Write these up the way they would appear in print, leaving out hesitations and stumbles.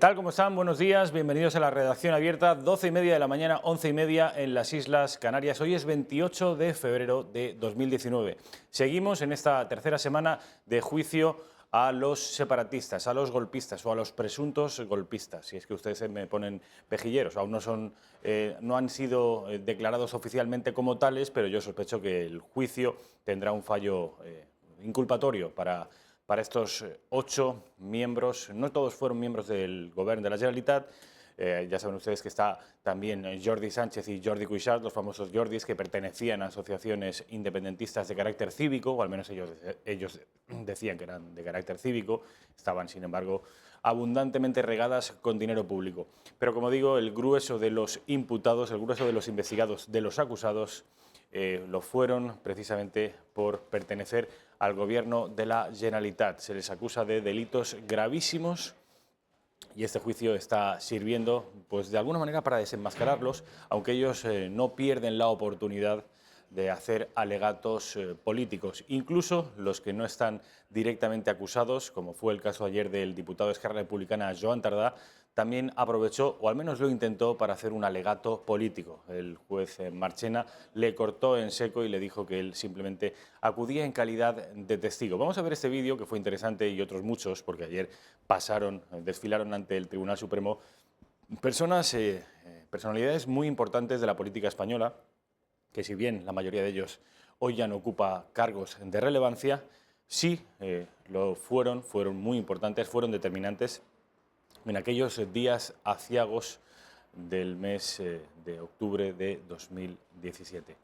tal? ¿Cómo están? Buenos días, bienvenidos a la redacción abierta, 12:30 de la mañana, 11:30 en las Islas Canarias. Hoy es 28 de febrero de 2019. Seguimos en esta tercera semana de juicio a los separatistas, a los golpistas o a los presuntos golpistas. Si es que ustedes me ponen pejilleros, aún no han sido declarados oficialmente como tales, pero yo sospecho que el juicio tendrá un fallo inculpatorio para estos 8 miembros. No todos fueron miembros del Gobierno de la Generalitat. Ya saben ustedes que está también Jordi Sánchez y Jordi Cuixart, los famosos Jordis, que pertenecían a asociaciones independentistas de carácter cívico, o al menos ellos decían que eran de carácter cívico. Estaban, sin embargo, abundantemente regadas con dinero público. Pero, como digo, el grueso de los imputados, el grueso de los investigados, de los acusados, lo fueron precisamente por pertenecer al Gobierno de la Generalitat. Se les acusa de delitos gravísimos y este juicio está sirviendo, pues, de alguna manera para desenmascararlos, aunque ellos no pierden la oportunidad de hacer alegatos políticos. Incluso los que no están directamente acusados, como fue el caso ayer del diputado de Esquerra Republicana, Joan Tardá, también aprovechó, o al menos lo intentó, para hacer un alegato político. El juez Marchena le cortó en seco y le dijo que él simplemente acudía en calidad de testigo. Vamos a ver este vídeo, que fue interesante, y otros muchos, porque ayer desfilaron ante el Tribunal Supremo personalidades muy importantes de la política española, que si bien la mayoría de ellos hoy ya no ocupa cargos de relevancia, sí fueron muy importantes, fueron determinantes en aquellos días aciagos del mes de octubre de 2017.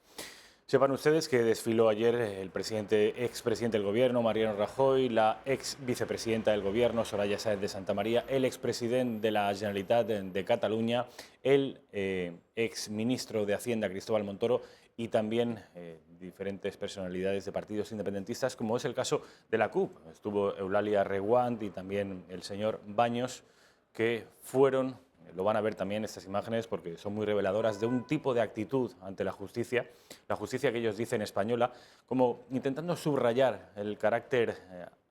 Sepan ustedes que desfiló ayer el expresidente del Gobierno, Mariano Rajoy, la ex vicepresidenta del Gobierno, Soraya Sáenz de Santamaría, el expresidente de la Generalitat de Cataluña, el exministro de Hacienda, Cristóbal Montoro, y también diferentes personalidades de partidos independentistas, como es el caso de la CUP. Estuvo Eulalia Reguant y también el señor Baños, que fueron, lo van a ver también estas imágenes porque son muy reveladoras, de un tipo de actitud ante la justicia que ellos dicen española, como intentando subrayar el carácter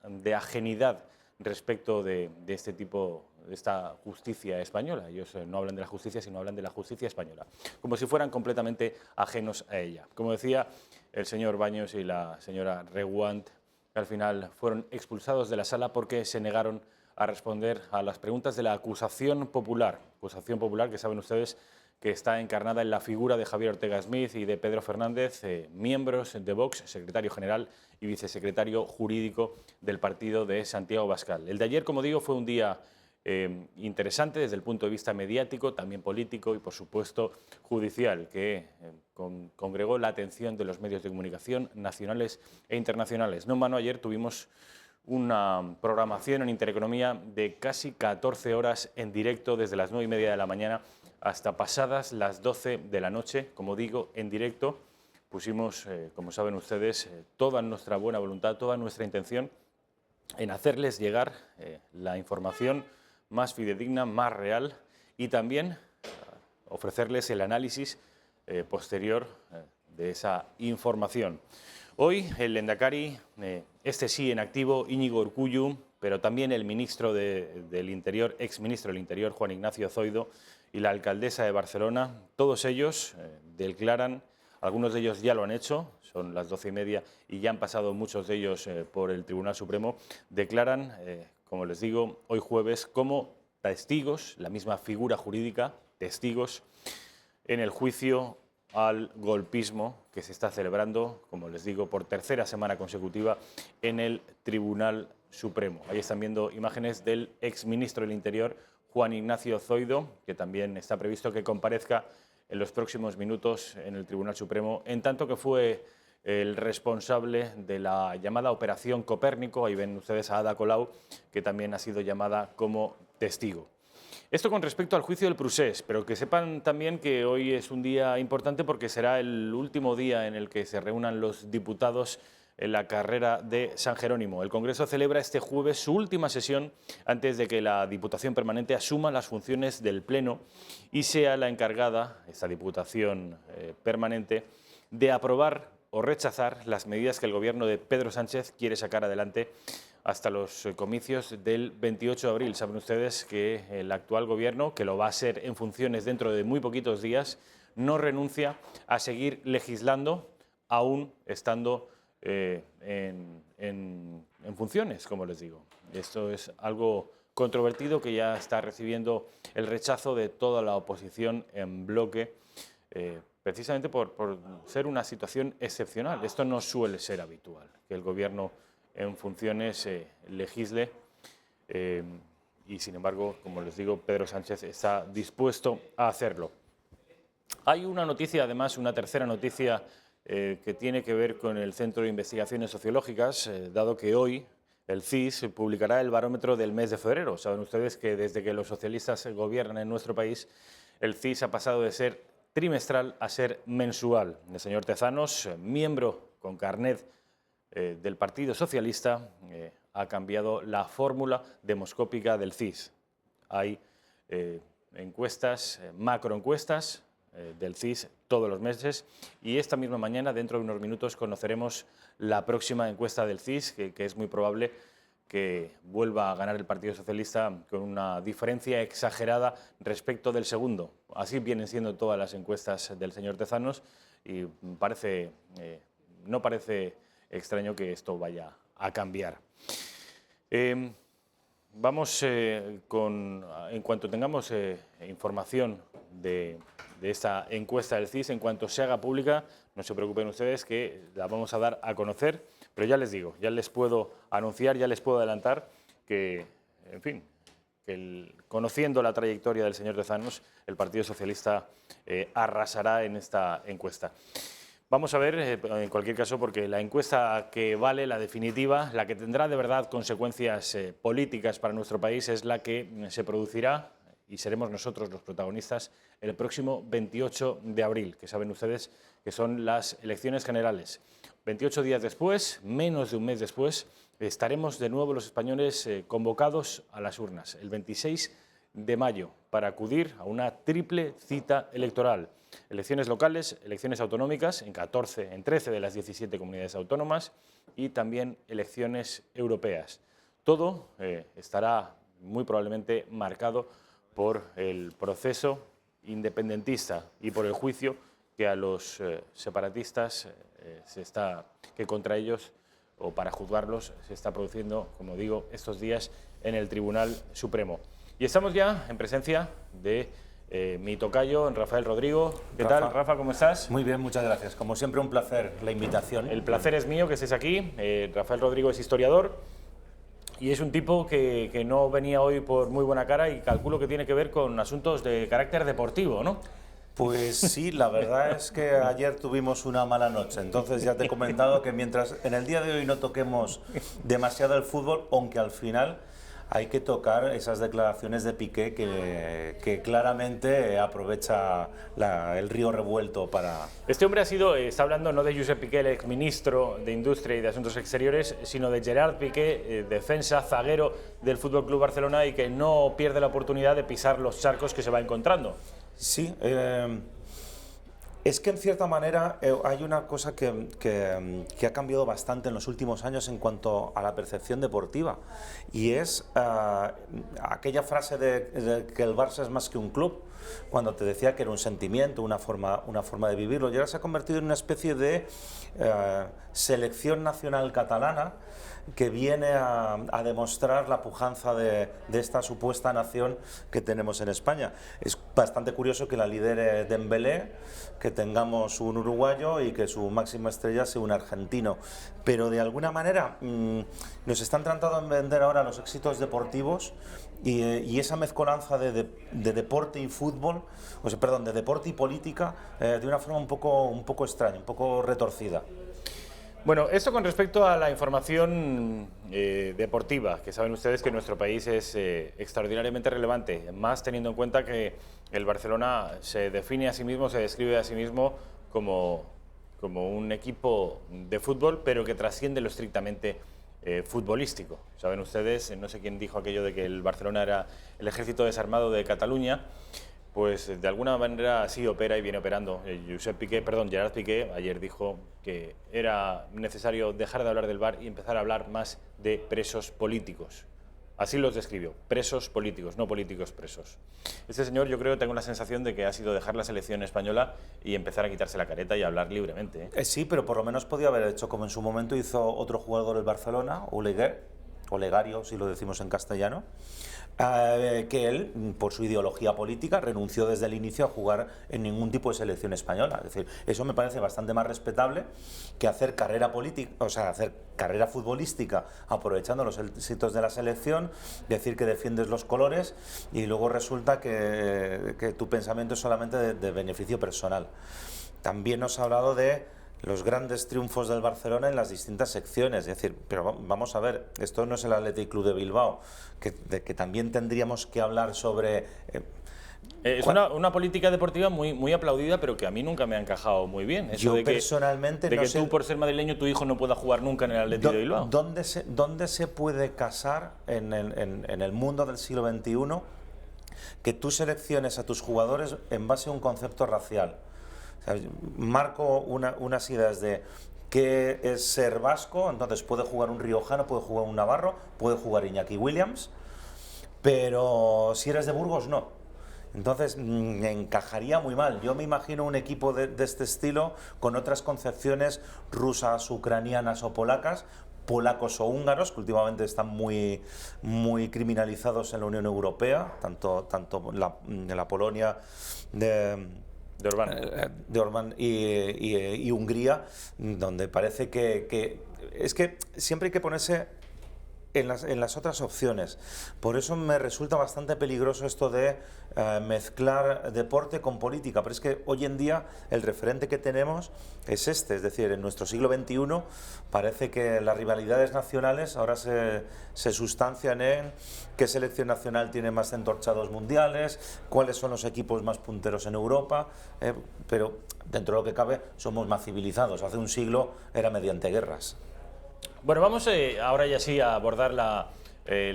de ajenidad respecto de este tipo, de esta justicia española. Ellos no hablan de la justicia, sino hablan de la justicia española, como si fueran completamente ajenos a ella. Como decía el señor Baños y la señora Reguant, que al final fueron expulsados de la sala porque se negaron a responder a las preguntas de la acusación popular que saben ustedes que está encarnada en la figura de Javier Ortega Smith y de Pedro Fernández, miembros de Vox, secretario general y vicesecretario jurídico del partido de Santiago Abascal. El de ayer, como digo, fue un día interesante desde el punto de vista mediático, también político y, por supuesto, judicial, que congregó la atención de los medios de comunicación nacionales e internacionales. No en vano, ayer tuvimos una programación en Intereconomía de casi 14 horas en directo, desde las 9:30 de la mañana hasta pasadas las 12 de la noche. Como digo, en directo pusimos, como saben ustedes, toda nuestra buena voluntad, toda nuestra intención en hacerles llegar la información más fidedigna, más real, y también ofrecerles el análisis posterior de esa información. Hoy el lehendakari, este sí en activo, Íñigo Urkullu, pero también el ministro del Interior, exministro del Interior, Juan Ignacio Zoido, y la alcaldesa de Barcelona, todos ellos declaran, algunos de ellos ya lo han hecho, son las 12:30 y ya han pasado muchos de ellos por el Tribunal Supremo, declaran, como les digo, hoy jueves como testigos, la misma figura jurídica, testigos, en el juicio al golpismo que se está celebrando, como les digo, por tercera semana consecutiva en el Tribunal Supremo. Ahí están viendo imágenes del exministro del Interior, Juan Ignacio Zoido, que también está previsto que comparezca en los próximos minutos en el Tribunal Supremo, en tanto que fue el responsable de la llamada Operación Copérnico. Ahí ven ustedes a Ada Colau, que también ha sido llamada como testigo. Esto con respecto al juicio del Procés, pero que sepan también que hoy es un día importante porque será el último día en el que se reúnan los diputados en la carrera de San Jerónimo. El Congreso celebra este jueves su última sesión antes de que la Diputación Permanente asuma las funciones del Pleno y sea la encargada, esta Diputación Permanente, de aprobar o rechazar las medidas que el Gobierno de Pedro Sánchez quiere sacar adelante hasta los comicios del 28 de abril. Saben ustedes que el actual gobierno, que lo va a ser en funciones dentro de muy poquitos días, no renuncia a seguir legislando, aún estando en funciones, como les digo. Esto es algo controvertido que ya está recibiendo el rechazo de toda la oposición en bloque, precisamente por ser una situación excepcional. Esto no suele ser habitual, que el gobierno en funciones legisle y, sin embargo, como les digo, Pedro Sánchez está dispuesto a hacerlo. Hay una noticia, además, una tercera noticia que tiene que ver con el Centro de Investigaciones Sociológicas, dado que hoy el CIS publicará el barómetro del mes de febrero. Saben ustedes que desde que los socialistas gobiernan en nuestro país, el CIS ha pasado de ser trimestral a ser mensual. El señor Tezanos, miembro con carnet del Partido Socialista, ha cambiado la fórmula demoscópica del CIS. Hay encuestas, macroencuestas del CIS todos los meses, y esta misma mañana, dentro de unos minutos, conoceremos la próxima encuesta del CIS, que es muy probable que vuelva a ganar el Partido Socialista con una diferencia exagerada respecto del segundo. Así vienen siendo todas las encuestas del señor Tezanos y no parece extraño que esto vaya a cambiar. Vamos en cuanto tengamos información de esta encuesta del CIS, en cuanto se haga pública, no se preocupen ustedes que la vamos a dar a conocer, pero ya les digo, ya les puedo anunciar, ya les puedo adelantar que, en fin, conociendo la trayectoria del señor Tezanos, el Partido Socialista arrasará en esta encuesta. Vamos a ver, en cualquier caso, porque la encuesta que vale, la definitiva, la que tendrá de verdad consecuencias políticas para nuestro país, es la que se producirá, y seremos nosotros los protagonistas, el próximo 28 de abril, que saben ustedes que son las elecciones generales. 28 días después, menos de un mes después, estaremos de nuevo los españoles convocados a las urnas, el 26 de mayo, para acudir a una triple cita electoral. Elecciones locales, elecciones autonómicas en 13 de las 17 comunidades autónomas y también elecciones europeas. Todo estará muy probablemente marcado por el proceso independentista y por el juicio que a los separatistas que contra ellos o para juzgarlos se está produciendo, como digo, estos días en el Tribunal Supremo. Y estamos ya en presencia de mi tocayo, Rafael Rodrigo. ¿Qué tal, Rafa? ¿Cómo estás? Muy bien, muchas gracias. Como siempre, un placer la invitación. El placer es mío que estés aquí. Rafael Rodrigo es historiador y es un tipo que no venía hoy por muy buena cara y calculo que tiene que ver con asuntos de carácter deportivo, ¿no? Pues sí, la verdad es que ayer tuvimos una mala noche, entonces ya te he comentado que mientras en el día de hoy no toquemos demasiado el fútbol, aunque al final hay que tocar esas declaraciones de Piqué que claramente aprovecha el río revuelto para... Este hombre está hablando no de Josep Piqué, el exministro de Industria y de Asuntos Exteriores, sino de Gerard Piqué, defensa, zaguero del FC Barcelona y que no pierde la oportunidad de pisar los charcos que se va encontrando. Sí, es que en cierta manera hay una cosa que ha cambiado bastante en los últimos años en cuanto a la percepción deportiva, y es aquella frase de que el Barça es más que un club, cuando te decía que era un sentimiento, una forma de vivirlo, y ahora se ha convertido en una especie de selección nacional catalana que viene a demostrar la pujanza de esta supuesta nación que tenemos en España. Es bastante curioso que la lidere Dembélé, que tengamos un uruguayo y que su máxima estrella sea un argentino, pero de alguna manera nos están tratando de vender ahora los éxitos deportivos y esa mezcolanza de deporte y fútbol, de deporte y política, de una forma un poco extraña, un poco retorcida. Bueno, esto con respecto a la información deportiva, que saben ustedes que en nuestro país es extraordinariamente relevante, más teniendo en cuenta que el Barcelona se define a sí mismo, se describe a sí mismo como un equipo de fútbol, pero que trasciende lo estrictamente futbolístico. Saben ustedes, no sé quién dijo aquello de que el Barcelona era el ejército desarmado de Cataluña, Pues de alguna manera sí opera y viene operando. Gerard Piqué ayer dijo que era necesario dejar de hablar del VAR y empezar a hablar más de presos políticos. Así los describió, presos políticos, no políticos presos. Este señor, yo creo que tengo la sensación de que ha sido dejar la selección española y empezar a quitarse la careta y hablar libremente. Sí, pero por lo menos podía haber hecho como en su momento hizo otro jugador del Barcelona, Olegario, si lo decimos en castellano, que él, por su ideología política, renunció desde el inicio a jugar en ningún tipo de selección española. Es decir, eso me parece bastante más respetable que hacer carrera política, o sea, hacer carrera futbolística aprovechando los éxitos de la selección, decir que defiendes los colores y luego resulta que tu pensamiento es solamente de beneficio personal. También nos ha hablado de los grandes triunfos del Barcelona en las distintas secciones, es decir, pero vamos a ver, esto no es el Athletic Club de Bilbao, que también tendríamos que hablar sobre... es una política deportiva muy aplaudida, pero que a mí nunca me ha encajado muy bien. Eso yo de personalmente que no sé, tú, por ser madrileño, tu hijo no pueda jugar nunca en el Athletic de Bilbao. ¿Dónde se puede casar en el mundo del siglo XXI que tú selecciones a tus jugadores en base a un concepto racial? O sea, marco unas ideas de qué es ser vasco, entonces puede jugar un riojano, puede jugar un navarro, puede jugar Iñaki Williams, pero si eres de Burgos, no. Entonces encajaría muy mal. Yo me imagino un equipo de este estilo con otras concepciones rusas, ucranianas o polacas, polacos o húngaros, que últimamente están muy criminalizados en la Unión Europea, tanto la Polonia de Orbán y Hungría, donde parece que es que siempre hay que ponerse en las otras opciones. Por eso me resulta bastante peligroso esto de mezclar deporte con política, pero es que hoy en día el referente que tenemos es este, es decir, en nuestro siglo XXI parece que las rivalidades nacionales ahora se sustancian en qué selección nacional tiene más entorchados mundiales, cuáles son los equipos más punteros en Europa, pero dentro de lo que cabe somos más civilizados. Hace un siglo era mediante guerras. Bueno, vamos ahora ya sí a abordar la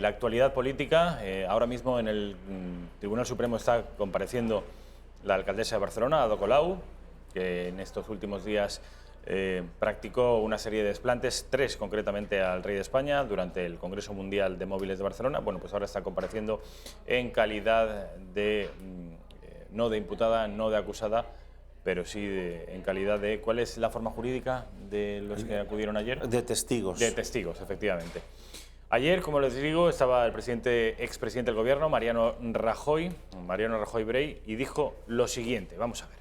actualidad política. Ahora mismo en el Tribunal Supremo está compareciendo la alcaldesa de Barcelona, Ada Colau, que en estos últimos días practicó una serie de desplantes, 3 concretamente al rey de España, durante el Congreso Mundial de Móviles de Barcelona. Bueno, pues ahora está compareciendo en calidad de, no de imputada, no de acusada, pero sí en calidad de... ¿Cuál es la forma jurídica de los que acudieron ayer? De testigos. De testigos, efectivamente. Ayer, como les digo, estaba el expresidente del Gobierno, Mariano Rajoy Brey, y dijo lo siguiente. Vamos a ver.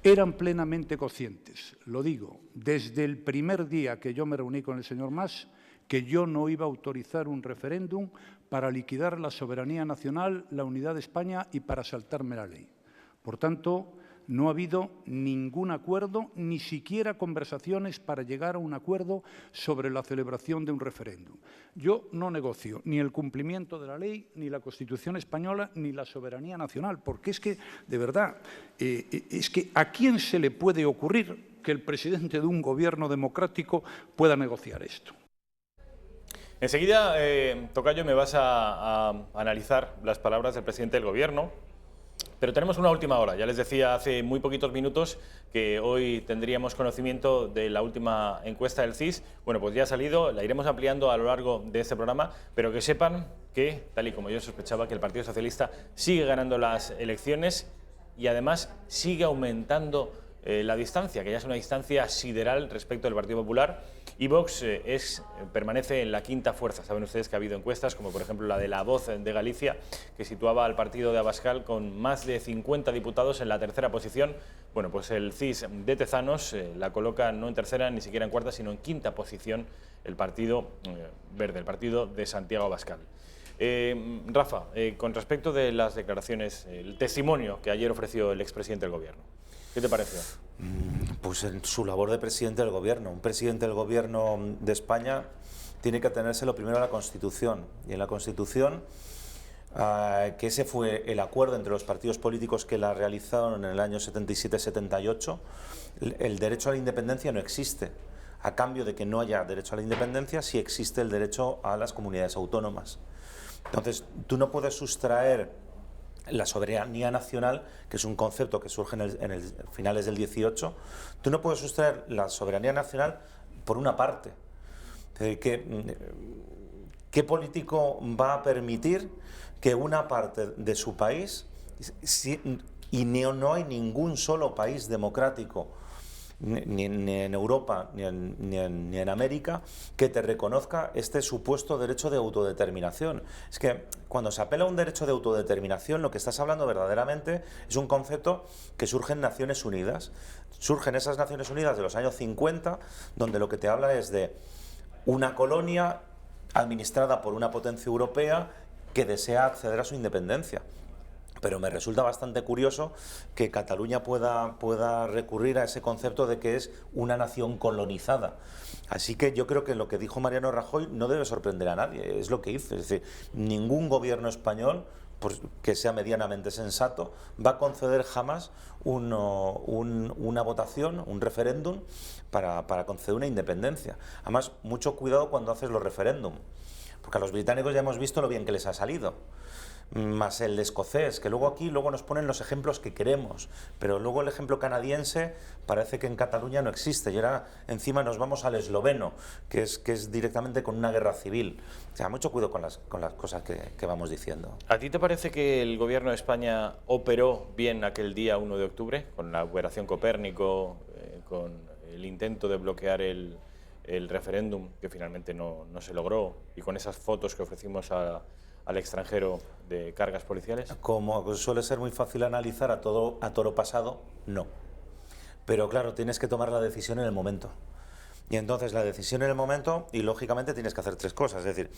Eran plenamente conscientes, lo digo, desde el primer día que yo me reuní con el señor Mas, que yo no iba a autorizar un referéndum para liquidar la soberanía nacional, la unidad de España y para saltarme la ley. Por tanto, no ha habido ningún acuerdo, ni siquiera conversaciones para llegar a un acuerdo sobre la celebración de un referéndum. Yo no negocio ni el cumplimiento de la ley, ni la Constitución española, ni la soberanía nacional, porque es que, de verdad, es que ¿a quién se le puede ocurrir que el presidente de un gobierno democrático pueda negociar esto? Enseguida, Tocayo, me vas a analizar las palabras del presidente del Gobierno. Pero tenemos una última hora. Ya les decía hace muy poquitos minutos que hoy tendríamos conocimiento de la última encuesta del CIS. Bueno, pues ya ha salido, la iremos ampliando a lo largo de este programa, pero que sepan que, tal y como yo sospechaba, que el Partido Socialista sigue ganando las elecciones y además sigue aumentando la distancia, que ya es una distancia sideral respecto del Partido Popular, y Vox permanece en la quinta fuerza. Saben ustedes que ha habido encuestas, como por ejemplo la de La Voz de Galicia, que situaba al partido de Abascal con más de 50 diputados en la tercera posición. Bueno, pues el CIS de Tezanos la coloca no en tercera, ni siquiera en cuarta, sino en quinta posición el Partido Verde, el partido de Santiago Abascal. Rafa, con respecto de las declaraciones, el testimonio que ayer ofreció el expresidente del Gobierno, ¿qué te pareció? Pues en su labor de presidente del Gobierno. Un presidente del Gobierno de España tiene que atenerse lo primero a la Constitución. Y en la Constitución, que ese fue el acuerdo entre los partidos políticos que la realizaron en el año 77-78, el derecho a la independencia no existe. A cambio de que no haya derecho a la independencia, sí existe el derecho a las comunidades autónomas. Entonces, tú no puedes sustraer la soberanía nacional, que es un concepto que surge en finales del 18, tú no puedes sustraer la soberanía nacional por una parte. Es decir, ¿qué político va a permitir que una parte de su país, y no hay ningún solo país democrático, ni en Europa ni en América, que te reconozca este supuesto derecho de autodeterminación? Es que cuando se apela a un derecho de autodeterminación, lo que estás hablando verdaderamente es un concepto que surge en Naciones Unidas. Surgen esas Naciones Unidas de los años 50, donde lo que te habla es de una colonia administrada por una potencia europea que desea acceder a su independencia. Pero me resulta bastante curioso que Cataluña pueda recurrir a ese concepto de que es una nación colonizada. Así que yo creo que lo que dijo Mariano Rajoy no debe sorprender a nadie, es lo que hizo. Es decir, ningún gobierno español, que sea medianamente sensato, va a conceder jamás una votación, un referéndum para conceder una independencia. Además, mucho cuidado cuando haces los referéndum, porque a los británicos ya hemos visto lo bien que les ha salido. Más el escocés, que luego nos ponen los ejemplos que queremos, pero luego el ejemplo canadiense parece que en Cataluña no existe, y ahora encima nos vamos al esloveno, que es directamente con una guerra civil. O sea, mucho cuidado con las cosas que vamos diciendo. ¿A ti te parece que el gobierno de España operó bien aquel día 1 de octubre, con la operación Copérnico, con el intento de bloquear el referéndum, que finalmente no se logró, y con esas fotos que ofrecimos al extranjero de cargas policiales? Como suele ser muy fácil analizar a toro pasado, no. Pero claro, tienes que tomar la decisión en el momento. Y entonces la decisión en el momento, y lógicamente tienes que hacer tres cosas. Es decir,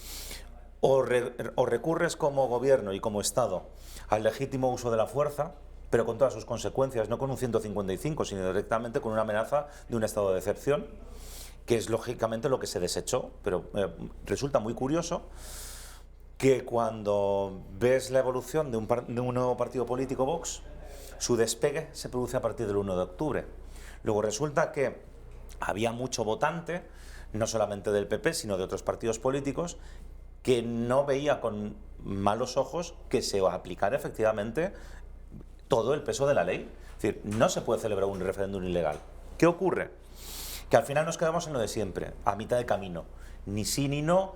o recurres como gobierno y como Estado al legítimo uso de la fuerza, pero con todas sus consecuencias, no con un 155, sino directamente con una amenaza de un estado de excepción, que es lógicamente lo que se desechó. Pero resulta muy curioso que cuando ves la evolución de un nuevo partido político, Vox, su despegue se produce a partir del 1 de octubre. Luego resulta que había mucho votante, no solamente del PP, sino de otros partidos políticos, que no veía con malos ojos que se aplicara efectivamente todo el peso de la ley. Es decir, no se puede celebrar un referéndum ilegal. ¿Qué ocurre? Que al final nos quedamos en lo de siempre, a mitad de camino. Ni sí ni no.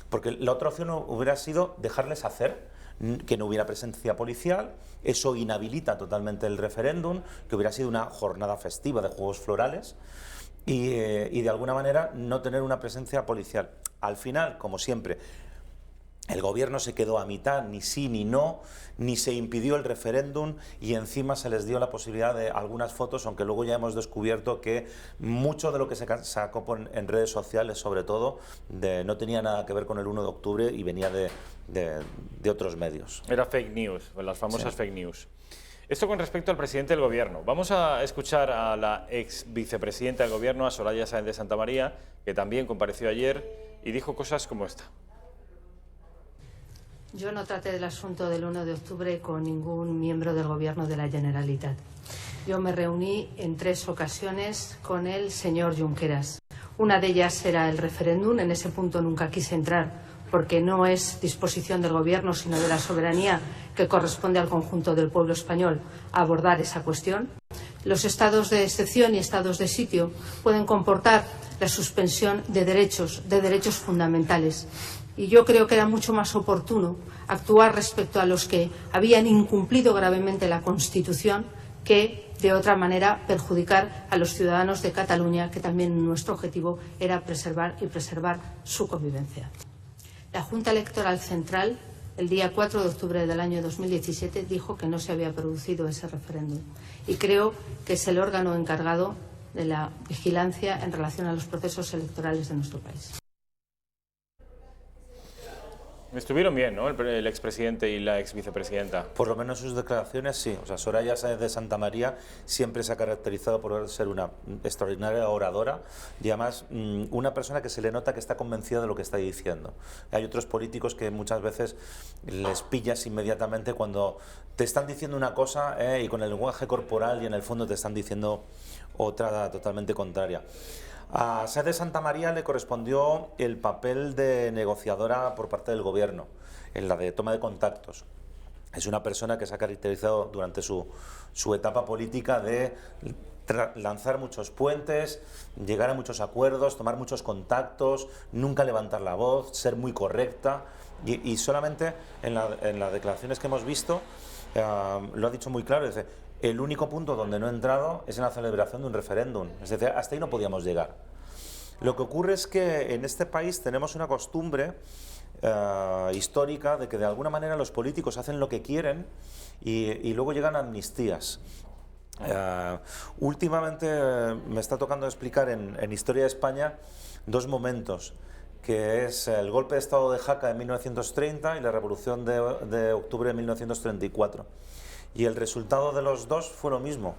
Porque la otra opción hubiera sido dejarles hacer, que no hubiera presencia policial, eso inhabilita totalmente el referéndum, que hubiera sido una jornada festiva de juegos florales y de alguna manera no tener una presencia policial. Al final, como siempre, el gobierno se quedó a mitad, ni sí ni no, ni se impidió el referéndum y encima se les dio la posibilidad de algunas fotos, aunque luego ya hemos descubierto que mucho de lo que se sacó en redes sociales, sobre todo, no tenía nada que ver con el 1 de octubre y venía de otros medios. Era fake news, las famosas Sí. fake news. Esto con respecto al presidente del gobierno. Vamos a escuchar a la ex vicepresidenta del gobierno, a Soraya Sáenz de Santamaría, que también compareció ayer y dijo cosas como esta. Yo no traté del asunto del 1 de octubre con ningún miembro del Gobierno de la Generalitat. Yo me reuní en 3 ocasiones con el señor Junqueras. Una de ellas era el referéndum. En ese punto nunca quise entrar porque no es disposición del Gobierno, sino de la soberanía que corresponde al conjunto del pueblo español abordar esa cuestión. Los estados de excepción y estados de sitio pueden comportar la suspensión de derechos fundamentales. Y yo creo que era mucho más oportuno actuar respecto a los que habían incumplido gravemente la Constitución que, de otra manera, perjudicar a los ciudadanos de Cataluña, que también nuestro objetivo era preservar su convivencia. La Junta Electoral Central, el día 4 de octubre del año 2017, dijo que no se había producido ese referéndum. Y creo que es el órgano encargado de la vigilancia en relación a los procesos electorales de nuestro país. Estuvieron bien, ¿no? El expresidente y la exvicepresidenta. Por lo menos sus declaraciones sí. O sea, Soraya Sáenz de Santamaría siempre se ha caracterizado por ser una extraordinaria oradora y además una persona que se le nota que está convencida de lo que está diciendo. Hay otros políticos que muchas veces les pillas inmediatamente cuando te están diciendo una cosa y con el lenguaje corporal y en el fondo te están diciendo otra totalmente contraria. A Sáenz de Santamaría le correspondió el papel de negociadora por parte del gobierno, en la de toma de contactos. Es una persona que se ha caracterizado durante su etapa política de lanzar muchos puentes, llegar a muchos acuerdos, tomar muchos contactos, nunca levantar la voz, ser muy correcta y solamente en las declaraciones que hemos visto lo ha dicho muy claro, dice, el único punto donde no he entrado es en la celebración de un referéndum, es decir, hasta ahí no podíamos llegar. Lo que ocurre es que en este país tenemos una costumbre histórica de que de alguna manera los políticos hacen lo que quieren y luego llegan amnistías. Últimamente me está tocando explicar en Historia de España dos momentos, que es el golpe de Estado de Jaca en 1930 y la Revolución de Octubre de 1934. Y el resultado de los dos fue lo mismo.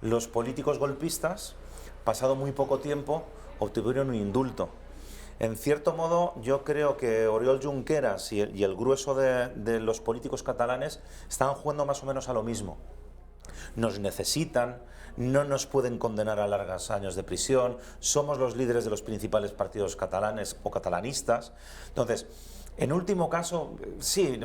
Los políticos golpistas, pasado muy poco tiempo, obtuvieron un indulto. En cierto modo, yo creo que Oriol Junqueras y el grueso de los políticos catalanes están jugando más o menos a lo mismo. Nos necesitan, no nos pueden condenar a largos años de prisión, somos los líderes de los principales partidos catalanes o catalanistas. Entonces, en último caso, sí,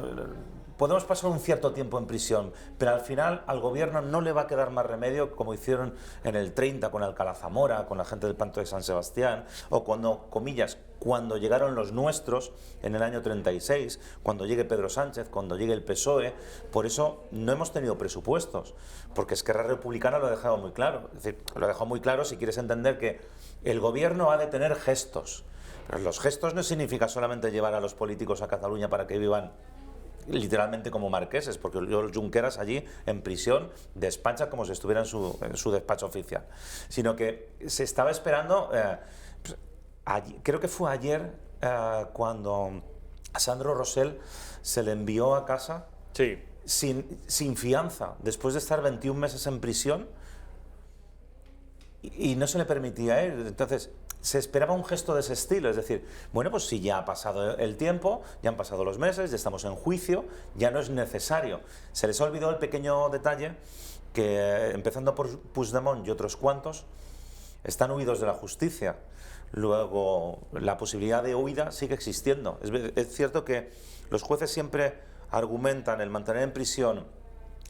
podemos pasar un cierto tiempo en prisión, pero al final al gobierno no le va a quedar más remedio, como hicieron en el 30 con Alcalá Zamora, con la gente del Pacto de San Sebastián, o cuando, comillas, cuando llegaron los nuestros en el año 36, cuando llegue Pedro Sánchez, cuando llegue el PSOE. Por eso no hemos tenido presupuestos, porque Esquerra Republicana lo ha dejado muy claro. Es decir, lo ha dejado muy claro si quieres entender que el gobierno ha de tener gestos. Pero los gestos no significa solamente llevar a los políticos a Cataluña para que vivan literalmente como marqueses, porque los Junqueras allí en prisión despacha como si estuviera en su despacho oficial, sino que se estaba esperando, creo que fue ayer cuando a Sandro Rosell se le envió a casa sin fianza, después de estar 21 meses en prisión y no se le permitía ir. Entonces se esperaba un gesto de ese estilo, es decir, bueno, pues si ya ha pasado el tiempo, ya han pasado los meses, ya estamos en juicio, ya no es necesario. Se les olvidó el pequeño detalle que, empezando por Puigdemont y otros cuantos, están huidos de la justicia. Luego, la posibilidad de huida sigue existiendo. Es cierto que los jueces siempre argumentan el mantener en prisión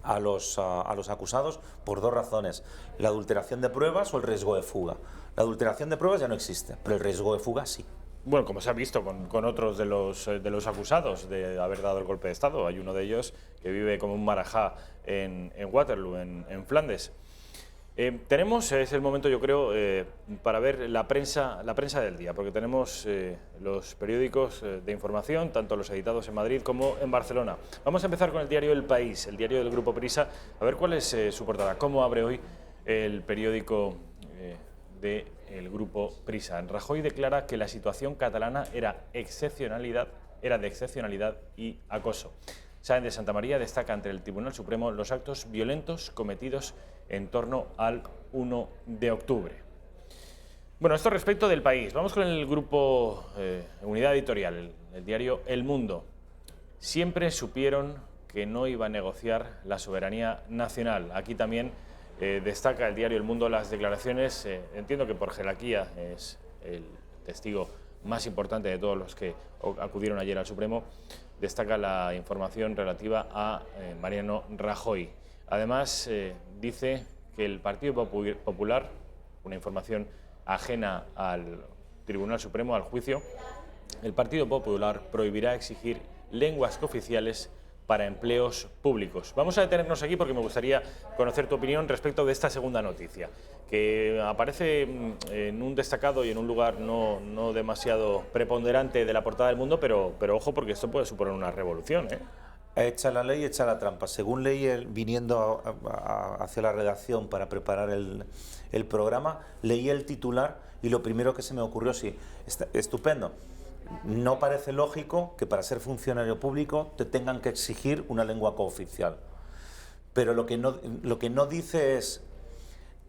a los acusados por dos razones: la adulteración de pruebas o el riesgo de fuga. La adulteración de pruebas ya no existe, pero el riesgo de fuga sí. Bueno, como se ha visto con otros de los acusados de haber dado el golpe de Estado. Hay uno de ellos que vive como un marajá en Waterloo, en Flandes. Es el momento, yo creo, para ver la prensa del día, porque tenemos los periódicos de información, tanto los editados en Madrid como en Barcelona. Vamos a empezar con el diario El País, el diario del Grupo Prisa, a ver cuál es su portada. ¿Cómo abre hoy el periódico del Grupo Prisa? Rajoy declara que la situación catalana era de excepcionalidad y acoso. Sáenz de Santamaría destaca ante el Tribunal Supremo los actos violentos cometidos en torno al 1 de octubre. Bueno, esto respecto del País. Vamos con el grupo Unidad Editorial, el diario El Mundo. Siempre supieron que no iba a negociar la soberanía nacional. Aquí también destaca el diario El Mundo las declaraciones, entiendo que por jerarquía es el testigo más importante de todos los que acudieron ayer al Supremo, destaca la información relativa a Mariano Rajoy. Además, dice que el Partido Popular, una información ajena al Tribunal Supremo, al juicio, el Partido Popular prohibirá exigir lenguas cooficiales para empleos públicos. Vamos a detenernos aquí porque me gustaría conocer tu opinión respecto de esta segunda noticia, que aparece en un destacado y en un lugar no demasiado preponderante de la portada del Mundo, pero ojo, porque esto puede suponer una revolución, ¿eh? Echa la ley, echa la trampa. Según leí, viniendo hacia la redacción para preparar el programa, leí el titular y lo primero que se me ocurrió, sí, estupendo. No parece lógico que para ser funcionario público te tengan que exigir una lengua cooficial. Pero lo que no dice es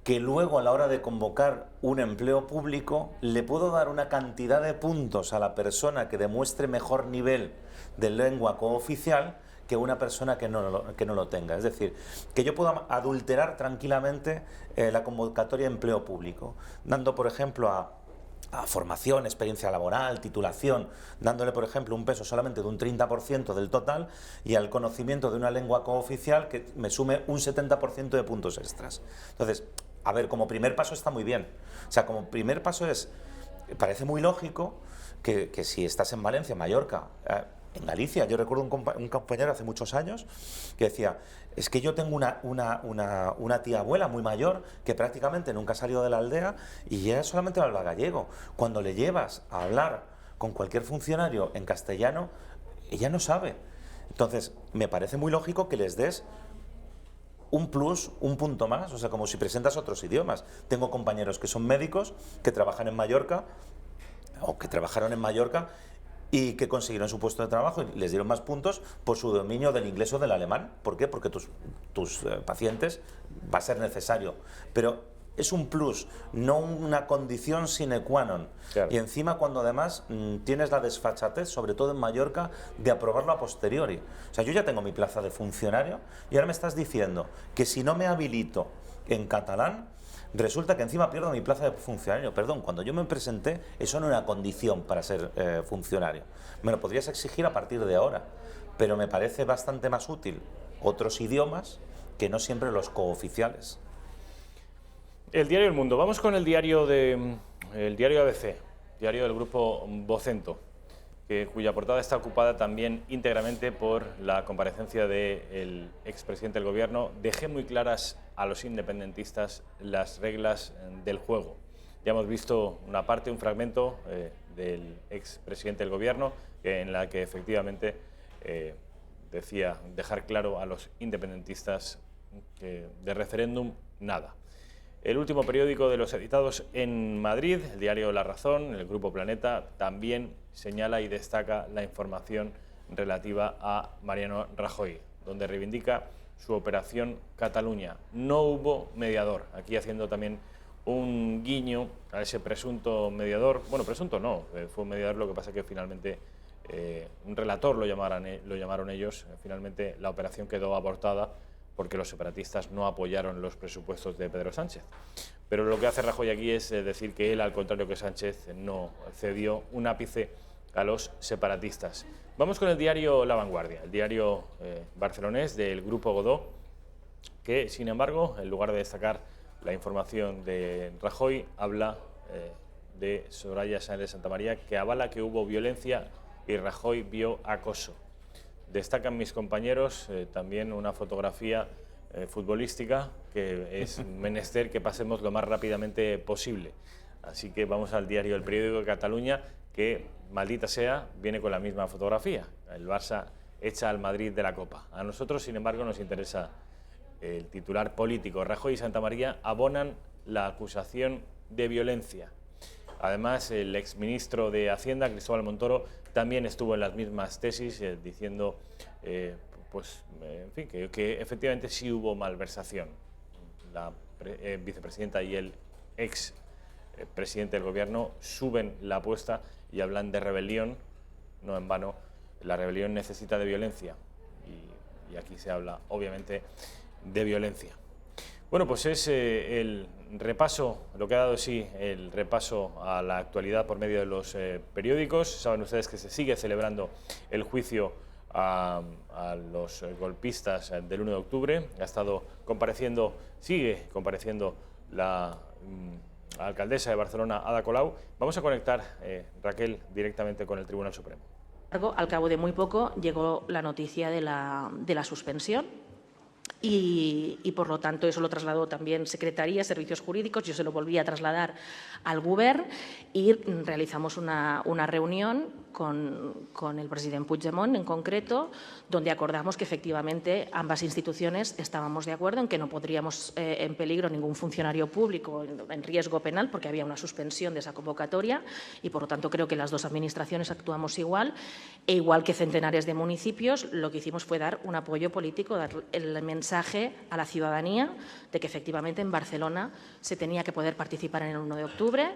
que luego a la hora de convocar un empleo público le puedo dar una cantidad de puntos a la persona que demuestre mejor nivel de lengua cooficial que una persona que no lo tenga. Es decir, que yo pueda adulterar tranquilamente la convocatoria de empleo público, dando, por ejemplo, a formación, experiencia laboral, titulación, dándole, por ejemplo, un peso solamente de un 30% del total, y al conocimiento de una lengua cooficial que me sume un 70% de puntos extras. Entonces, a ver, como primer paso está muy bien. O sea, como primer paso parece muy lógico que si estás en Valencia, Mallorca, en Galicia, yo recuerdo un compañero hace muchos años que decía, es que yo tengo una tía abuela muy mayor que prácticamente nunca ha salido de la aldea y ella solamente habla gallego. Cuando le llevas a hablar con cualquier funcionario en castellano, ella no sabe. Entonces, me parece muy lógico que les des un plus, un punto más, o sea, como si presentas otros idiomas. Tengo compañeros que son médicos, que trabajan en Mallorca, o que trabajaron en Mallorca, y que consiguieron su puesto de trabajo y les dieron más puntos por su dominio del inglés o del alemán. ¿Por qué? Porque tus pacientes va a ser necesario. Pero es un plus, no una condición sine qua non. Claro. Y encima cuando además tienes la desfachatez, sobre todo en Mallorca, de aprobarlo a posteriori. O sea, yo ya tengo mi plaza de funcionario y ahora me estás diciendo que si no me habilito en catalán, resulta que encima pierdo mi plaza de funcionario. Perdón, cuando yo me presenté, eso no era condición para ser funcionario. Me lo podrías exigir a partir de ahora, pero me parece bastante más útil otros idiomas que no siempre los cooficiales. El diario El Mundo. Vamos con el diario ABC, diario del grupo Vocento, cuya portada está ocupada también íntegramente por la comparecencia del expresidente del Gobierno. Dejé muy claras a los independentistas las reglas del juego. Ya hemos visto una parte, un fragmento del expresidente del Gobierno, en la que efectivamente decía dejar claro a los independentistas que de referéndum nada. El último periódico de los editados en Madrid, el diario La Razón, el Grupo Planeta, también señala y destaca la información relativa a Mariano Rajoy, donde reivindica su operación Cataluña. No hubo mediador, aquí haciendo también un guiño a ese presunto mediador. Bueno, presunto no, fue un mediador, lo que pasa que finalmente un relator lo llamaron ellos. Finalmente la operación quedó abortada porque los separatistas no apoyaron los presupuestos de Pedro Sánchez. Pero lo que hace Rajoy aquí es decir que él, al contrario que Sánchez, no cedió un ápice a los separatistas. Vamos con el diario La Vanguardia, el diario barcelonés del Grupo Godó, que, sin embargo, en lugar de destacar la información de Rajoy, habla de Soraya Sáenz de Santamaría, que avala que hubo violencia y Rajoy vio acoso. Destacan mis compañeros también una fotografía futbolística que es menester que pasemos lo más rápidamente posible. Así que vamos al diario El Periódico de Cataluña, que, maldita sea, viene con la misma fotografía. El Barça echa al Madrid de la Copa. A nosotros, sin embargo, nos interesa el titular político. Rajoy y Santamaría abonan la acusación de violencia. Además, el exministro de Hacienda, Cristóbal Montoro, también estuvo en las mismas tesis diciendo en fin, que efectivamente sí hubo malversación. La vicepresidenta y el expresidente del Gobierno suben la apuesta y hablan de rebelión. No en vano, la rebelión necesita de violencia y aquí se habla obviamente de violencia. Bueno, pues es el repaso, lo que ha dado sí, el repaso a la actualidad por medio de los periódicos. Saben ustedes que se sigue celebrando el juicio a los golpistas del 1 de octubre. Ha estado compareciendo, sigue compareciendo la alcaldesa de Barcelona, Ada Colau. Vamos a conectar, Raquel, directamente con el Tribunal Supremo. Al cabo de muy poco llegó la noticia de la suspensión. Y por lo tanto eso lo trasladó también Secretaría, Servicios Jurídicos, yo se lo volví a trasladar al Govern y realizamos una reunión con el presidente Puigdemont en concreto, donde acordamos que efectivamente ambas instituciones estábamos de acuerdo en que no podríamos en peligro ningún funcionario público en riesgo penal porque había una suspensión de esa convocatoria y por lo tanto creo que las dos administraciones actuamos igual e igual que centenares de municipios lo que hicimos fue dar un apoyo político, dar el mensaje a la ciudadanía de que efectivamente en Barcelona se tenía que poder participar en el 1 de octubre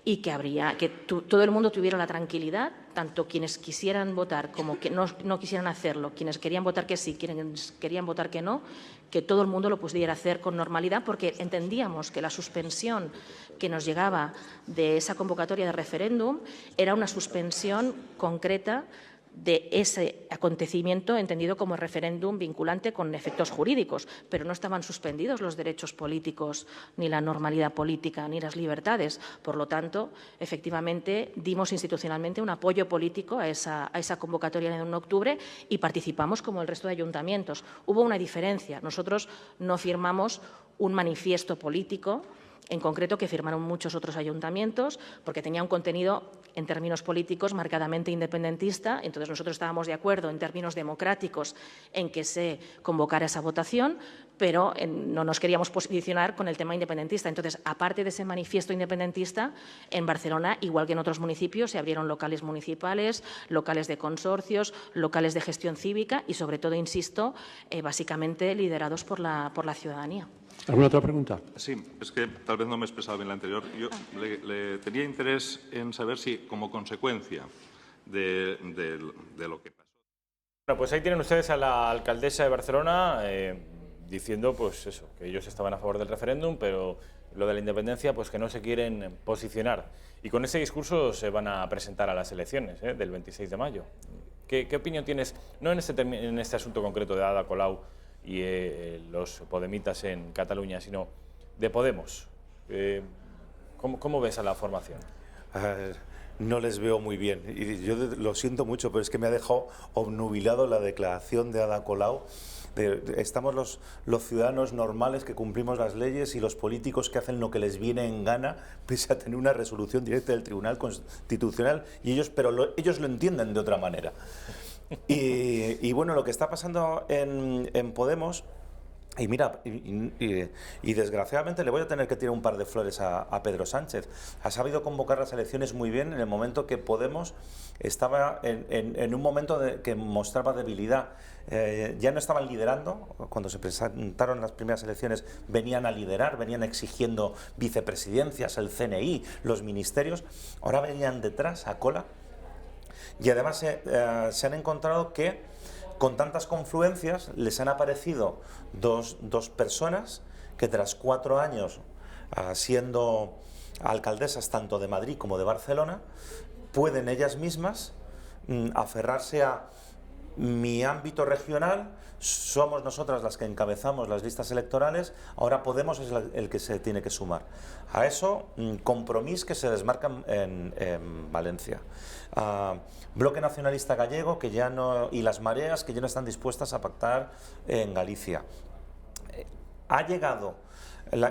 y que todo el mundo tuviera la tranquilidad tanto quienes quisieran votar como que no quisieran hacerlo, quienes querían votar que sí, quienes querían votar que no, que todo el mundo lo pudiera hacer con normalidad, porque entendíamos que la suspensión que nos llegaba de esa convocatoria de referéndum era una suspensión concreta de ese acontecimiento entendido como referéndum vinculante con efectos jurídicos, pero no estaban suspendidos los derechos políticos, ni la normalidad política, ni las libertades. Por lo tanto, efectivamente, dimos institucionalmente un apoyo político a esa convocatoria en octubre y participamos como el resto de ayuntamientos. Hubo una diferencia. Nosotros no firmamos un manifiesto político, en concreto que firmaron muchos otros ayuntamientos, porque tenía un contenido en términos políticos marcadamente independentista. Entonces nosotros estábamos de acuerdo en términos democráticos en que se convocara esa votación, pero no nos queríamos posicionar con el tema independentista. Entonces, aparte de ese manifiesto independentista, en Barcelona, igual que en otros municipios, se abrieron locales municipales, locales de consorcios, locales de gestión cívica y, sobre todo, insisto, básicamente liderados por la ciudadanía. ¿Alguna otra pregunta? Sí, es que tal vez no me he expresado bien la anterior. Yo le tenía interés en saber si, como consecuencia de lo que pasó. Bueno, pues ahí tienen ustedes a la alcaldesa de Barcelona diciendo pues eso, que ellos estaban a favor del referéndum, pero lo de la independencia pues que no se quieren posicionar. Y con ese discurso se van a presentar a las elecciones del 26 de mayo. ¿Qué opinión tienes, no en este asunto concreto de Ada Colau y los podemitas en Cataluña, sino de Podemos? ¿Cómo ves a la formación? No les veo muy bien y yo lo siento mucho, pero es que me ha dejado obnubilado la declaración de Ada Colau. Estamos los ciudadanos normales que cumplimos las leyes y los políticos que hacen lo que les viene en gana, pese a tener una resolución directa del Tribunal Constitucional, pero ellos lo entienden de otra manera. Y bueno, lo que está pasando en Podemos, y mira, y desgraciadamente le voy a tener que tirar un par de flores a Pedro Sánchez. Ha sabido convocar las elecciones muy bien en el momento que Podemos estaba en un momento que mostraba debilidad. Ya no estaban liderando, cuando se presentaron las primeras elecciones venían a liderar, venían exigiendo vicepresidencias, el CNI, los ministerios, ahora venían detrás, a cola. Y además se han encontrado que con tantas confluencias les han aparecido dos personas que tras 4 años siendo alcaldesas tanto de Madrid como de Barcelona pueden ellas mismas aferrarse a mi ámbito regional, somos nosotras las que encabezamos las listas electorales, ahora Podemos es el que se tiene que sumar. A eso, Compromís, que se desmarca en Valencia. Bloque Nacionalista Gallego, que ya no, y las Mareas, que ya no están dispuestas a pactar en Galicia. Ha llegado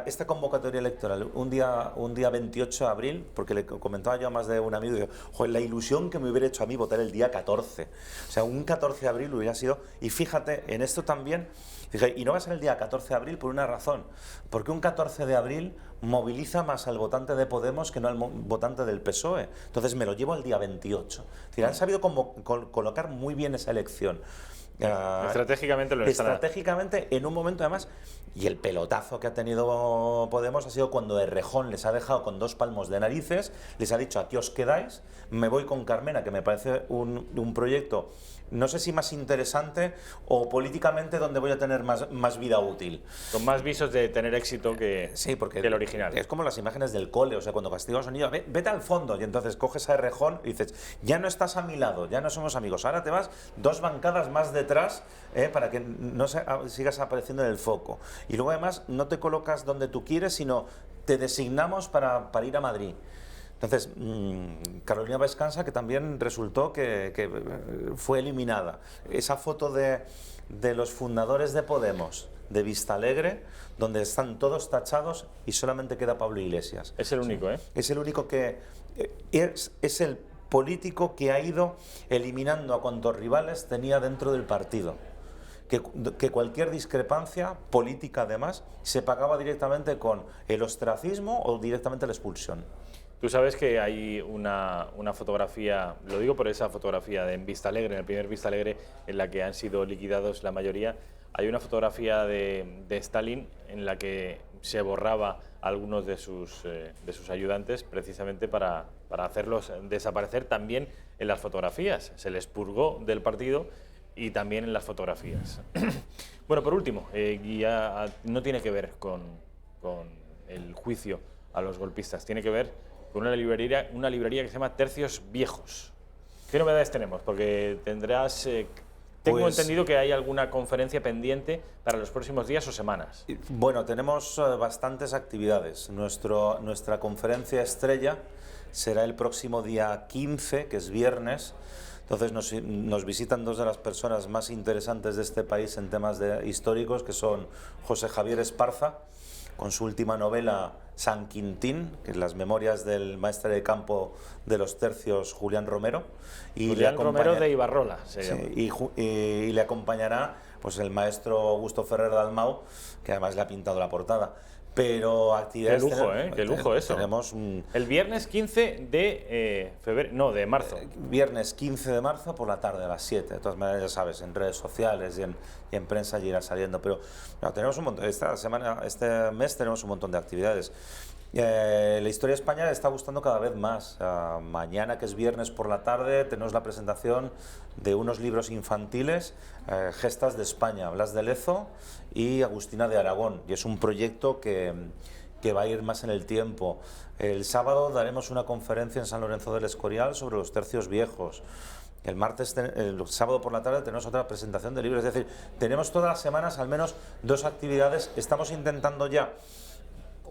esta convocatoria electoral un día 28 de abril, porque le comentaba yo a más de un amigo, digo, joder, la ilusión que me hubiera hecho a mí votar el día 14. O sea, un 14 de abril hubiera sido, y fíjate, en esto también, dije, y no va a ser el día 14 de abril por una razón, porque un 14 de abril moviliza más al votante de Podemos que no al votante del PSOE. Entonces me lo llevo al día 28. Es decir, han sabido colocar muy bien esa elección. Estratégicamente lo están. Estratégicamente, en un momento además, y el pelotazo que ha tenido Podemos ha sido cuando Errejón les ha dejado con 2 palmos de narices, les ha dicho aquí os quedáis, me voy con Carmena, que me parece un proyecto, no sé si más interesante o políticamente donde voy a tener más vida útil. Con más visos de tener éxito que, sí, porque que el original. Es como las imágenes del cole, o sea, cuando castigo a sonido, vete al fondo, y entonces coges a Errejón y dices, ya no estás a mi lado, ya no somos amigos, ahora te vas 2 bancadas más detrás para que no sigas apareciendo en el foco. Y luego además no te colocas donde tú quieres, sino te designamos para ir a Madrid. Entonces, Carolina Vescansa, que también resultó que fue eliminada. Esa foto de los fundadores de Podemos, de Vistalegre, donde están todos tachados y solamente queda Pablo Iglesias. Es el único, ¿eh? Es el único que... es el político que ha ido eliminando a cuantos rivales tenía dentro del partido. Que cualquier discrepancia política, además, se pagaba directamente con el ostracismo o directamente la expulsión. Tú sabes que hay una fotografía, lo digo por esa fotografía en Vistalegre, en el primer Vistalegre, en la que han sido liquidados la mayoría, hay una fotografía de Stalin en la que se borraba a algunos de sus ayudantes precisamente para hacerlos desaparecer también en las fotografías. Se les purgó del partido y también en las fotografías. Bueno, por último, no tiene que ver con el juicio a los golpistas, tiene que ver con una librería que se llama Tercios Viejos. ¿Qué novedades tenemos? Porque tendrás... Tengo entendido que hay alguna conferencia pendiente para los próximos días o semanas. Bueno, tenemos bastantes actividades. Nuestra conferencia estrella será el próximo día 15, que es viernes. Entonces nos visitan dos de las personas más interesantes de este país en temas históricos, que son José Javier Esparza, con su última novela San Quintín, que es las memorias del maestre de campo de los tercios Julián Romero. Y Julián Romero de Ibarrola se llama. Y le acompañará pues el maestro Augusto Ferrer Dalmau, que además le ha pintado la portada. Pero actividades... Qué lujo, qué lujo eso. Tenemos el viernes 15 de febrero, no, de marzo. Viernes 15 de marzo por la tarde a las 7. De todas maneras, ya sabes, en redes sociales y en prensa ya irá saliendo. Pero no, tenemos un montón, este mes tenemos un montón de actividades. La historia de España está gustando cada vez más. Mañana, que es viernes por la tarde, tenemos la presentación de unos libros infantiles, Gestas de España, Blas de Lezo y Agustina de Aragón. Y es un proyecto que va a ir más en el tiempo. El sábado daremos una conferencia en San Lorenzo del Escorial sobre los tercios viejos. El sábado por la tarde tenemos otra presentación de libros. Es decir, tenemos todas las semanas al menos 2 actividades. Estamos intentando ya,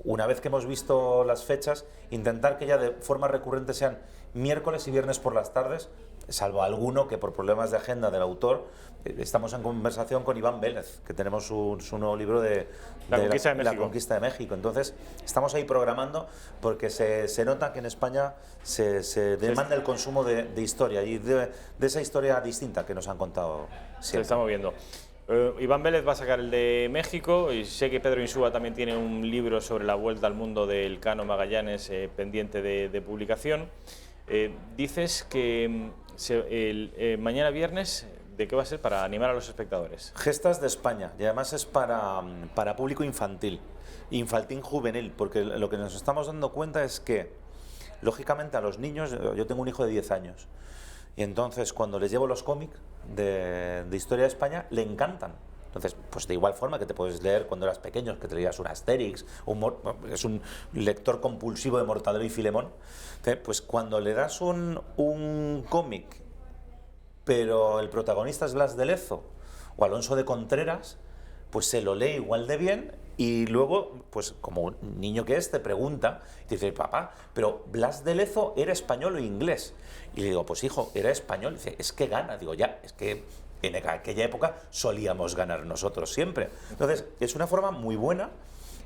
una vez que hemos visto las fechas, intentar que ya de forma recurrente sean miércoles y viernes por las tardes, salvo alguno que por problemas de agenda del autor. Estamos en conversación con Iván Vélez, que tenemos su nuevo libro de La Conquista de México. Entonces, estamos ahí programando porque se nota que en España se demanda el consumo de historia y de esa historia distinta que nos han contado siempre. Se está moviendo. Iván Vélez va a sacar el de México y sé que Pedro Insúa también tiene un libro sobre la vuelta al mundo del Cano Magallanes pendiente de publicación. Dices que mañana viernes, ¿de qué va a ser? Para animar a los espectadores. Gestas de España, y además es para público infantil juvenil, porque lo que nos estamos dando cuenta es que, lógicamente, a los niños, yo tengo un hijo de 10 años, y entonces cuando les llevo los cómics de historia de España, le encantan. Entonces, pues de igual forma que te puedes leer cuando eras pequeño, que te leías un Asterix, es un lector compulsivo de Mortadelo y Filemón, pues cuando le das un cómic, pero el protagonista es Blas de Lezo o Alonso de Contreras, pues se lo lee igual de bien y luego, pues como un niño que es, te pregunta, y te dice, papá, pero Blas de Lezo era español o inglés. Y le digo, pues hijo, era español. Y dice, es que gana. Digo, ya, es que en aquella época solíamos ganar nosotros siempre. Entonces, es una forma muy buena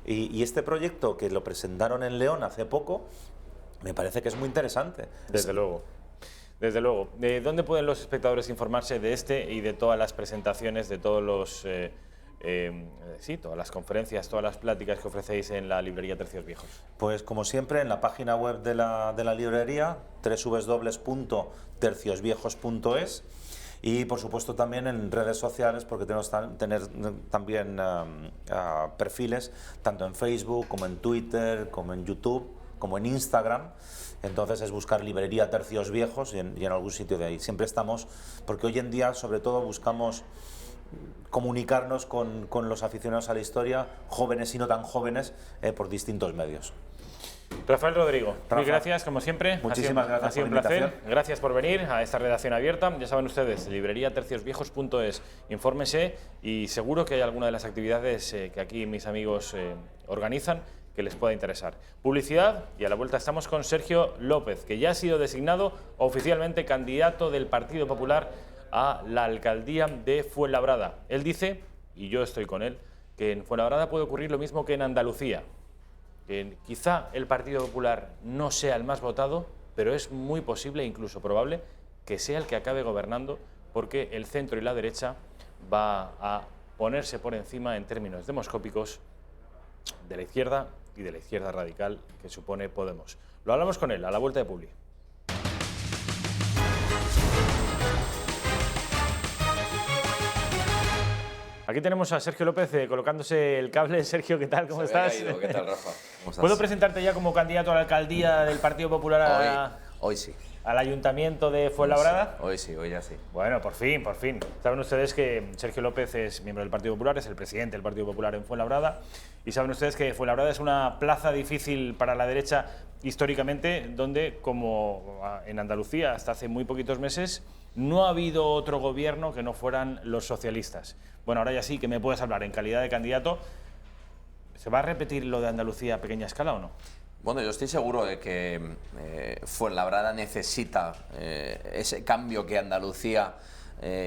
y este proyecto que lo presentaron en León hace poco, me parece que es muy interesante. Desde luego. Desde luego. ¿Dónde pueden los espectadores informarse de este y de todas las presentaciones, de todos los... todas las conferencias, todas las pláticas que ofrecéis en la librería Tercios Viejos? Pues como siempre en la página web de la librería, www.terciosviejos.es, y por supuesto también en redes sociales, porque tenemos también perfiles tanto en Facebook como en Twitter, como en YouTube, como en Instagram. Entonces es buscar librería Tercios Viejos y en algún sitio de ahí. Siempre estamos, porque hoy en día sobre todo buscamos comunicarnos con los aficionados a la jóvenes y no tan jóvenes, por distintos medios. Rafael Rodrigo, muy gracias, como siempre. Muchísimas gracias. Ha sido un placer. Gracias por venir a esta redacción abierta. Ya saben ustedes, libreriaterciosviejos.es. Infórmese y seguro que hay alguna de las actividades que aquí mis amigos organizan que les pueda interesar. Publicidad, y a la vuelta estamos con Sergio López, que ya ha sido designado oficialmente candidato del Partido Popular a la alcaldía de Fuenlabrada. Él dice, y yo estoy con él, que en Fuenlabrada puede ocurrir lo mismo que en Andalucía. Que quizá el Partido Popular no sea el más votado, pero es muy posible, incluso probable, que sea el que acabe gobernando, porque el centro y la derecha va a ponerse por encima en términos demoscópicos de la izquierda y de la izquierda radical que supone Podemos. Lo hablamos con él a la vuelta de Publi. Aquí tenemos a Sergio López colocándose el cable. Sergio, ¿qué tal? ¿Cómo estás? ¿Qué tal, Rafa? ¿Cómo estás? ¿Puedo presentarte ya como candidato a la alcaldía del Partido Popular hoy sí. al Ayuntamiento de Fuenlabrada? Hoy sí, hoy ya sí. Bueno, por fin, por fin. Saben ustedes que Sergio López es miembro del Partido Popular, es el presidente del Partido Popular en Fuenlabrada. Y saben ustedes que Fuenlabrada es una plaza difícil para la derecha históricamente, donde, como en Andalucía hasta hace muy poquitos meses, no ha habido otro gobierno que no fueran los socialistas. Bueno, ahora ya sí que me puedes hablar en calidad de candidato. ¿Se va a repetir lo de Andalucía a pequeña escala o no? Bueno, yo estoy seguro de que Fuenlabrada necesita ese cambio que Andalucía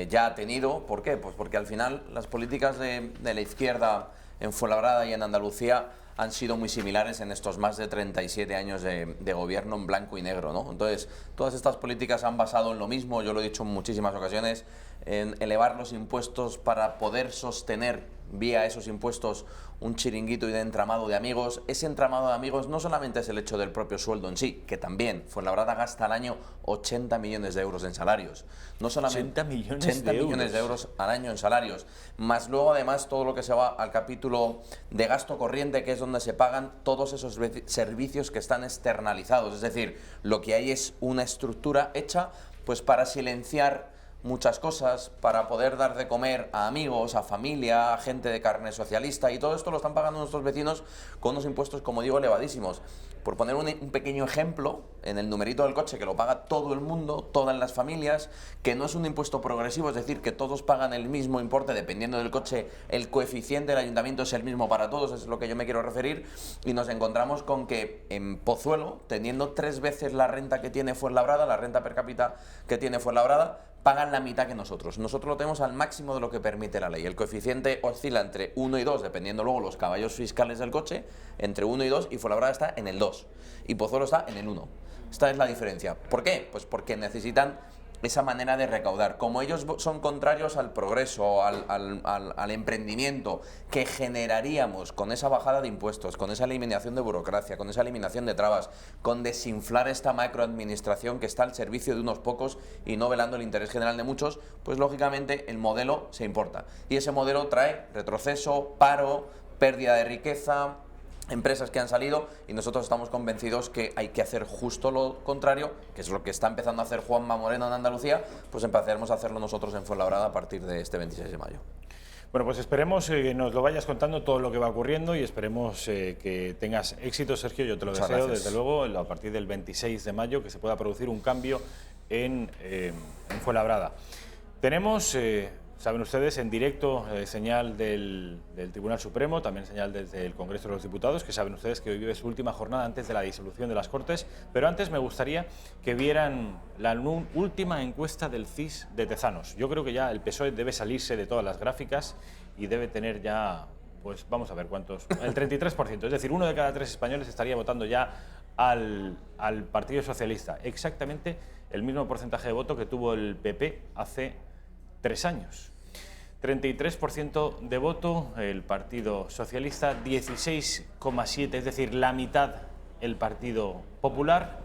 ya ha tenido. ¿Por qué? Pues porque al final las políticas de la izquierda en Fuenlabrada y en Andalucía han sido muy similares en estos más de 37 años de gobierno en blanco y negro, ¿no? Entonces, todas estas políticas han basado en lo mismo, yo lo he dicho en muchísimas ocasiones, en elevar los impuestos para poder sostener vía esos impuestos un chiringuito y de entramado de amigos. Ese entramado de amigos no solamente es el hecho del propio sueldo en sí, que también Fuenlabrada gasta al año 80 millones de euros en salarios. No solamente 80 millones de euros al año en salarios, más luego además todo lo que se va al capítulo de gasto corriente, que es donde se pagan todos esos servicios que están externalizados. Es decir, lo que hay es una estructura hecha pues para silenciar muchas cosas, para poder dar de comer a amigos, a familia, a gente de carne socialista, y todo esto lo están pagando nuestros vecinos con unos impuestos, como digo, elevadísimos. Por poner un pequeño ejemplo, en el numerito del coche, que lo paga todo el mundo, todas las familias, que no es un impuesto progresivo, es decir, que todos pagan el mismo importe dependiendo del coche, el coeficiente del ayuntamiento es el mismo para todos, es lo que yo me quiero referir, y nos encontramos con que en Pozuelo, teniendo 3 veces la renta que tiene Fuenlabrada, la renta per cápita que tiene Fuenlabrada, pagan la mitad que nosotros. Nosotros lo tenemos al máximo de lo que permite la ley. El coeficiente oscila entre 1 y 2, dependiendo luego los caballos fiscales del coche, entre 1 y 2, y Fuenlabrada está en el 2. Y Pozuelo está en el 1. Esta es la diferencia. ¿Por qué? Pues porque necesitan esa manera de recaudar. Como ellos son contrarios al progreso, al emprendimiento que generaríamos con esa bajada de impuestos, con esa eliminación de burocracia, con esa eliminación de trabas, con desinflar esta macroadministración que está al servicio de unos pocos y no velando el interés general de muchos, pues lógicamente el modelo se importa. Y ese modelo trae retroceso, paro, pérdida de riqueza, empresas que han salido, y nosotros estamos convencidos que hay que hacer justo lo contrario, que es lo que está empezando a hacer Juanma Moreno en Andalucía, pues empezaremos a hacerlo nosotros en Fuenlabrada a partir de este 26 de mayo. Bueno, pues esperemos que nos lo vayas contando todo lo que va ocurriendo y esperemos que tengas éxito, Sergio. Yo te lo deseo, desde luego, a partir del 26 de mayo, que se pueda producir un cambio en Fuenlabrada. Tenemos, saben ustedes, en directo señal del Tribunal Supremo, también señal desde el Congreso de los Diputados, que saben ustedes que hoy vive su última jornada antes de la disolución de las Cortes, pero antes me gustaría que vieran la última encuesta del CIS de Tezanos. Yo creo que ya el PSOE debe salirse de todas las gráficas y debe tener ya, pues vamos a ver cuántos, el 33%, es decir, 1 de cada 3 españoles estaría votando ya al Partido Socialista, exactamente el mismo porcentaje de voto que tuvo el PP hace 3 años. 33% de voto el Partido Socialista, 16,7%, es decir, la mitad el Partido Popular,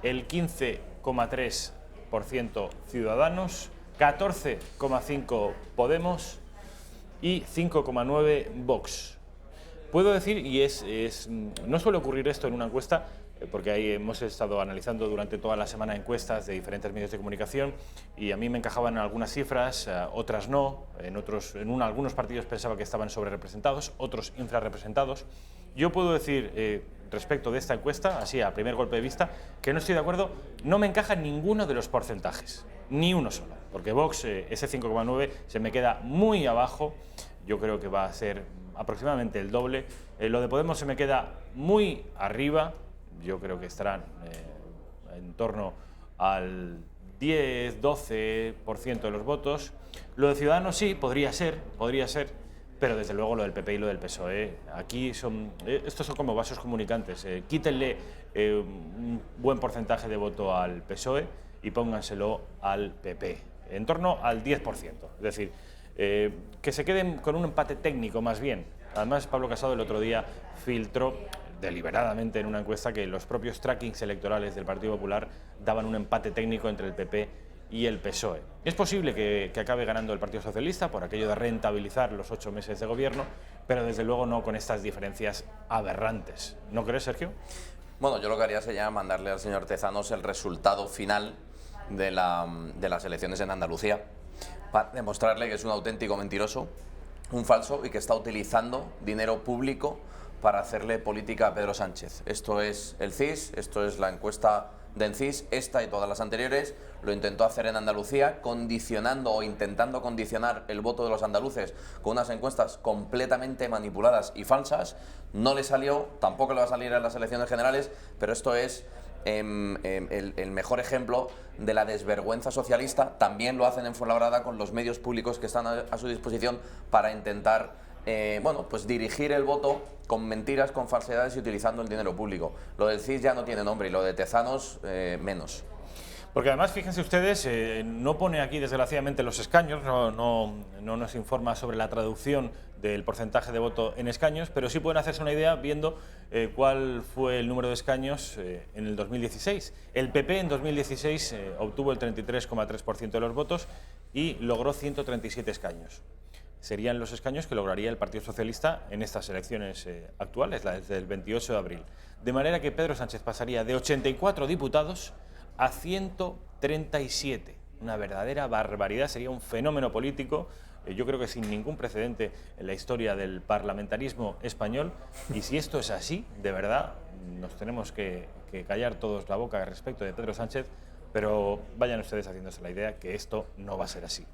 el 15,3% Ciudadanos, 14,5% Podemos y 5,9% Vox. Puedo decir, y no suele ocurrir esto en una encuesta, porque ahí hemos estado analizando durante toda la semana encuestas de diferentes medios de comunicación y a mí me encajaban algunas cifras, otras no, algunos partidos pensaba que estaban sobrerepresentados, otros infrarrepresentados. Yo puedo decir respecto de esta encuesta, así a primer golpe de vista, que no estoy de acuerdo, no me encaja ninguno de los porcentajes, ni uno solo, porque Vox, ese 5,9, se me queda muy abajo, yo creo que va a ser aproximadamente el doble, lo de Podemos se me queda muy arriba. Yo creo que estarán en torno al 10-12% de los votos. Lo de Ciudadanos sí, podría ser, pero desde luego lo del PP y lo del PSOE, aquí estos son como vasos comunicantes. Quítenle un buen porcentaje de voto al PSOE y pónganselo al PP, en torno al 10%. Es decir, que se queden con un empate técnico más bien. Además, Pablo Casado el otro día filtró deliberadamente en una encuesta que los propios trackings electorales del Partido Popular daban un empate técnico entre el PP y el PSOE. Es posible que acabe ganando el Partido Socialista por aquello de rentabilizar los 8 meses de gobierno, pero desde luego no con estas diferencias aberrantes. ¿No crees, Sergio? Bueno, yo lo que haría sería mandarle al señor Tezanos el resultado final de las elecciones en Andalucía, para demostrarle que es un auténtico mentiroso, un falso, y que está utilizando dinero público para hacerle política a Pedro Sánchez. Esto es el CIS, esto es la encuesta del CIS, esta y todas las anteriores. Lo intentó hacer en Andalucía, condicionando o intentando condicionar el voto de los andaluces con unas encuestas completamente manipuladas y falsas. No le salió, tampoco le va a salir en las elecciones generales, pero esto es el mejor ejemplo de la desvergüenza socialista. También lo hacen en Fuenlabrada con los medios públicos que están a su disposición para intentar bueno, pues dirigir el voto con mentiras, con falsedades y utilizando el dinero público. Lo del CIS ya no tiene nombre y lo de Tezanos menos. Porque además, fíjense ustedes, no pone aquí desgraciadamente los escaños, no nos informa sobre la traducción del porcentaje de voto en escaños, pero sí pueden hacerse una idea viendo cuál fue el número de escaños en el 2016. El PP en 2016 obtuvo el 33,3% de los votos y logró 137 escaños. Serían los escaños que lograría el Partido Socialista en estas elecciones actuales, las del 28 de abril. De manera que Pedro Sánchez pasaría de 84 diputados a 137. Una verdadera barbaridad, sería un fenómeno político, yo creo que sin ningún precedente en la historia del parlamentarismo español. Y si esto es así, de verdad, nos tenemos que callar todos la boca respecto de Pedro Sánchez, pero vayan ustedes haciéndose la idea que esto no va a ser así.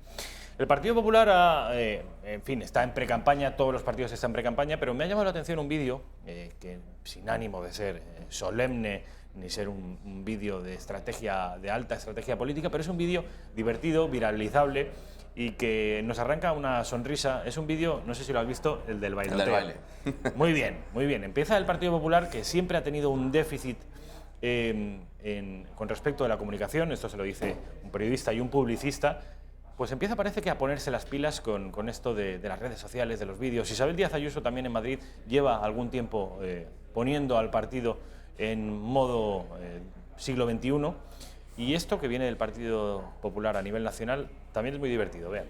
El Partido Popular, en fin, está en precampaña, todos los partidos están en precampaña, pero me ha llamado la atención un vídeo que, sin ánimo de ser solemne ni ser un vídeo de estrategia, de alta estrategia política, pero es un vídeo divertido, viralizable y que nos arranca una sonrisa. Es un vídeo, no sé si lo has visto, el del bailoteo. El del baile. Muy bien, muy bien. Empieza el Partido Popular, que siempre ha tenido un déficit con respecto de la comunicación, esto se lo dice un periodista y un publicista, pues empieza, parece que, a ponerse las pilas con esto de las redes sociales, de los vídeos. Isabel Díaz Ayuso también en Madrid lleva algún tiempo poniendo al partido en modo siglo XXI, y esto que viene del Partido Popular a nivel nacional también es muy divertido, vean.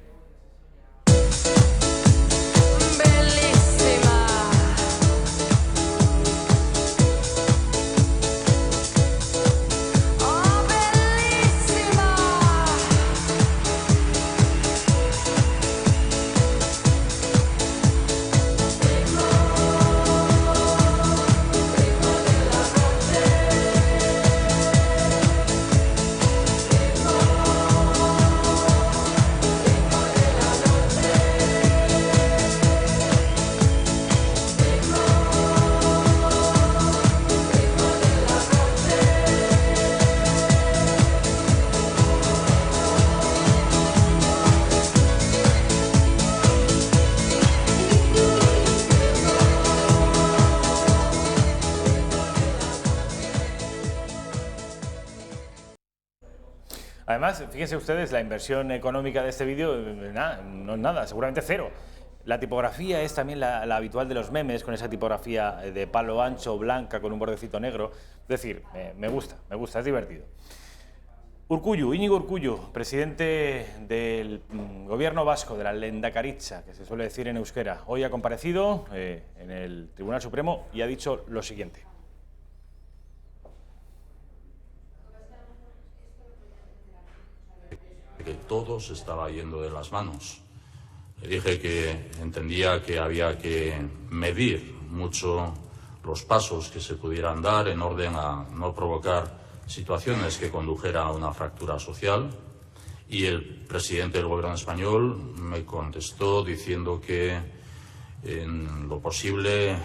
Además, fíjense ustedes, la inversión económica de este vídeo no es nada, seguramente cero. La tipografía es también la habitual de los memes, con esa tipografía de palo ancho, blanca, con un bordecito negro. Es decir, me gusta, es divertido. Urkullu, Íñigo Urkullu, presidente del gobierno vasco, de la Lehendakaritza, que se suele decir en euskera, hoy ha comparecido en el Tribunal Supremo y ha dicho lo siguiente. Que todo se estaba yendo de las manos. Le dije que entendía que había que medir mucho los pasos que se pudieran dar en orden a no provocar situaciones que condujeran a una fractura social, y el presidente del gobierno español me contestó diciendo que en lo posible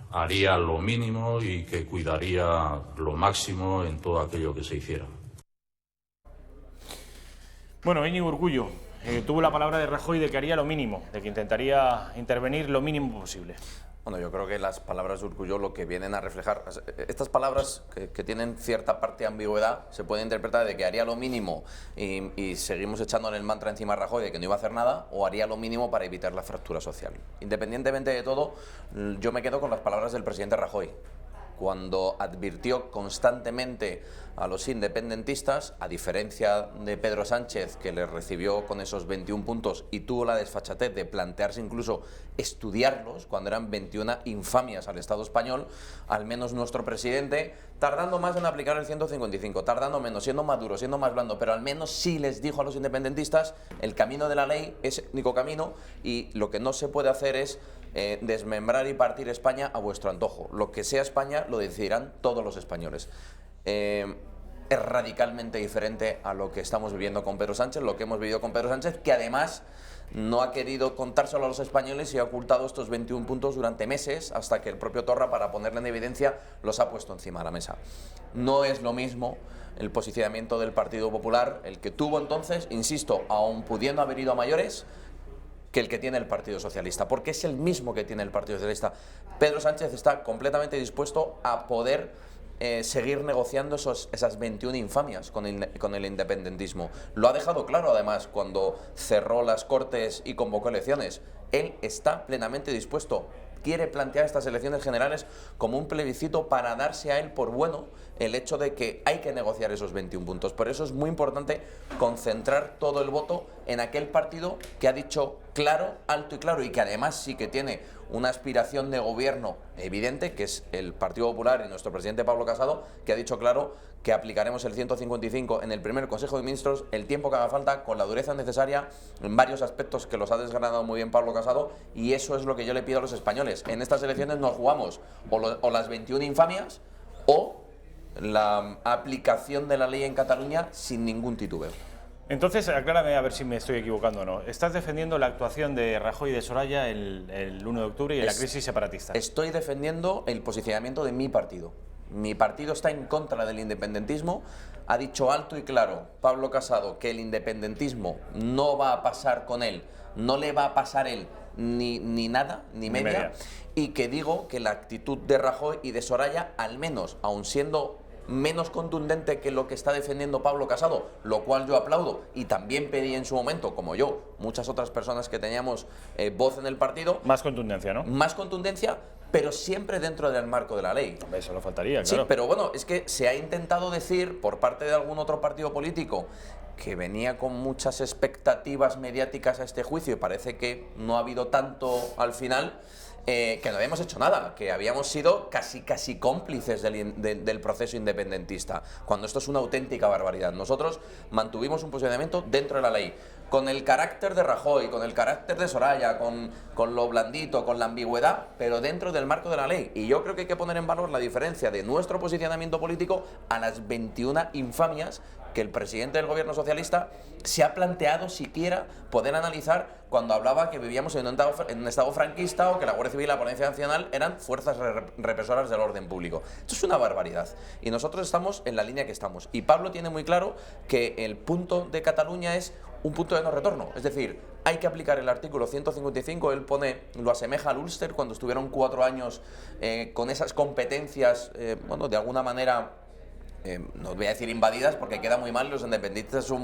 haría lo mínimo y que cuidaría lo máximo en todo aquello que se hiciera. Bueno, Íñigo Urkullu tuvo la palabra de Rajoy de que haría lo mínimo, de que intentaría intervenir lo mínimo posible. Bueno, yo creo que las palabras de Urkullu lo que vienen a reflejar, estas palabras que tienen cierta parte de ambigüedad, se pueden interpretar de que haría lo mínimo y seguimos echándole el mantra encima a Rajoy de que no iba a hacer nada, o haría lo mínimo para evitar la fractura social. Independientemente de todo, yo me quedo con las palabras del presidente Rajoy. cuando advirtió constantemente a los independentistas, a diferencia de Pedro Sánchez, que les recibió con esos 21 puntos y tuvo la desfachatez de plantearse incluso estudiarlos cuando eran 21 infamias al Estado español, al menos nuestro presidente, tardando más en aplicar el 155, tardando menos, siendo más duro, siendo más blando, pero al menos sí les dijo a los independentistas: el camino de la ley es el único camino y lo que no se puede hacer es desmembrar y partir España a vuestro antojo. Lo que sea España lo decidirán todos los españoles. Es radicalmente diferente a lo que estamos viviendo con Pedro Sánchez, lo que hemos vivido con Pedro Sánchez, que además no ha querido contárselo a los españoles y ha ocultado estos 21 puntos durante meses, hasta que el propio Torra, para ponerle en evidencia, los ha puesto encima de la mesa. No es lo mismo el posicionamiento del Partido Popular, el que tuvo entonces, insisto, aun pudiendo haber ido a mayores, que el que tiene el Partido Socialista, porque es el mismo que tiene el Partido Socialista. Pedro Sánchez está completamente dispuesto a poder seguir negociando esas 21 infamias con el independentismo. Lo ha dejado claro, además, cuando cerró las Cortes y convocó elecciones. Él está plenamente dispuesto. Quiere plantear estas elecciones generales como un plebiscito para darse a él por bueno el hecho de que hay que negociar esos 21 puntos. Por eso es muy importante concentrar todo el voto en aquel partido que ha dicho claro, alto y claro, y que además sí que tiene una aspiración de gobierno evidente, que es el Partido Popular y nuestro presidente Pablo Casado, que ha dicho claro que aplicaremos el 155 en el primer Consejo de Ministros, el tiempo que haga falta, con la dureza necesaria, en varios aspectos que los ha desgranado muy bien Pablo Casado, y eso es lo que yo le pido a los españoles. En estas elecciones nos jugamos o las 21 infamias o la aplicación de la ley en Cataluña sin ningún titubeo. Entonces, aclárame a ver si me estoy equivocando o no. ¿Estás defendiendo la actuación de Rajoy y de Soraya el 1 de octubre y la crisis separatista? Estoy defendiendo el posicionamiento de mi partido. Mi partido está en contra del independentismo. Ha dicho alto y claro Pablo Casado que el independentismo no va a pasar con él, no le va a pasar él ni nada, ni media. Y que digo que la actitud de Rajoy y de Soraya, al menos, aun siendo menos contundente que lo que está defendiendo Pablo Casado, lo cual yo aplaudo y también pedí en su momento, como yo, muchas otras personas que teníamos voz en el partido. Más contundencia, ¿no? Más contundencia, pero siempre dentro del marco de la ley. Eso no faltaría, claro. Sí, pero bueno, es que se ha intentado decir por parte de algún otro partido político que venía con muchas expectativas mediáticas a este juicio y parece que no ha habido tanto al final. Que no habíamos hecho nada, que habíamos sido casi cómplices del proceso independentista, cuando esto es una auténtica barbaridad. Nosotros mantuvimos un posicionamiento dentro de la ley, con el carácter de Rajoy, con el carácter de Soraya, con lo blandito, con la ambigüedad, pero dentro del marco de la ley. Y yo creo que hay que poner en valor la diferencia de nuestro posicionamiento político a las 21 infamias que el presidente del gobierno socialista se ha planteado siquiera poder analizar cuando hablaba que vivíamos en un estado franquista o que la Guardia Civil y la Policía Nacional eran fuerzas represoras del orden público. Esto es una barbaridad y nosotros estamos en la línea que estamos. Y Pablo tiene muy claro que el punto de Cataluña es un punto de no retorno, es decir, hay que aplicar el artículo 155, él lo asemeja al Ulster cuando estuvieron 4 años con esas competencias, bueno, de alguna manera, no voy a decir invadidas porque queda muy mal, los independentistas son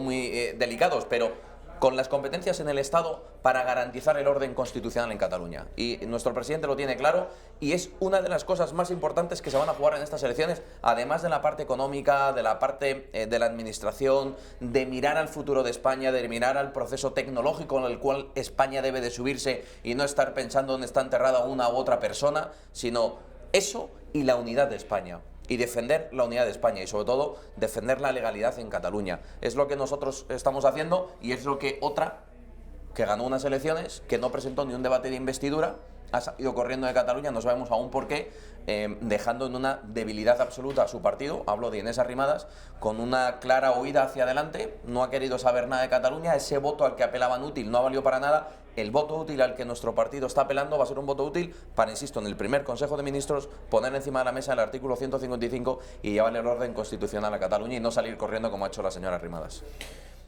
muy delicados, pero con las competencias en el Estado para garantizar el orden constitucional en Cataluña. Y nuestro presidente lo tiene claro y es una de las cosas más importantes que se van a jugar en estas elecciones, además de la parte económica, de la parte de la administración, de mirar al futuro de España, de mirar al proceso tecnológico en el cual España debe de subirse y no estar pensando dónde está enterrada una u otra persona, sino eso y la unidad de España. Y defender la unidad de España y sobre todo defender la legalidad en Cataluña. Es lo que nosotros estamos haciendo y es lo que otra que ganó unas elecciones, que no presentó ni un debate de investidura, ha salido corriendo de Cataluña, no sabemos aún por qué, dejando en una debilidad absoluta a su partido, hablo de Inés Arrimadas, con una clara huida hacia adelante, no ha querido saber nada de Cataluña, ese voto al que apelaban útil no ha valido para nada. El voto útil al que nuestro partido está apelando va a ser un voto útil para, insisto, en el primer Consejo de Ministros poner encima de la mesa el artículo 155 y llevarle el orden constitucional a Cataluña y no salir corriendo como ha hecho la señora Arrimadas.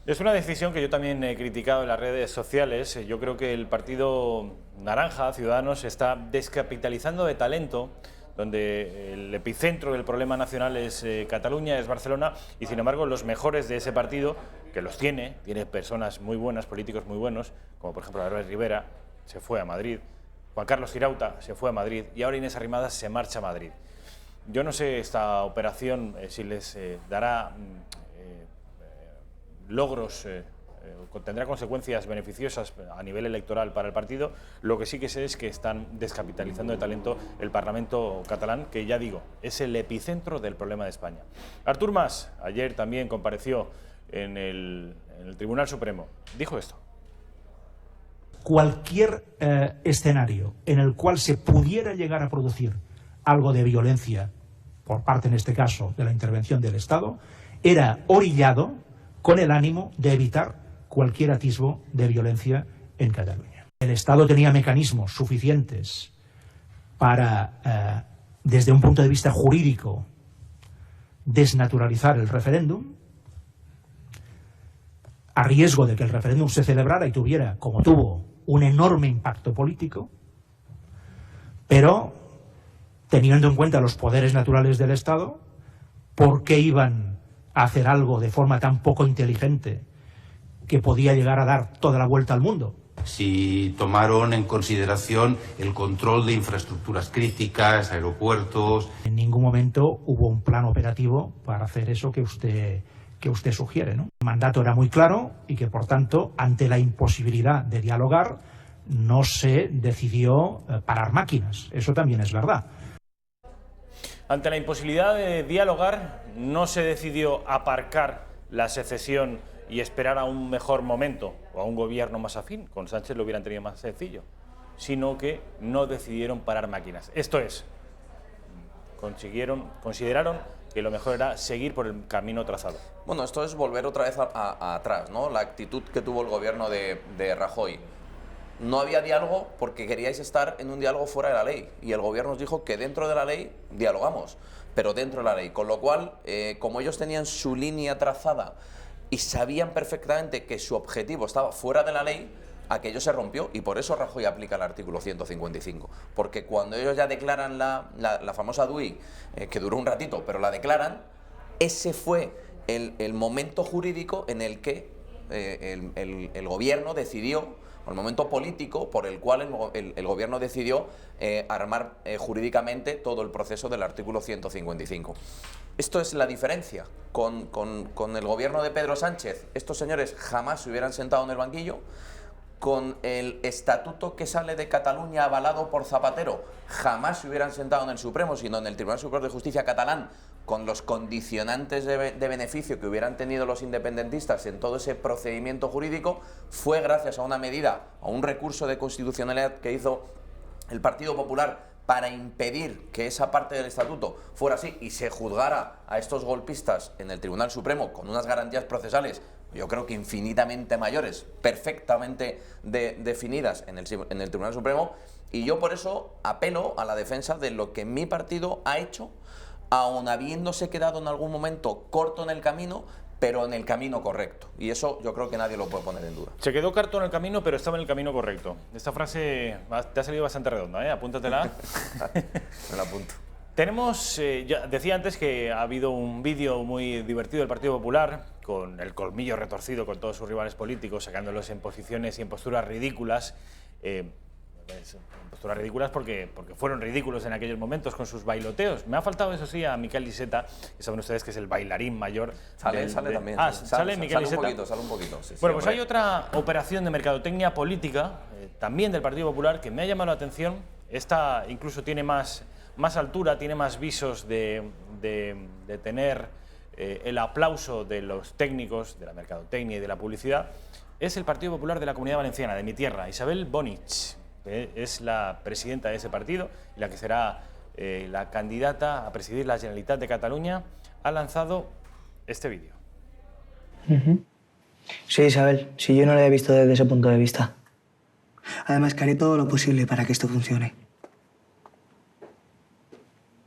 Es una decisión que yo también he criticado en las redes sociales. Yo creo que el partido naranja, Ciudadanos, está descapitalizando de talento, donde el epicentro del problema nacional es Cataluña, es Barcelona, y sin embargo los mejores de ese partido, que los tiene personas muy buenas, políticos muy buenos, como por ejemplo Albert Rivera, se fue a Madrid, Juan Carlos Girauta se fue a Madrid y ahora Inés Arrimadas se marcha a Madrid. Yo no sé esta operación si les dará logros, tendrá consecuencias beneficiosas a nivel electoral para el partido. Lo que sí que sé es que están descapitalizando de talento el Parlamento catalán, que ya digo, es el epicentro del problema de España. Artur Mas ayer también compareció en el Tribunal Supremo. Dijo esto. Cualquier escenario en el cual se pudiera llegar a producir algo de violencia por parte, en este caso, de la intervención del Estado, era orillado con el ánimo de evitar cualquier atisbo de violencia en Cataluña. El Estado tenía mecanismos suficientes para, desde un punto de vista jurídico, desnaturalizar el referéndum, a riesgo de que el referéndum se celebrara y tuviera, como tuvo, un enorme impacto político, pero teniendo en cuenta los poderes naturales del Estado, ¿por qué iban a hacer algo de forma tan poco inteligente que podía llegar a dar toda la vuelta al mundo? Si tomaron en consideración el control de infraestructuras críticas, aeropuertos. En ningún momento hubo un plan operativo para hacer eso que usted sugiere, ¿no? El mandato era muy claro y que, por tanto, ante la imposibilidad de dialogar, no se decidió parar máquinas. Eso también es verdad. Ante la imposibilidad de dialogar, no se decidió aparcar la secesión y esperar a un mejor momento o a un gobierno más afín. Con Sánchez lo hubieran tenido más sencillo, sino que no decidieron parar máquinas. Esto es, consideraron que lo mejor era seguir por el camino trazado. Bueno, esto es volver otra vez atrás, ¿no? La actitud que tuvo el gobierno de Rajoy. No había diálogo porque queríais estar en un diálogo fuera de la ley, y el gobierno os dijo que dentro de la ley dialogamos, pero dentro de la ley, con lo cual, como ellos tenían su línea trazada y sabían perfectamente que su objetivo estaba fuera de la ley, aquello se rompió, y por eso Rajoy aplica el artículo 155, porque cuando ellos ya declaran la famosa DUI, que duró un ratito, pero la declaran, ese fue el momento jurídico en el que el gobierno decidió, o el momento político por el cual el gobierno decidió armar jurídicamente todo el proceso del artículo 155. Esto es la diferencia con el gobierno de Pedro Sánchez. Estos señores jamás se hubieran sentado en el banquillo. Con el estatuto que sale de Cataluña avalado por Zapatero, jamás se hubieran sentado en el Supremo, sino en el Tribunal Superior de Justicia catalán, con los condicionantes de beneficio que hubieran tenido los independentistas en todo ese procedimiento jurídico. Fue gracias a una medida, a un recurso de constitucionalidad que hizo el Partido Popular para impedir que esa parte del estatuto fuera así y se juzgara a estos golpistas en el Tribunal Supremo con unas garantías procesales, yo creo que infinitamente mayores, perfectamente definidas en el Tribunal Supremo. Y yo por eso apelo a la defensa de lo que mi partido ha hecho, aun habiéndose quedado en algún momento corto en el camino, pero en el camino correcto. Y eso yo creo que nadie lo puede poner en duda. Se quedó corto en el camino, pero estaba en el camino correcto. Esta frase te ha salido bastante redonda, ¿eh? Apúntatela. Me la apunto. Tenemos, ya decía antes que ha habido un vídeo muy divertido del Partido Popular, con el colmillo retorcido con todos sus rivales políticos, sacándolos en posiciones y en posturas ridículas. Posturas ridículas porque fueron ridículos en aquellos momentos con sus bailoteos. Me ha faltado, eso sí, a Miquel Iceta, que saben ustedes que es el bailarín mayor. Sale también. ¿Sale Miquel Iceta? Sale un poquito. Sí, bueno, pues hay otra operación de mercadotecnia política, también del Partido Popular, que me ha llamado la atención. Esta incluso tiene más altura, tiene más visos de tener el aplauso de los técnicos de la mercadotecnia y de la publicidad. Es el Partido Popular de la Comunidad Valenciana, de mi tierra. Isabel Bonich es la presidenta de ese partido y la que será la candidata a presidir la Generalitat de Cataluña. Ha lanzado este vídeo. Sí, Isabel, si yo no lo había visto desde ese punto de vista. Además, que haré todo lo posible para que esto funcione.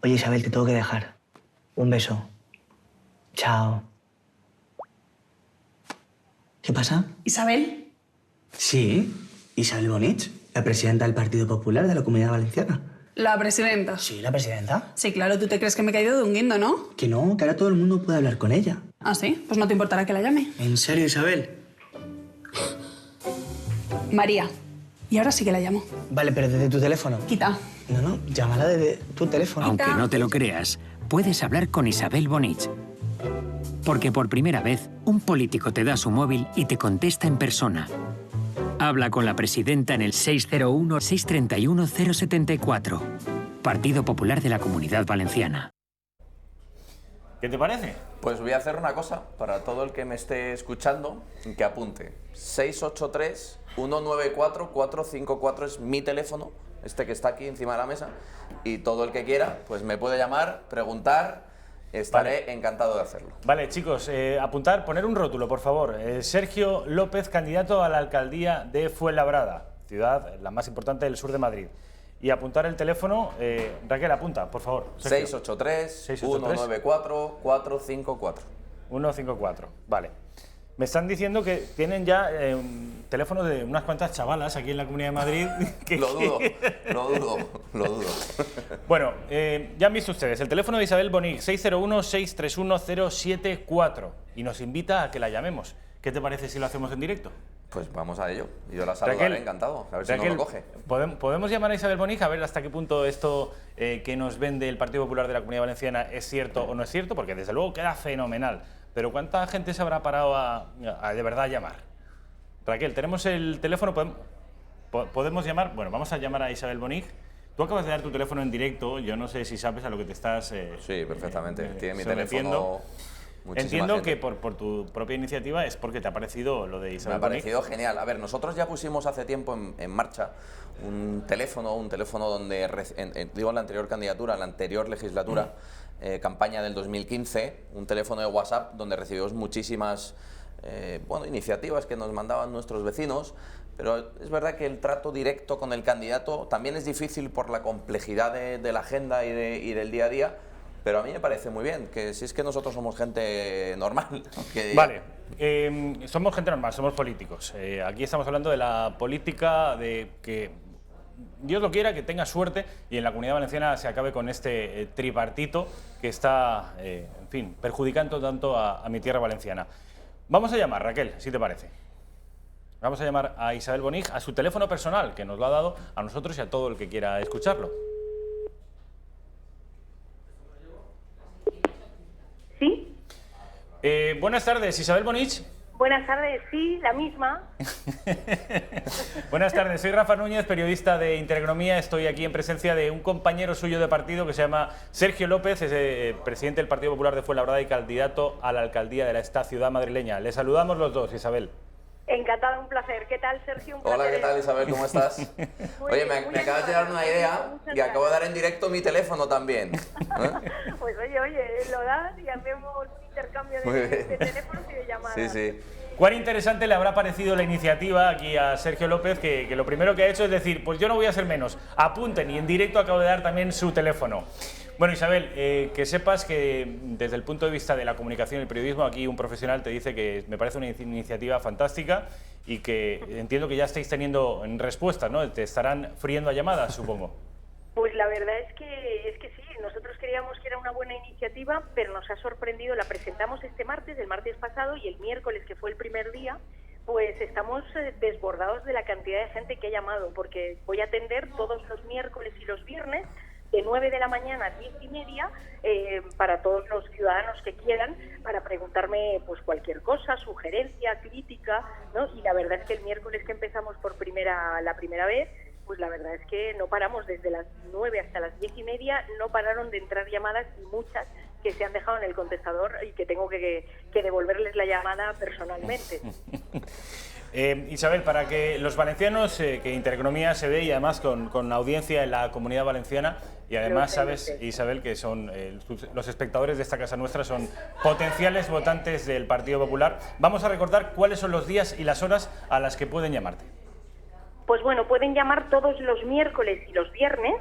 Oye, Isabel, te tengo que dejar. Un beso. Chao. ¿Qué pasa? ¿Isabel? Sí, Isabel Bonich, la presidenta del Partido Popular de la Comunidad Valenciana. ¿La presidenta? Sí, la presidenta. Sí, claro, tú te crees que me he caído de un guindo, ¿no? Que no, que ahora todo el mundo puede hablar con ella. ¿Ah, sí? Pues no te importará que la llame. ¿En serio, Isabel? María. Y ahora sí que la llamo. Vale, pero desde tu teléfono. Quita. No, llámala desde tu teléfono. Aunque no te lo creas, puedes hablar con Isabel Bonich. Porque por primera vez, un político te da su móvil y te contesta en persona. Habla con la presidenta en el 601-631-074. Partido Popular de la Comunidad Valenciana. ¿Qué te parece? Pues voy a hacer una cosa para todo el que me esté escuchando, que apunte. 683-194-454 es mi teléfono, este que está aquí encima de la mesa, y todo el que quiera, pues me puede llamar, preguntar, estaré encantado de hacerlo. Vale, chicos, apuntar, poner un rótulo, por favor. Sergio López, candidato a la alcaldía de Fuenlabrada, ciudad la más importante del sur de Madrid. Y apuntar el teléfono, Raquel, apunta, por favor. 683-194-454. 154, vale. Me están diciendo que tienen ya teléfonos de unas cuantas chavalas aquí en la Comunidad de Madrid. Lo dudo. Bueno, ya han visto ustedes, el teléfono de Isabel Bonich, 601-631-074, y nos invita a que la llamemos. ¿Qué te parece si lo hacemos en directo? Pues vamos a ello. Yo la saludaré encantado, a ver Raquel, si no lo coge. ¿Podemos llamar a Isabel Bonich a ver hasta qué punto esto que nos vende el Partido Popular de la Comunidad Valenciana es cierto o no es cierto? Porque desde luego queda fenomenal. Pero ¿cuánta gente se habrá parado a de verdad llamar? Raquel, tenemos el teléfono, ¿podemos llamar? Bueno, vamos a llamar a Isabel Bonich. Tú acabas de dar tu teléfono en directo, yo no sé si sabes a lo que te estás sí, perfectamente. Tiene mi sometiendo. teléfono. Entiendo que por tu propia iniciativa es porque te ha parecido lo de Isabel Bonich. Me ha parecido genial. A ver, nosotros ya pusimos hace tiempo en marcha un teléfono donde, digo en la anterior candidatura, en la anterior legislatura, campaña del 2015, un teléfono de WhatsApp donde recibimos muchísimas iniciativas que nos mandaban nuestros vecinos, pero es verdad que el trato directo con el candidato también es difícil por la complejidad de la agenda y del día a día. Pero a mí me parece muy bien, que si es que nosotros somos gente normal. Vale, somos gente normal, somos políticos. Aquí estamos hablando de la política, de que Dios lo quiera, que tenga suerte y en la Comunidad Valenciana se acabe con este tripartito que está, en fin, perjudicando tanto a mi tierra valenciana. Vamos a llamar, Raquel, si te parece. Vamos a llamar a Isabel Bonich a su teléfono personal, que nos lo ha dado a nosotros y a todo el que quiera escucharlo. ¿Sí? Buenas tardes, Isabel Bonich. Buenas tardes, sí, la misma. Buenas tardes, soy Rafa Núñez, periodista de Intereconomía. Estoy aquí en presencia de un compañero suyo de partido que se llama Sergio López, es presidente del Partido Popular de Fuenlabrada y candidato a la alcaldía de esta ciudad madrileña. Le saludamos los dos, Isabel. Encantada, un placer. ¿Qué tal, Sergio? Un placer. Hola, ¿qué tal, Isabel? ¿Cómo estás? Oye, me acabas de dar una idea y acabo de dar en directo mi teléfono también. Pues oye, lo das y hacemos un intercambio de teléfonos y de llamadas. Sí, sí. Cuán interesante le habrá parecido la iniciativa aquí a Sergio López, que lo primero que ha hecho es decir, pues yo no voy a ser menos, apunten, y en directo acabo de dar también su teléfono. Bueno, Isabel, que sepas que desde el punto de vista de la comunicación y el periodismo, aquí un profesional te dice que me parece una iniciativa fantástica y que entiendo que ya estáis teniendo respuestas, ¿no? Te estarán friendo a llamadas, supongo. Pues la verdad es que sí, nosotros creíamos que era una buena iniciativa, pero nos ha sorprendido, la presentamos el martes pasado, y el miércoles, que fue el primer día, pues estamos desbordados de la cantidad de gente que ha llamado, porque voy a atender todos los miércoles y los viernes, de 9 de la mañana a 10:30, para todos los ciudadanos que quieran, para preguntarme pues cualquier cosa, sugerencia, crítica, ¿no? Y la verdad es que el miércoles que empezamos la primera vez, pues la verdad es que no paramos, desde las 9 hasta las 10:30, no pararon de entrar llamadas, y muchas que se han dejado en el contestador y que tengo que devolverles la llamada personalmente. Isabel, para que los valencianos, que Intereconomía se ve y además con audiencia en la Comunidad Valenciana, y además sabes, Isabel, que son los espectadores de esta casa nuestra son potenciales votantes del Partido Popular, vamos a recordar cuáles son los días y las horas a las que pueden llamarte. Pues bueno, pueden llamar todos los miércoles y los viernes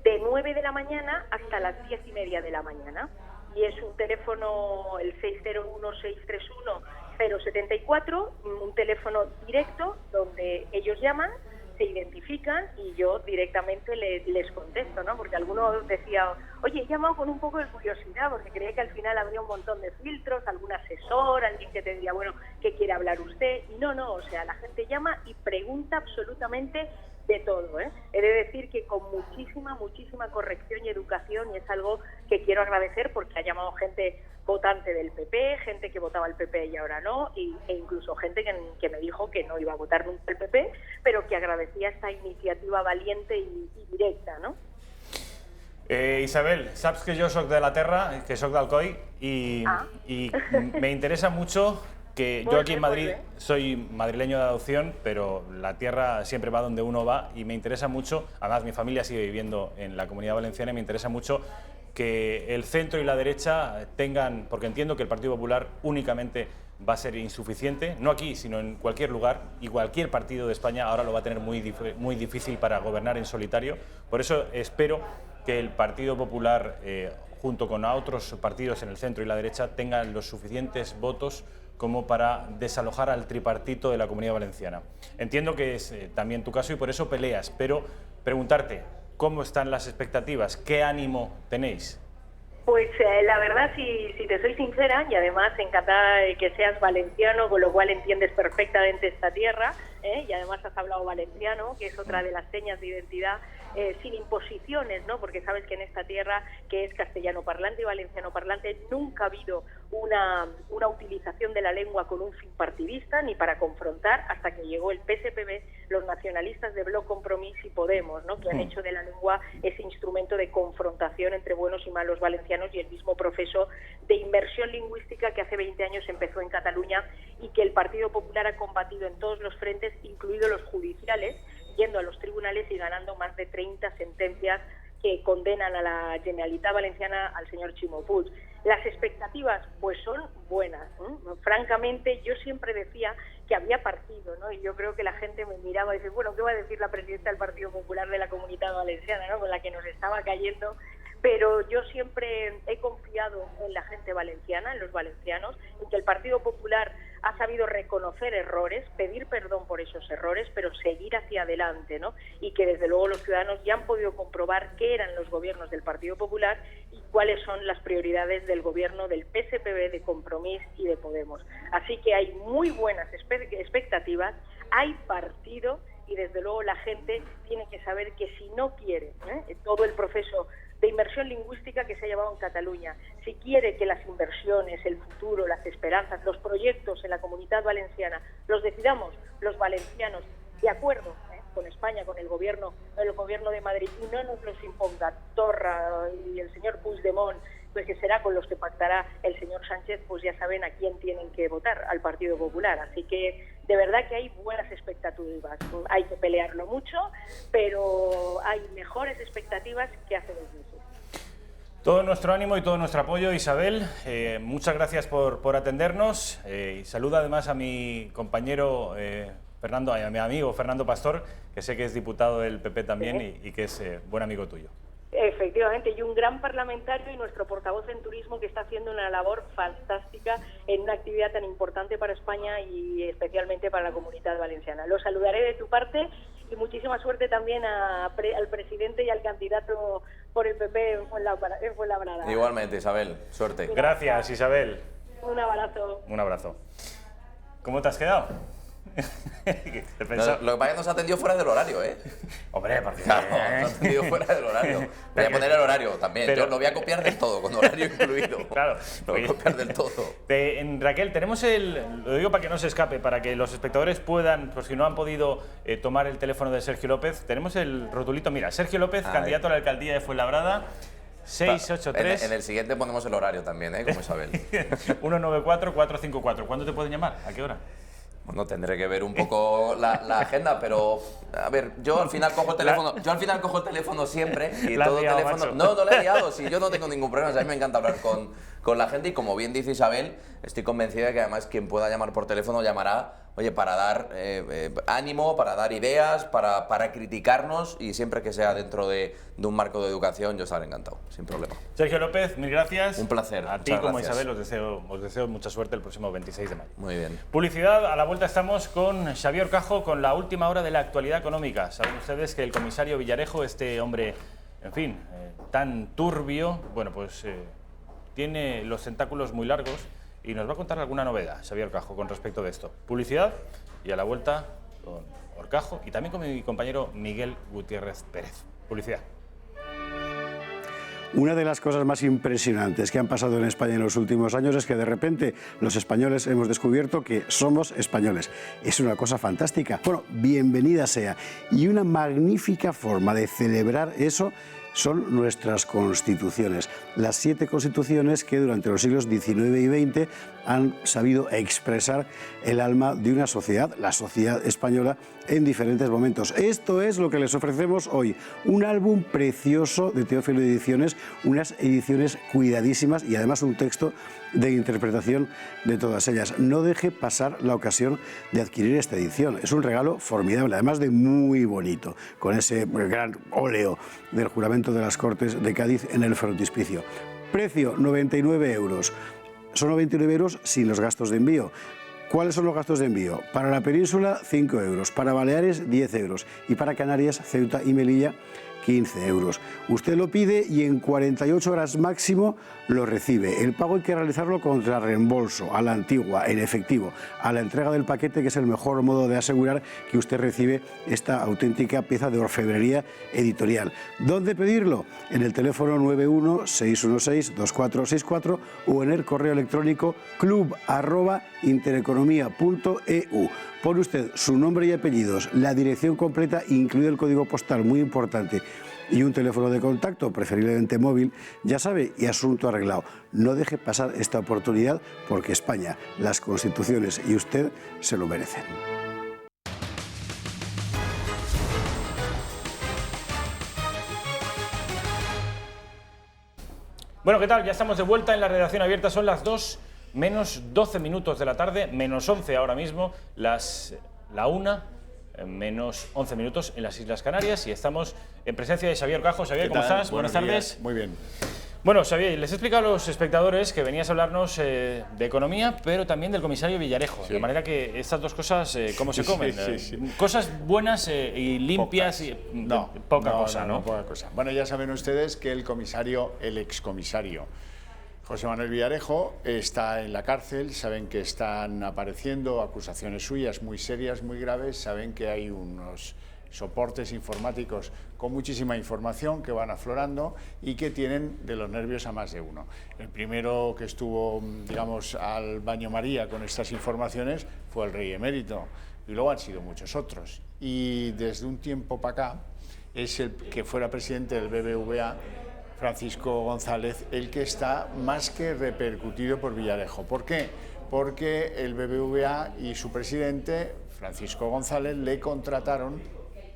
de 9 de la mañana hasta las 10:30 de la mañana. Y es un teléfono, el 601-631-074, un teléfono directo donde ellos llaman, se identifican y yo directamente les contesto, ¿no? Porque alguno decía, oye, he llamado con un poco de curiosidad porque creía que al final habría un montón de filtros, algún asesor, alguien que te diría, bueno, ¿qué quiere hablar usted? Y no, o sea, la gente llama y pregunta absolutamente de todo, ¿eh? He de decir que con muchísima corrección y educación, y es algo que quiero agradecer porque ha llamado gente votante del PP, gente que votaba al PP y ahora no, e incluso gente que me dijo que no iba a votar nunca el PP, pero que agradecía esta iniciativa valiente y directa, ¿no? Isabel, saps que jo sóc de la Terra, que sóc d'Alcoi, y me interesa mucho que yo aquí en Madrid soy madrileño de adopción, pero la tierra siempre va donde uno va y me interesa mucho, además mi familia sigue viviendo en la Comunidad Valenciana y me interesa mucho que el centro y la derecha tengan, porque entiendo que el Partido Popular únicamente va a ser insuficiente, no aquí, sino en cualquier lugar, y cualquier partido de España ahora lo va a tener muy difícil para gobernar en solitario. Por eso espero que el Partido Popular, junto con otros partidos en el centro y la derecha, tengan los suficientes votos como para desalojar al tripartito de la Comunidad Valenciana. Entiendo que es también tu caso y por eso peleas, pero preguntarte, ¿cómo están las expectativas? ¿Qué ánimo tenéis? Pues la verdad, si te soy sincera, y además encantada de que seas valenciano, con lo cual entiendes perfectamente esta tierra, y además has hablado valenciano, que es otra de las señas de identidad, sin imposiciones, ¿no? Porque sabes que en esta tierra, que es castellano parlante y valenciano parlante, nunca ha habido una utilización de la lengua con un fin partidista ni para confrontar, hasta que llegó el PSPB, los nacionalistas de Bloc Compromís y Podemos, ¿no? Que han hecho de la lengua ese instrumento de confrontación entre buenos y malos valencianos, y el mismo proceso de inmersión lingüística que hace 20 años empezó en Cataluña y que el Partido Popular ha combatido en todos los frentes, incluidos los judiciales, yendo a los tribunales y ganando más de 30 sentencias que condenan a la Generalitat Valenciana al señor Ximo Puig. Las expectativas pues son buenas, ¿eh? Francamente, yo siempre decía que había partido, ¿no? Y yo creo que la gente me miraba y dice, bueno, ¿qué va a decir la presidenta del Partido Popular de la Comunitat Valenciana, ¿no? Con la que nos estaba cayendo? Pero yo siempre he confiado en la gente valenciana, en los valencianos, en que el Partido Popular ha sabido reconocer errores, pedir perdón por esos errores, pero seguir hacia adelante, ¿no? Y que desde luego los ciudadanos ya han podido comprobar qué eran los gobiernos del Partido Popular y cuáles son las prioridades del gobierno del PSPB, de Compromís y de Podemos. Así que hay muy buenas expectativas, hay partido, y desde luego la gente tiene que saber que si no quiere todo el proceso de inversión lingüística que se ha llevado en Cataluña, si quiere que las inversiones, el futuro, las esperanzas, los proyectos en la Comunitat Valenciana los decidamos los valencianos de acuerdo con España, con el gobierno de Madrid, y no nos los imponga Torra y el señor Puigdemont, pues que será con los que pactará el señor Sánchez, pues ya saben a quién tienen que votar, al Partido Popular. Así que de verdad que hay buenas expectativas. Hay que pelearlo mucho, pero hay mejores expectativas que hace 2 meses. Todo nuestro ánimo y todo nuestro apoyo, Isabel. Muchas gracias por atendernos. Y saluda además a mi compañero Fernando, a mi amigo Fernando Pastor, que sé que es diputado del PP también y que es buen amigo tuyo. Efectivamente, y un gran parlamentario y nuestro portavoz en turismo que está haciendo una labor fantástica en una actividad tan importante para España y especialmente para la Comunitat Valenciana. Lo saludaré de tu parte y muchísima suerte también al presidente y al candidato por el PP en Fuenlabrada. Igualmente, Isabel, suerte. Gracias, Isabel. Un abrazo. Un abrazo. ¿Cómo te has quedado? No, lo que pasa es que nos ha atendido fuera del horario, ¿eh? Hombre, porque... Claro, nos ha atendido fuera del horario. Voy a poner el horario también. Pero... yo lo voy a copiar del todo, con horario incluido. Claro. Lo voy a copiar del todo. Raquel, tenemos lo digo para que no se escape, para que los espectadores puedan, pues si no han podido tomar el teléfono de Sergio López, tenemos el rotulito. Mira, Sergio López, candidato a la alcaldía de Fuenlabrada, 683... En el siguiente ponemos el horario también, como Isabel. 194-454. ¿Cuándo te pueden llamar? ¿A qué hora? Bueno, tendré que ver un poco la agenda, pero a ver, yo al final cojo el teléfono, siempre y todo liado, teléfono. macho. No lo he liado, si yo no tengo ningún problema, o sea, a mí me encanta hablar con la gente y como bien dice Isabel, estoy convencida de que además quien pueda llamar por teléfono llamará, oye, para dar ánimo, para dar ideas, para criticarnos y siempre que sea dentro de un marco de educación yo estaré encantado, sin problema. Sergio López, mil gracias. Un placer. A ti como Isabel os deseo mucha suerte el próximo 26 de mayo. Muy bien. Publicidad, a la vuelta estamos con Xavier Orcajo con la última hora de la actualidad económica. Saben ustedes que el comisario Villarejo, este hombre, en fin, tan turbio, bueno, pues tiene los tentáculos muy largos y nos va a contar alguna novedad, Xavier Orcajo, con respecto de esto. Publicidad y a la vuelta con Horcajo y también con mi compañero Miguel Gutiérrez Pérez. Publicidad. Una de las cosas más impresionantes que han pasado en España en los últimos años es que de repente los españoles hemos descubierto que somos españoles. Es una cosa fantástica. Bueno, bienvenida sea. Y una magnífica forma de celebrar eso son nuestras constituciones. Las 7 constituciones que durante los siglos XIX y XX han sabido expresar el alma de una sociedad, la sociedad española, en diferentes momentos. Esto es lo que les ofrecemos hoy. Un álbum precioso de Teófilo Ediciones, unas ediciones cuidadísimas y además un texto de interpretación de todas ellas. No deje pasar la ocasión de adquirir esta edición. Es un regalo formidable, además de muy bonito, con ese gran óleo del juramento de las Cortes de Cádiz en el frontispicio. Precio, 99 euros. Son 99 euros sin los gastos de envío. ¿Cuáles son los gastos de envío? Para la península, 5 euros. Para Baleares, 10 euros. Y para Canarias, Ceuta y Melilla, 15 euros. Usted lo pide y en 48 horas máximo lo recibe. El pago hay que realizarlo contra reembolso, a la antigua, en efectivo, a la entrega del paquete, que es el mejor modo de asegurar que usted recibe esta auténtica pieza de orfebrería editorial. ¿Dónde pedirlo? En el teléfono 91-616-2464 o en el correo electrónico club@intereconomia.eu. Pone usted su nombre y apellidos, la dirección completa, incluido el código postal, muy importante, y un teléfono de contacto, preferiblemente móvil, ya sabe, y asunto arreglado. No deje pasar esta oportunidad porque España, las constituciones y usted se lo merecen. Bueno, ¿qué tal? Ya estamos de vuelta en la redacción abierta. Son las 2 menos 12 minutos de la tarde, menos 11 ahora mismo, la 1 menos 11 minutos en las Islas Canarias y estamos en presencia de Xavier Horcajo. Xavier, ¿cómo estás? Buenas tardes. Muy bien. Bueno, Xavier, les he explicado a los espectadores que venías a hablarnos de economía, pero también del comisario Villarejo. Sí. De manera que estas dos cosas, ¿cómo se comen? Sí. Cosas buenas y limpias. Pocas. Y poca cosa, ¿no? Poca cosa. Bueno, ya saben ustedes que el excomisario José Manuel Villarejo está en la cárcel. Saben que están apareciendo acusaciones suyas muy serias, muy graves. Saben que hay unos soportes informáticos con muchísima información que van aflorando y que tienen de los nervios a más de uno. El primero que estuvo, digamos, al baño María con estas informaciones fue el rey emérito y luego han sido muchos otros. Y desde un tiempo para acá es el que fuera presidente del BBVA, Francisco González, el que está más que repercutido por Villarejo. ¿Por qué? Porque el BBVA y su presidente, Francisco González, le contrataron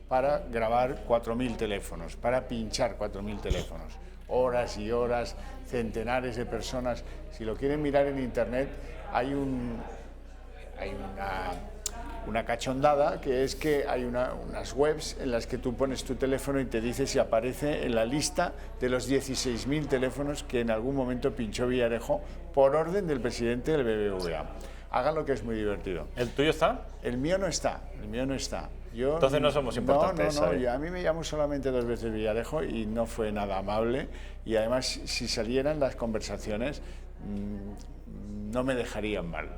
para grabar 4.000 teléfonos, para pinchar 4.000 teléfonos. Horas y horas, centenares de personas. Si lo quieren mirar en internet, hay una cachondada, que es que hay unas webs en las que tú pones tu teléfono y te dice si aparece en la lista de los 16.000 teléfonos que en algún momento pinchó Villarejo por orden del presidente del BBVA. Háganlo, que es muy divertido. ¿El tuyo está? El mío no está, Entonces no somos importantes. No, a mí me llamó solamente 2 veces Villarejo y no fue nada amable, y además si salieran las conversaciones no me dejarían mal,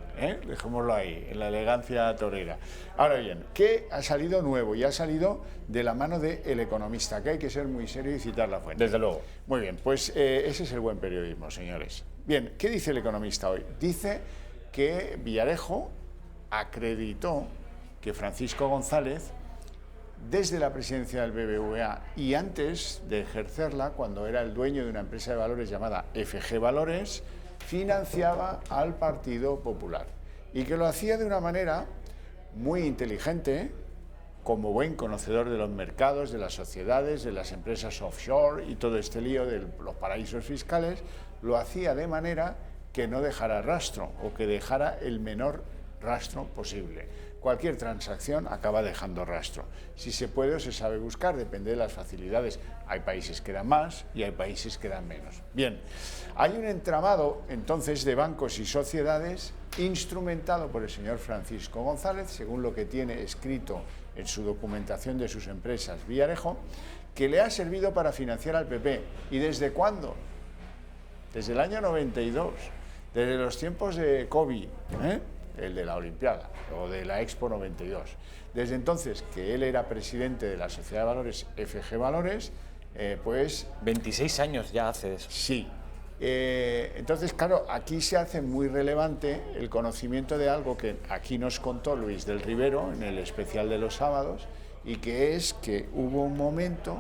dejémoslo ahí, en la elegancia torera. Ahora bien, ¿qué ha salido nuevo? Y ha salido de la mano de El Economista, que hay que ser muy serio y citar la fuente. Desde luego. Muy bien, pues ese es el buen periodismo, señores. Bien, ¿qué dice El Economista hoy? Dice que Villarejo acreditó que Francisco González, desde la presidencia del BBVA y antes de ejercerla, cuando era el dueño de una empresa de valores llamada FG Valores, financiaba al Partido Popular y que lo hacía de una manera muy inteligente, como buen conocedor de los mercados, de las sociedades, de las empresas offshore y todo este lío de los paraísos fiscales. Lo hacía de manera que no dejara rastro, o que dejara el menor rastro posible. Cualquier transacción acaba dejando rastro. Si se puede o se sabe buscar, depende de las facilidades. Hay países que dan más y hay países que dan menos. Bien, hay un entramado entonces de bancos y sociedades instrumentado por el señor Francisco González, según lo que tiene escrito en su documentación de sus empresas Villarejo, que le ha servido para financiar al PP. ¿Y desde cuándo? Desde el año 92, desde los tiempos de COVID, el de la Olimpiada o de la Expo 92. Desde entonces, que él era presidente de la Sociedad de Valores FG Valores, pues... 26 años ya hace eso. Sí. Entonces, claro, aquí se hace muy relevante el conocimiento de algo que aquí nos contó Luis del Rivero en el especial de los sábados, y que es que hubo un momento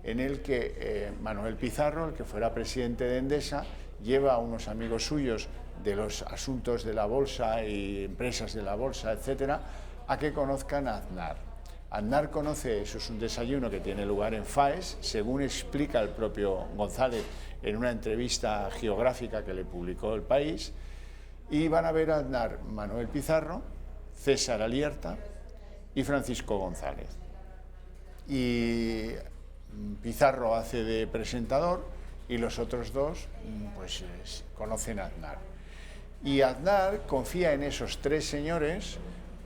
en el que Manuel Pizarro, el que fuera presidente de Endesa, lleva a unos amigos suyos de los asuntos de la bolsa y empresas de la bolsa, etcétera, a que conozcan a Aznar. Aznar conoce, eso es un desayuno que tiene lugar en Faes, según explica el propio González en una entrevista geográfica que le publicó El País, y van a ver a Aznar Manuel Pizarro, César Alierta y Francisco González. Y Pizarro hace de presentador y los otros dos pues conocen a Aznar. Y Aznar confía en esos tres señores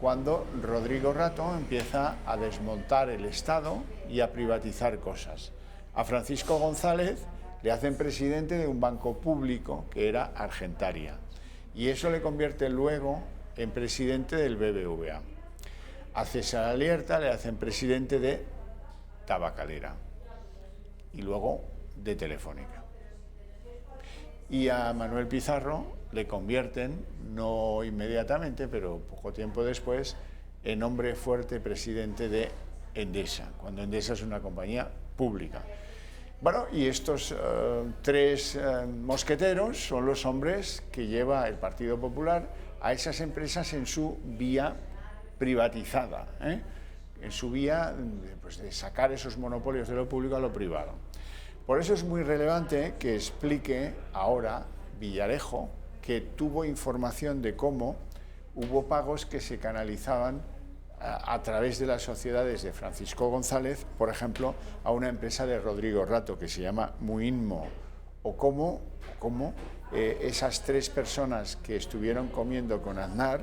cuando Rodrigo Rato empieza a desmontar el Estado y a privatizar cosas. A Francisco González le hacen presidente de un banco público que era Argentaria, y eso le convierte luego en presidente del BBVA. A César Alierta le hacen presidente de Tabacalera y luego de Telefónica. Y a Manuel Pizarro le convierten, no inmediatamente, pero poco tiempo después, en hombre fuerte presidente de Endesa, cuando Endesa es una compañía pública. Bueno, y estos tres mosqueteros son los hombres que lleva el Partido Popular a esas empresas en su vía privatizada, en su vía pues, de sacar esos monopolios de lo público a lo privado. Por eso es muy relevante que explique ahora Villarejo, que tuvo información de cómo hubo pagos que se canalizaban a través de las sociedades de Francisco González, por ejemplo, a una empresa de Rodrigo Rato que se llama Muinmo, o cómo esas tres personas que estuvieron comiendo con Aznar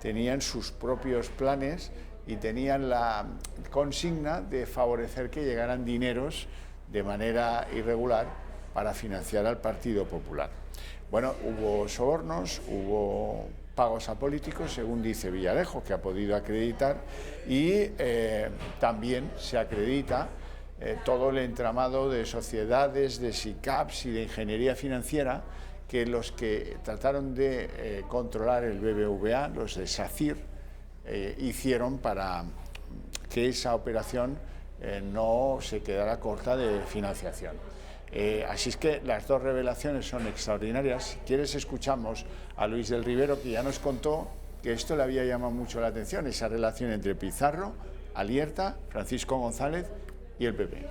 tenían sus propios planes y tenían la consigna de favorecer que llegaran dineros de manera irregular para financiar al Partido Popular. Bueno, hubo sobornos, hubo pagos a políticos, según dice Villarejo, que ha podido acreditar, y también se acredita todo el entramado de sociedades, de SICAPs y de ingeniería financiera, que los que trataron de controlar el BBVA, los de SACIR, hicieron para que esa operación no se quedara corta de financiación. Así es que las dos revelaciones son extraordinarias. Si quieres, escuchamos a Luis del Rivero, que ya nos contó que esto le había llamado mucho la atención, esa relación entre Pizarro, Alierta, Francisco González y el PP.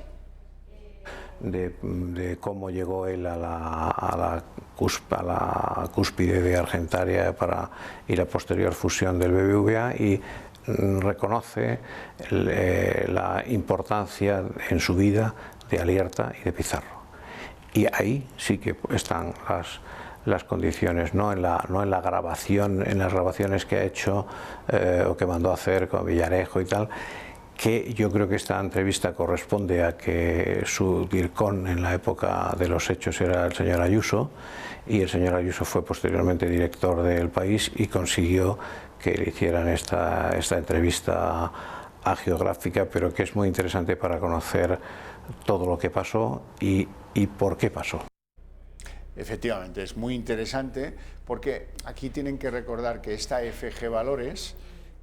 De cómo llegó él a la cúspide de Argentaria y la posterior fusión del BBVA, y reconoce la importancia en su vida de Alierta y de Pizarro. Y ahí sí que están las condiciones, no en la grabación, en las grabaciones que ha hecho o que mandó a hacer con Villarejo y tal, que yo creo que esta entrevista corresponde a que su DIRCON en la época de los hechos era el señor Ayuso, y el señor Ayuso fue posteriormente director del País y consiguió que le hicieran esta entrevista geográfica, pero que es muy interesante para conocer todo lo que pasó y por qué pasó. Efectivamente, es muy interesante porque aquí tienen que recordar que esta FG Valores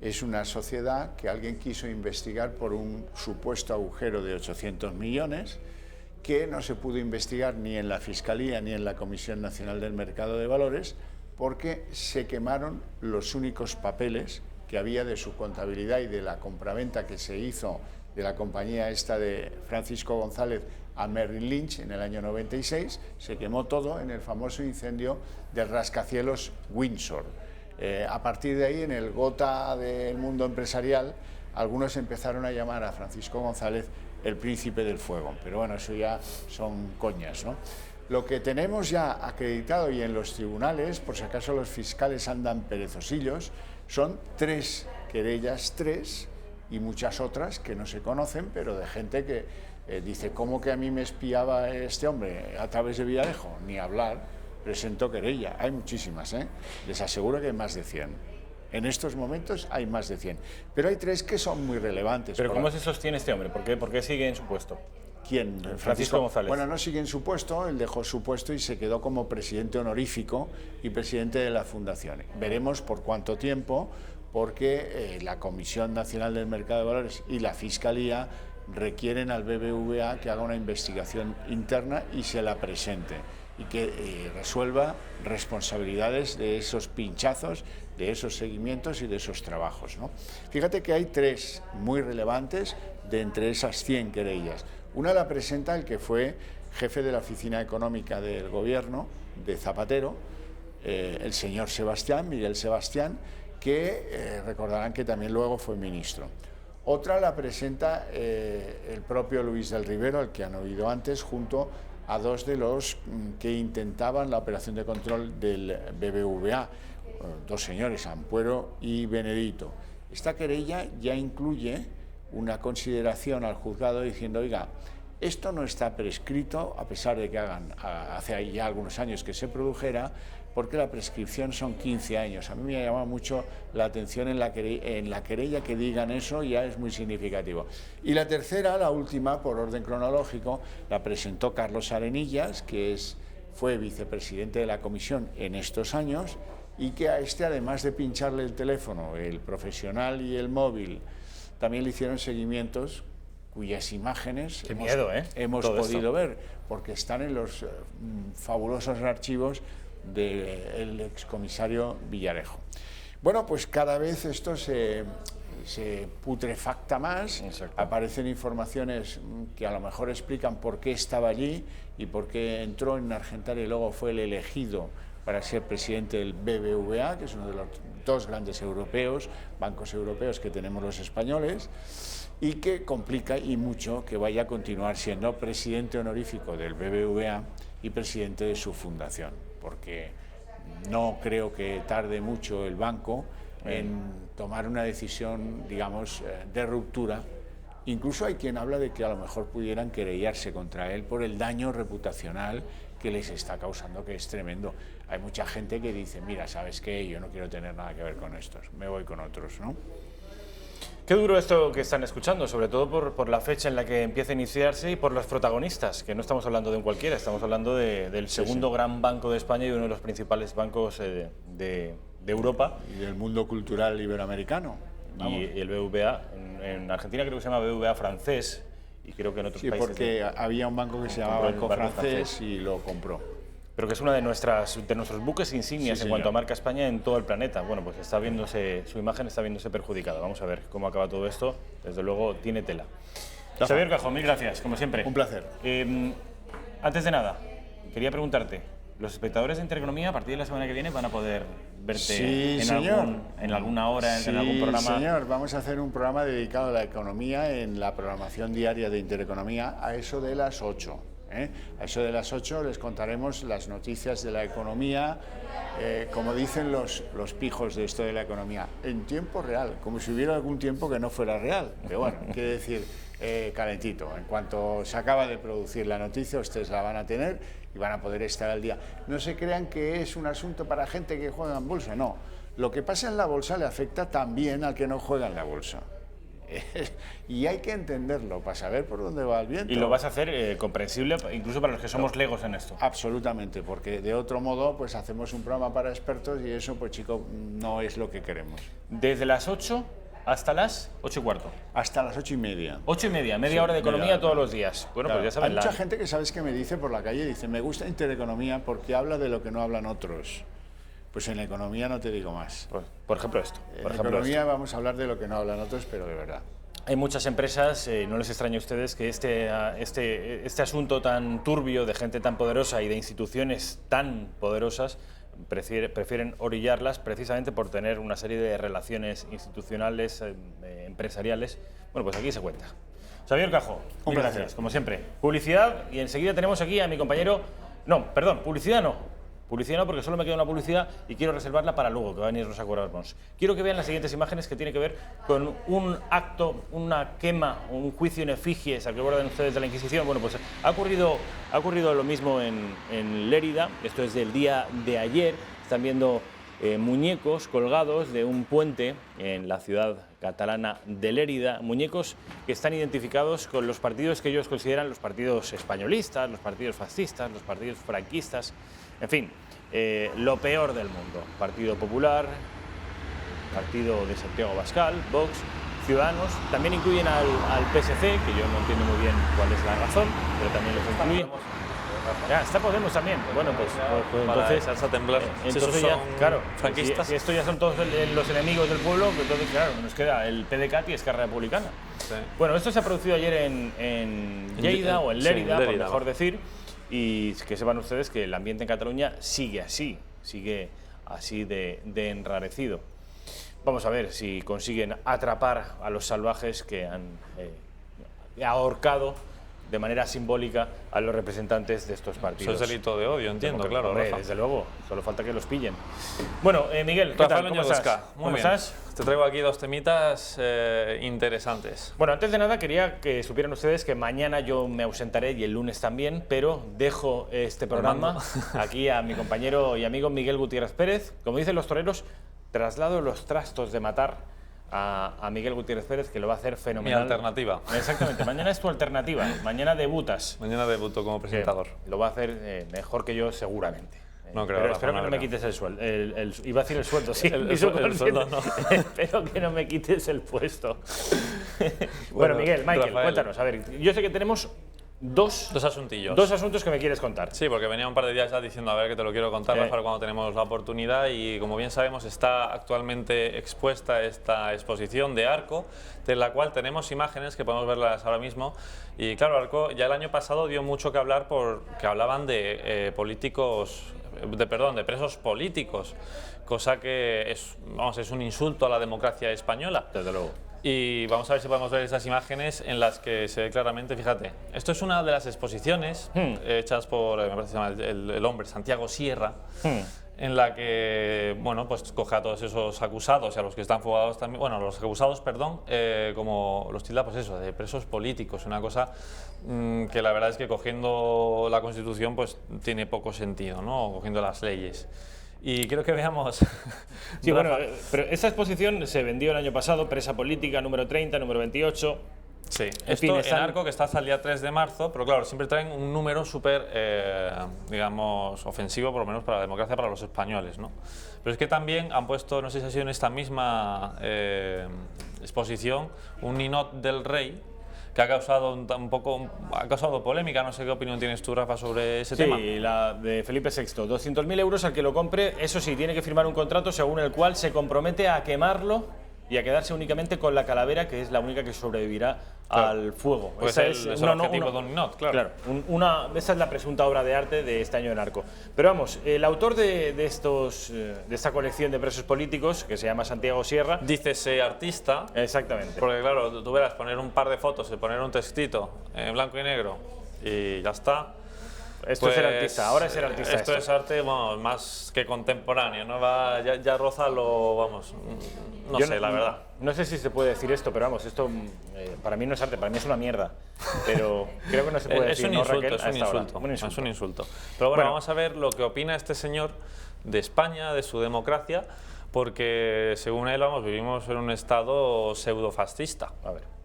es una sociedad que alguien quiso investigar por un supuesto agujero de 800 millones que no se pudo investigar ni en la Fiscalía ni en la Comisión Nacional del Mercado de Valores, porque se quemaron los únicos papeles que había de su contabilidad y de la compraventa que se hizo de la compañía esta de Francisco González a Merrill Lynch en el año 96, se quemó todo en el famoso incendio del rascacielos Windsor. A partir de ahí, en el gota del mundo empresarial, algunos empezaron a llamar a Francisco González el príncipe del fuego, pero bueno, eso ya son coñas, ¿no? Lo que tenemos ya acreditado y en los tribunales, por si acaso los fiscales andan perezosillos, son 3 querellas, 3, y muchas otras que no se conocen, pero de gente que dice, ¿cómo que a mí me espiaba este hombre a través de Villarejo? Ni hablar, presentó querella. Hay muchísimas, les aseguro que hay más de 100. En estos momentos hay más de 100. Pero hay 3 que son muy relevantes. ¿Pero cómo se sostiene este hombre? ¿Por qué sigue en su puesto? ¿Quién? Francisco González. Bueno, no sigue en su puesto, él dejó su puesto y se quedó como presidente honorífico y presidente de la Fundación. Veremos por cuánto tiempo, porque la Comisión Nacional del Mercado de Valores y la Fiscalía requieren al BBVA que haga una investigación interna y se la presente y que resuelva responsabilidades de esos pinchazos, de esos seguimientos y de esos trabajos, ¿no? Fíjate que hay 3 muy relevantes de entre esas 100 querellas. Una la presenta el que fue jefe de la Oficina Económica del Gobierno de Zapatero, el señor Sebastián, Miguel Sebastián, que recordarán que también luego fue ministro. Otra la presenta el propio Luis del Rivero, al que han oído antes, junto a 2 de los que intentaban la operación de control del BBVA, 2 señores, Ampuero y Benedito. Esta querella ya incluye una consideración al juzgado diciendo, oiga, esto no está prescrito, a pesar de que hace ya algunos años que se produjera, porque la prescripción son 15 años. A mí me llama mucho la atención en la querella que digan eso, ya es muy significativo. Y la tercera, la última, por orden cronológico, la presentó Carlos Arenillas, que fue vicepresidente de la comisión en estos años, y que a además de pincharle el teléfono, el profesional y el móvil, también le hicieron seguimientos cuyas imágenes hemos podido ver, porque están en los fabulosos archivos del excomisario Villarejo. Bueno, pues cada vez esto se putrefacta más. Exacto. Aparecen informaciones que a lo mejor explican por qué estaba allí y por qué entró en Argentaria y luego fue el elegido para ser presidente del BBVA, que es uno de los 2 grandes bancos europeos que tenemos los españoles, y que complica y mucho que vaya a continuar siendo presidente honorífico del BBVA y presidente de su fundación, porque no creo que tarde mucho el banco en tomar una decisión, digamos, de ruptura. Incluso hay quien habla de que a lo mejor pudieran querellarse contra él por el daño reputacional que les está causando, que es tremendo. Hay mucha gente que dice, mira, ¿sabes qué? Yo no quiero tener nada que ver con estos, me voy con otros, ¿no? Qué duro esto que están escuchando, sobre todo por la fecha en la que empieza a iniciarse y por los protagonistas, que no estamos hablando de un cualquiera, estamos hablando del segundo gran banco de España y uno de los principales bancos de Europa. Y del mundo cultural iberoamericano. Y el BBVA, en Argentina creo que se llama BBVA francés, y creo que en otros países... Sí, porque había un banco que se llamaba Banco Francés y lo compró. Pero que es uno de nuestros buques insignias en cuanto a marca España en todo el planeta. Bueno, pues su imagen está viéndose perjudicada. Vamos a ver cómo acaba todo esto. Desde luego, tiene tela. Xavier Cajó, mil gracias, como siempre. Un placer. Antes de nada, quería preguntarte, ¿los espectadores de Intereconomía a partir de la semana que viene van a poder verte en alguna hora, en algún programa? Sí, señor. Vamos a hacer un programa dedicado a la economía en la programación diaria de Intereconomía a eso de las 8. A eso de las 8 les contaremos las noticias de la economía, como dicen los pijos de esto de la economía, en tiempo real, como si hubiera algún tiempo que no fuera real. Pero bueno, quiere decir, calentito. En cuanto se acaba de producir la noticia, ustedes la van a tener y van a poder estar al día. No se crean que es un asunto para gente que juega en bolsa, no. Lo que pasa en la bolsa le afecta también al que no juega en la bolsa. Y hay que entenderlo para saber por dónde va el viento. Y lo vas a hacer comprensible incluso para los que somos legos en esto. Absolutamente, porque de otro modo pues hacemos un programa para expertos y eso pues chico no es lo que queremos. Desde las 8 hasta las 8:15. Hasta las 8:30. 8:30, media hora de economía todos los días. Bueno, claro, pues ya saben. Hay mucha gente que sabes que me dice por la calle, dice, me gusta Intereconomía porque habla de lo que no hablan otros. Pues en la economía no te digo más. Pues, por ejemplo esto. En la economía vamos a hablar de lo que no hablan otros, pero de verdad. Hay muchas empresas, no les extraña a ustedes que este asunto tan turbio de gente tan poderosa y de instituciones tan poderosas prefieren orillarlas precisamente por tener una serie de relaciones institucionales, empresariales. Bueno, pues aquí se cuenta. Xavier Cajó, un placer. Gracias, como siempre. Publicidad y enseguida tenemos aquí a mi compañero... No, perdón, publicidad no. Publicidad no, porque solo me queda una publicidad y quiero reservarla para luego, que va a venir Rosa Cuervos. Quiero que vean las siguientes imágenes que tienen que ver con un acto, una quema, un juicio en efigies al que guardan ustedes de la Inquisición. Bueno, pues ha ocurrido lo mismo en Lérida. Esto es del día de ayer. Están viendo muñecos colgados de un puente en la ciudad catalana de Lérida, muñecos que están identificados con los partidos que ellos consideran los partidos españolistas, los partidos fascistas, los partidos franquistas, en fin, lo peor del mundo. Partido Popular, Partido de Santiago Abascal, Vox, Ciudadanos, también incluyen al PSC, que yo no entiendo muy bien cuál es la razón, pero también los incluyen. Ya, está Podemos también. Bueno, pues entonces salsa a temblar. Entonces ya, claro, franquistas. Si esto ya son todos los enemigos del pueblo, pues entonces claro, nos queda el PDeCAT y Esquerra Republicana. Sí. Bueno, esto se ha producido ayer en Lleida o en Lérida, por mejor decir, y que sepan ustedes que el ambiente en Cataluña sigue así de enrarecido. Vamos a ver si consiguen atrapar a los salvajes que han ahorcado de manera simbólica a los representantes de estos partidos. Eso es delito de odio, entiendo, claro. Hombre, desde luego, solo falta que los pillen. Bueno, Miguel, ¿qué tal? ¿Cómo estás? ¿Cómo estás? Te traigo aquí dos temitas interesantes. Bueno, antes de nada quería que supieran ustedes que mañana yo me ausentaré y el lunes también, pero dejo este programa aquí a mi compañero y amigo Miguel Gutiérrez Pérez. Como dicen los toreros, traslado los trastos de matar a Miguel Gutiérrez Pérez, que lo va a hacer fenomenal. Mi alternativa. Exactamente, mañana es tu alternativa, mañana debutas. Mañana debuto como presentador. Lo va a hacer mejor que yo seguramente. No creo. Pero espero que no me quites el sueldo. Iba a decir el sueldo, sí. El sueldo no. Espero que no me quites el puesto. Bueno, Miguel, Michael, Rafael, cuéntanos. A ver, yo sé que tenemos dos asuntillos. Dos asuntos que me quieres contar. Sí, porque venía un par de días ya diciendo a ver que te lo quiero contar, Rafael, cuando tenemos la oportunidad, y como bien sabemos está actualmente expuesta esta exposición de Arco, de la cual tenemos imágenes que podemos verlas ahora mismo. Y claro, Arco ya el año pasado dio mucho que hablar porque hablaban de de presos políticos, cosa que es un insulto a la democracia española. Desde luego. Y vamos a ver si podemos ver esas imágenes en las que se ve claramente, fíjate, esto es una de las exposiciones hechas por, me parece que se llama el hombre, Santiago Sierra, en la que, bueno, pues coge a todos esos acusados y a los que están fugados también, bueno, los acusados, perdón, como los tilda, pues eso, de presos políticos, una cosa que la verdad es que cogiendo la Constitución, pues tiene poco sentido, ¿no? Cogiendo las leyes. Y quiero que veamos... Sí, bueno, pero esa exposición se vendió el año pasado, Presa Política, número 30, número 28... Sí, esto en Arco, que está hasta el día 3 de marzo, pero claro, siempre traen un número súper, digamos, ofensivo, por lo menos para la democracia, para los españoles, ¿no? Pero es que también han puesto, no sé si ha sido en esta misma exposición, un ninot del rey, que ha causado ha causado polémica. No sé qué opinión tienes tú, Rafa, sobre ese tema. Sí, la de Felipe VI, 200.000 euros al que lo compre, eso sí, tiene que firmar un contrato según el cual se compromete a quemarlo y a quedarse únicamente con la calavera, que es la única que sobrevivirá al fuego. Pues es el objetivo de un ninot, claro. Esa es la presunta obra de arte de este año en Arco. Pero vamos, el autor de esta colección de presos políticos, que se llama Santiago Sierra... Dícese artista. Exactamente. Porque claro, tú verás, poner un par de fotos y poner un textito en blanco y negro y ya está. Esto es ser artista, ahora es ser artista. Esto es arte, vamos, más que contemporáneo, ¿no? Ya roza lo, vamos, no sé, la verdad. No sé si se puede decir esto, pero vamos, esto para mí no es arte, para mí es una mierda. Pero creo que no se puede decir, ¿no, Raquel? Es un insulto. Pero bueno, vamos a ver lo que opina este señor de España, de su democracia, porque según él, vamos, vivimos en un estado pseudo-fascista. A ver.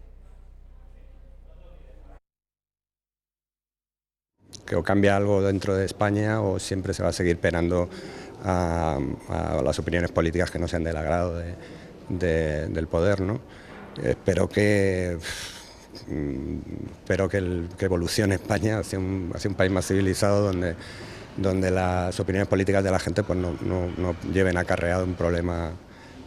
Que o cambia algo dentro de España o siempre se va a seguir penando a las opiniones políticas que no sean del agrado del poder, ¿no? Espero que evolucione España hacia un país más civilizado donde las opiniones políticas de la gente pues no lleven acarreado un problema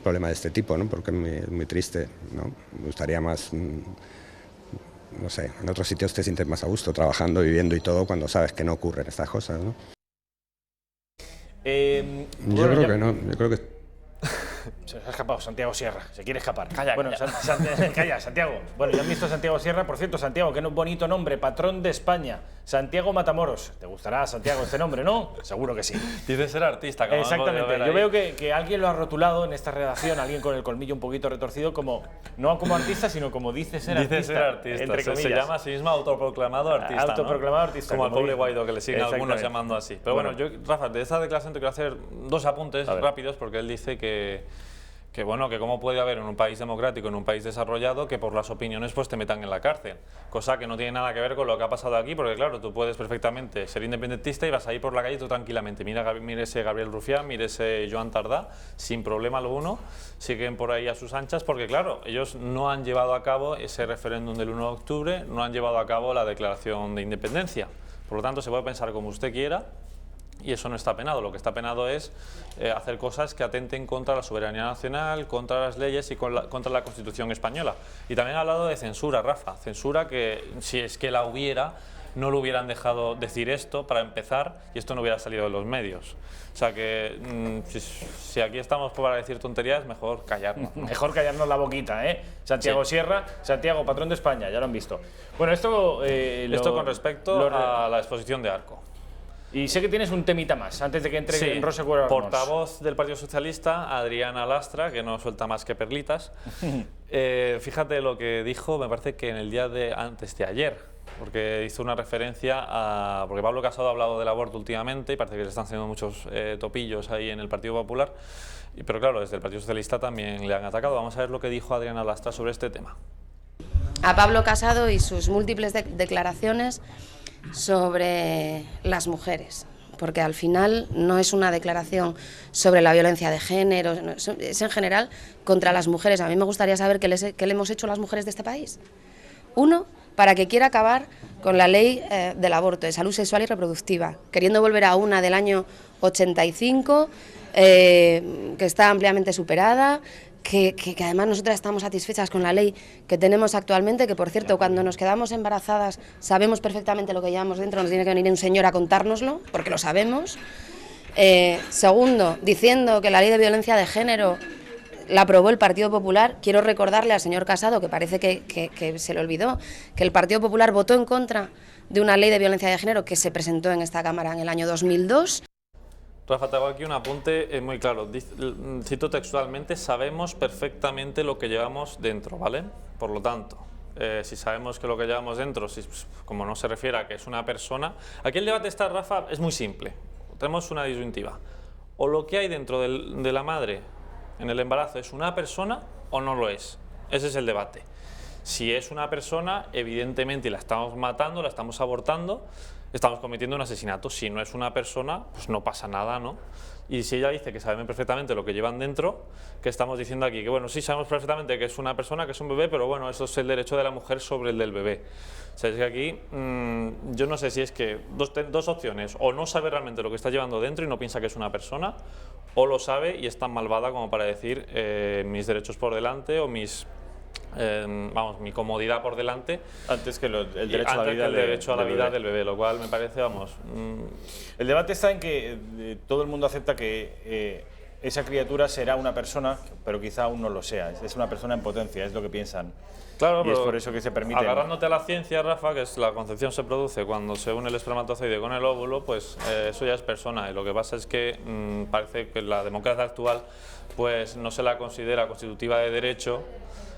de este tipo, ¿no? Porque es muy triste, ¿no? Me gustaría más... no sé, en otros sitios te sientes más a gusto trabajando, viviendo y todo cuando sabes que no ocurren estas cosas, ¿no? Yo creo que... Se ha escapado Santiago Sierra, se quiere escapar. Calla, bueno, calla, Santiago. Bueno, ya han visto a Santiago Sierra, por cierto, Santiago, qué bonito nombre, patrón de España. Santiago Matamoros. ¿Te gustará, Santiago, este nombre, no? Seguro que sí. Dice ser artista. Como exactamente. Yo veo que alguien lo ha rotulado en esta redacción, alguien con el colmillo un poquito retorcido, como no como artista, sino como dice ser artista. Dice ser artista. Entre comillas. Se llama a sí mismo autoproclamado artista. Autoproclamado artista. Como al pobre Guaidó, que le siguen algunos llamando así. Pero bueno, yo, Rafa, de esta declaración te quiero hacer dos apuntes rápidos, porque él dice que cómo puede haber en un país democrático, en un país desarrollado, que por las opiniones pues te metan en la cárcel. Cosa que no tiene nada que ver con lo que ha pasado aquí, porque claro, tú puedes perfectamente ser independentista y vas a ir por la calle tú tranquilamente. Mírese Gabriel Rufián, mírese Joan Tardá, sin problema alguno, siguen por ahí a sus anchas, porque claro, ellos no han llevado a cabo ese referéndum del 1 de octubre, no han llevado a cabo la declaración de independencia. Por lo tanto, se puede pensar como usted quiera, y eso no está penado. Lo que está penado es hacer cosas que atenten contra la soberanía nacional, contra las leyes y contra la Constitución española. Y también ha hablado de censura, Rafa. Censura que, si es que la hubiera, no lo hubieran dejado decir esto para empezar y esto no hubiera salido de los medios. O sea que si aquí estamos para decir tonterías, mejor callarnos, ¿no? Mejor callarnos la boquita, ¿eh? Santiago Sierra, Santiago, patrón de España, ya lo han visto. Bueno, esto con respecto a la exposición de Arco. Y sé que tienes un temita más, antes de que entre en Rosa Cuervas. Portavoz del Partido Socialista, Adriana Lastra, que no suelta más que perlitas. Fíjate lo que dijo, me parece que en el día de antes de ayer, porque hizo una referencia a... Porque Pablo Casado ha hablado del aborto últimamente y parece que se están haciendo muchos topillos ahí en el Partido Popular. Pero claro, desde el Partido Socialista también le han atacado. Vamos a ver lo que dijo Adriana Lastra sobre este tema. A Pablo Casado y sus múltiples declaraciones sobre las mujeres, porque al final no es una declaración sobre la violencia de género, es en general contra las mujeres. A mí me gustaría saber qué le hemos hecho a las mujeres de este país. Uno, para que quiera acabar con la ley del aborto, de salud sexual y reproductiva, queriendo volver a una del año 85, que está ampliamente superada, que además nosotras estamos satisfechas con la ley que tenemos actualmente, que por cierto, cuando nos quedamos embarazadas sabemos perfectamente lo que llevamos dentro, nos tiene que venir un señor a contárnoslo, porque lo sabemos. Segundo, diciendo que la ley de violencia de género la aprobó el Partido Popular. Quiero recordarle al señor Casado, que parece que se le olvidó, que el Partido Popular votó en contra de una ley de violencia de género que se presentó en esta Cámara en el año 2002. Rafa, te hago aquí un apunte muy claro. Cito textualmente: sabemos perfectamente lo que llevamos dentro, ¿vale? Por lo tanto, si sabemos que lo que llevamos dentro, como no se refiere a que es una persona... Aquí el debate está, Rafa, es muy simple. Tenemos una disyuntiva. O lo que hay dentro de la madre en el embarazo es una persona o no lo es. Ese es el debate. Si es una persona, evidentemente la estamos matando, la estamos abortando, estamos cometiendo un asesinato. Si no es una persona, pues no pasa nada, ¿no? Y si ella dice que saben perfectamente lo que llevan dentro, ¿qué estamos diciendo aquí? Que bueno, sí sabemos perfectamente que es una persona, que es un bebé, pero bueno, eso es el derecho de la mujer sobre el del bebé. O sea, es que aquí yo no sé si es que dos opciones: o no sabe realmente lo que está llevando dentro y no piensa que es una persona, o lo sabe y es tan malvada como para decir mis derechos por delante o mi comodidad por delante antes que el derecho a la vida, del bebé, lo cual me parece, El debate está en que todo el mundo acepta que esa criatura será una persona, pero quizá aún no lo sea. Es una persona en potencia, es lo que piensan. Claro, y es por eso que se permite. Agarrándote a la ciencia, Rafa, que es la concepción se produce cuando se une el espermatozoide con el óvulo, pues eso ya es persona. Y lo que pasa es que parece que la democracia actual pues no se la considera constitutiva de derecho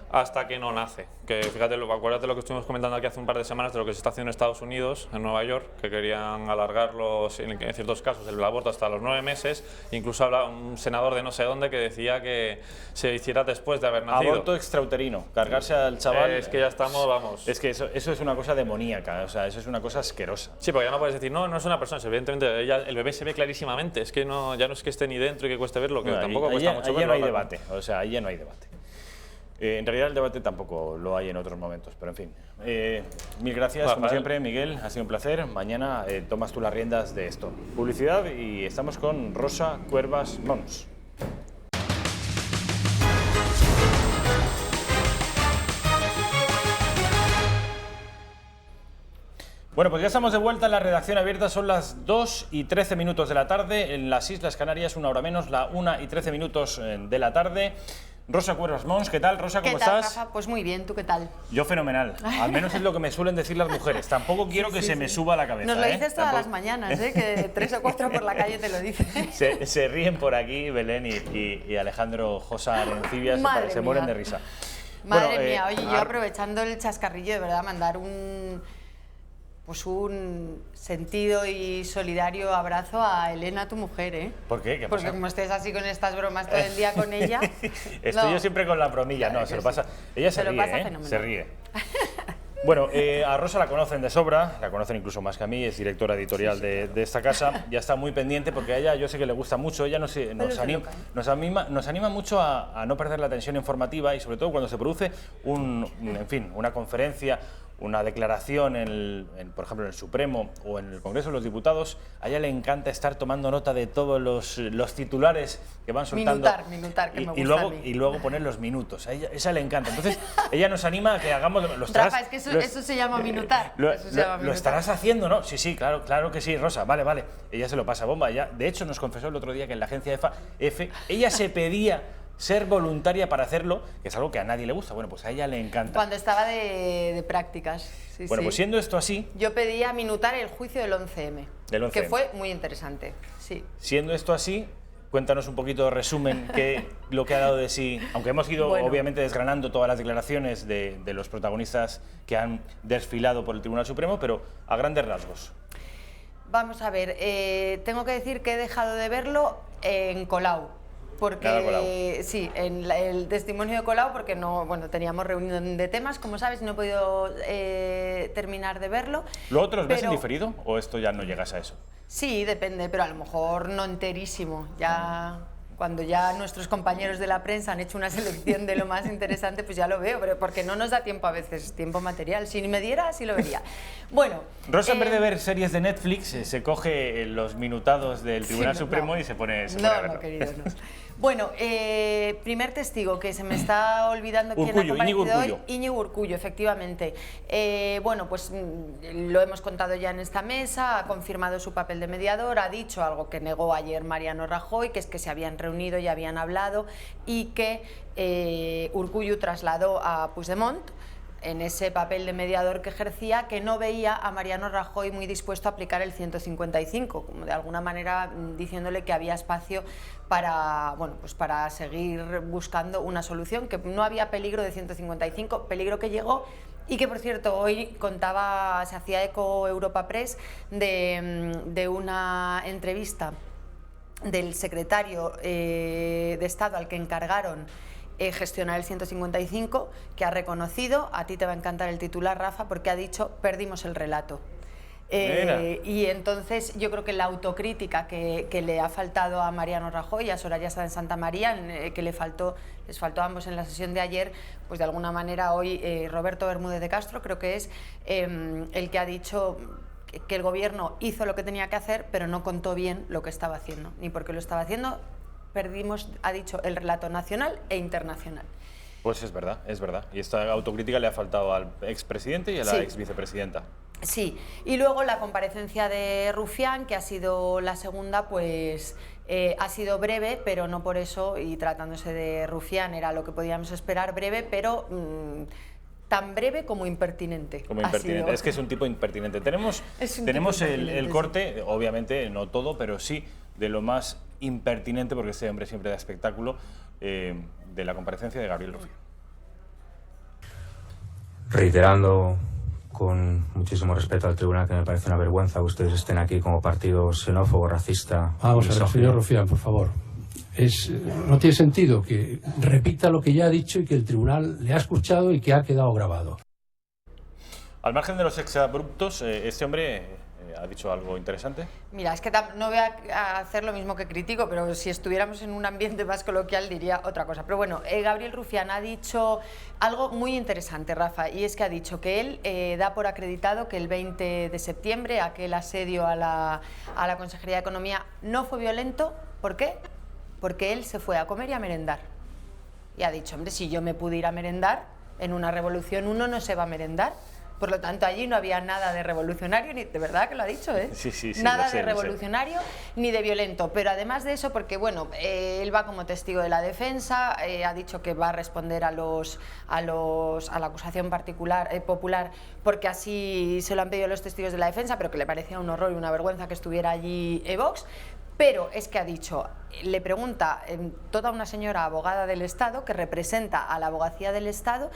hasta que no nace. Que fíjate, acuérdate lo que estuvimos comentando aquí hace un par de semanas de lo que se está haciendo en Estados Unidos, en Nueva York, que querían alargarlo en ciertos casos el aborto hasta los 9 meses. Incluso habla un senador de no sé dónde que decía que se hiciera después de haber nacido. Aborto extrauterino, cargarse al chaval. Es que ya estamos, vamos. Es que eso es una cosa demoníaca, o sea, eso es una cosa asquerosa. Sí, porque ya no puedes decir, no es una persona, evidentemente el bebé se ve clarísimamente, es que ya no es que esté ni dentro y que cueste verlo, que tampoco cuesta mucho verlo. Ahí no hay debate, o sea, ahí ya no hay debate. En realidad el debate tampoco lo hay en otros momentos, pero en fin. Mil gracias, como siempre, Miguel, ha sido un placer. Mañana tomas tú las riendas de esto. Publicidad y estamos con Rosa Cuervas Mons. Bueno, pues ya estamos de vuelta en la redacción abierta, son las 2:13 de la tarde, en las Islas Canarias, una hora menos, la 1:13 de la tarde. Rosa Cuervas Mons. ¿Qué tal, Rosa? ¿Cómo ¿Qué tal, estás? Rafa? Pues muy bien, ¿tú qué tal? Yo fenomenal. Al menos es lo que me suelen decir las mujeres. Tampoco quiero que se me suba a la cabeza. Nos lo dices todas Tampoco... las mañanas, que 3 o 4 por la calle te lo dicen. Se ríen por aquí Belén y Alejandro Josa Arencibia, se mueren de risa. Madre mía, oye, yo aprovechando el chascarrillo, de verdad, mandar un sentido y solidario abrazo a Elena, tu mujer, ¿eh? ¿Por qué? ¿Qué pasa? Porque como estés así con estas bromas todo el día con ella... Estoy yo siempre con la bromilla, no, se lo pasa... Ella se ríe, se ríe. Bueno, a Rosa la conocen de sobra, la conocen incluso más que a mí, es directora editorial de esta casa, ya está muy pendiente porque a ella yo sé que le gusta mucho, ella nos anima mucho a no perder la tensión informativa y sobre todo cuando se produce una conferencia, una declaración, por ejemplo, en el Supremo o en el Congreso de los Diputados, a ella le encanta estar tomando nota de todos los titulares que van soltando. Minutar, que me gusta a mí. Y luego poner los minutos. A ella le encanta. Entonces, ella nos anima a que hagamos... Rafa, es que eso se llama minutar. Lo estarás haciendo, ¿no? Sí, claro que sí, Rosa. Vale. Ella se lo pasa bomba. Ella, de hecho, nos confesó el otro día que en la agencia EFE, ella se pedía ser voluntaria para hacerlo, que es algo que a nadie le gusta. Bueno, pues a ella le encanta. Cuando estaba de prácticas. Sí, bueno, pues siendo esto así... Yo pedía minutar el juicio del 11M, que fue muy interesante, sí. Siendo esto así, cuéntanos un poquito de resumen lo que ha dado de sí, aunque hemos ido obviamente desgranando todas las declaraciones de los protagonistas que han desfilado por el Tribunal Supremo, pero a grandes rasgos. Vamos a ver, tengo que decir que he dejado de verlo en Colau. Porque sí, en el testimonio de Colau, porque teníamos reunión de temas, como sabes, no he podido terminar de verlo. ¿Lo otro los ves en diferido o esto ya no llegas a eso? Sí, depende, pero a lo mejor no enterísimo. Ya cuando ya nuestros compañeros de la prensa han hecho una selección de lo más interesante, pues ya lo veo, pero porque no nos da tiempo a veces, tiempo material. Si me diera, sí lo vería. Bueno, Rosa, en vez de ver series de Netflix, se coge los minutados del Tribunal Supremo y se pone a verlo. No, querido, no. Bueno, primer testigo, que se me está olvidando quién ha comparecido hoy. Íñigo Urkullu, efectivamente. Bueno, pues lo hemos contado ya en esta mesa, ha confirmado su papel de mediador, ha dicho algo que negó ayer Mariano Rajoy, que es que se habían reunido y habían hablado y que Urkullu trasladó a Puigdemont en ese papel de mediador que ejercía, que no veía a Mariano Rajoy muy dispuesto a aplicar el 155, como de alguna manera diciéndole que había espacio para seguir buscando una solución, que no había peligro de 155, peligro que llegó y que, por cierto, hoy se hacía eco Europa Press de una entrevista del secretario de Estado al que encargaron gestionar el 155, que ha reconocido, a ti te va a encantar el titular, Rafa, porque ha dicho: perdimos el relato. Y entonces yo creo que la autocrítica que le ha faltado a Mariano Rajoy y a Soraya Sáenz de Santamaría, que les faltó a ambos en la sesión de ayer, pues de alguna manera hoy Roberto Bermúdez de Castro creo que es el que ha dicho que el gobierno hizo lo que tenía que hacer, pero no contó bien lo que estaba haciendo, ni por qué lo estaba haciendo. Perdimos, ha dicho, el relato nacional e internacional. Pues es verdad. Y esta autocrítica le ha faltado al expresidente y a la exvicepresidenta. Sí, y luego la comparecencia de Rufián, que ha sido la segunda, pues ha sido breve, pero no por eso, y tratándose de Rufián era lo que podíamos esperar, breve, pero tan breve como impertinente. Es que es un tipo impertinente. Tenemos el corte, obviamente no todo, pero sí de lo más impertinente, porque este hombre siempre da espectáculo, de la comparecencia de Gabriel Rufián. Reiterando con muchísimo respeto al tribunal que me parece una vergüenza que ustedes estén aquí como partido xenófobo, racista. Vamos a ver, señor Rufián, por favor. No tiene sentido que repita lo que ya ha dicho y que el tribunal le ha escuchado y que ha quedado grabado. Al margen de los exabruptos, este hombre ha dicho algo interesante. Mira, es que no voy a hacer lo mismo que critico, pero si estuviéramos en un ambiente más coloquial diría otra cosa. Pero bueno, Gabriel Rufián ha dicho algo muy interesante, Rafa, y es que ha dicho que él da por acreditado que el 20 de septiembre aquel asedio a la Consejería de Economía no fue violento. ¿Por qué? Porque él se fue a comer y a merendar. Y ha dicho, hombre, si yo me pude ir a merendar, en una revolución uno no se va a merendar. Por lo tanto, allí no había nada de revolucionario, ni de verdad que lo ha dicho, ¿eh? Sí, nada de revolucionario ni de violento. Pero además de eso, porque bueno, él va como testigo de la defensa, ha dicho que va a responder a la acusación popular, porque así se lo han pedido los testigos de la defensa, pero que le parecía un horror y una vergüenza que estuviera allí Vox. Pero es que ha dicho, le pregunta toda una señora abogada del Estado que representa a la abogacía del Estado,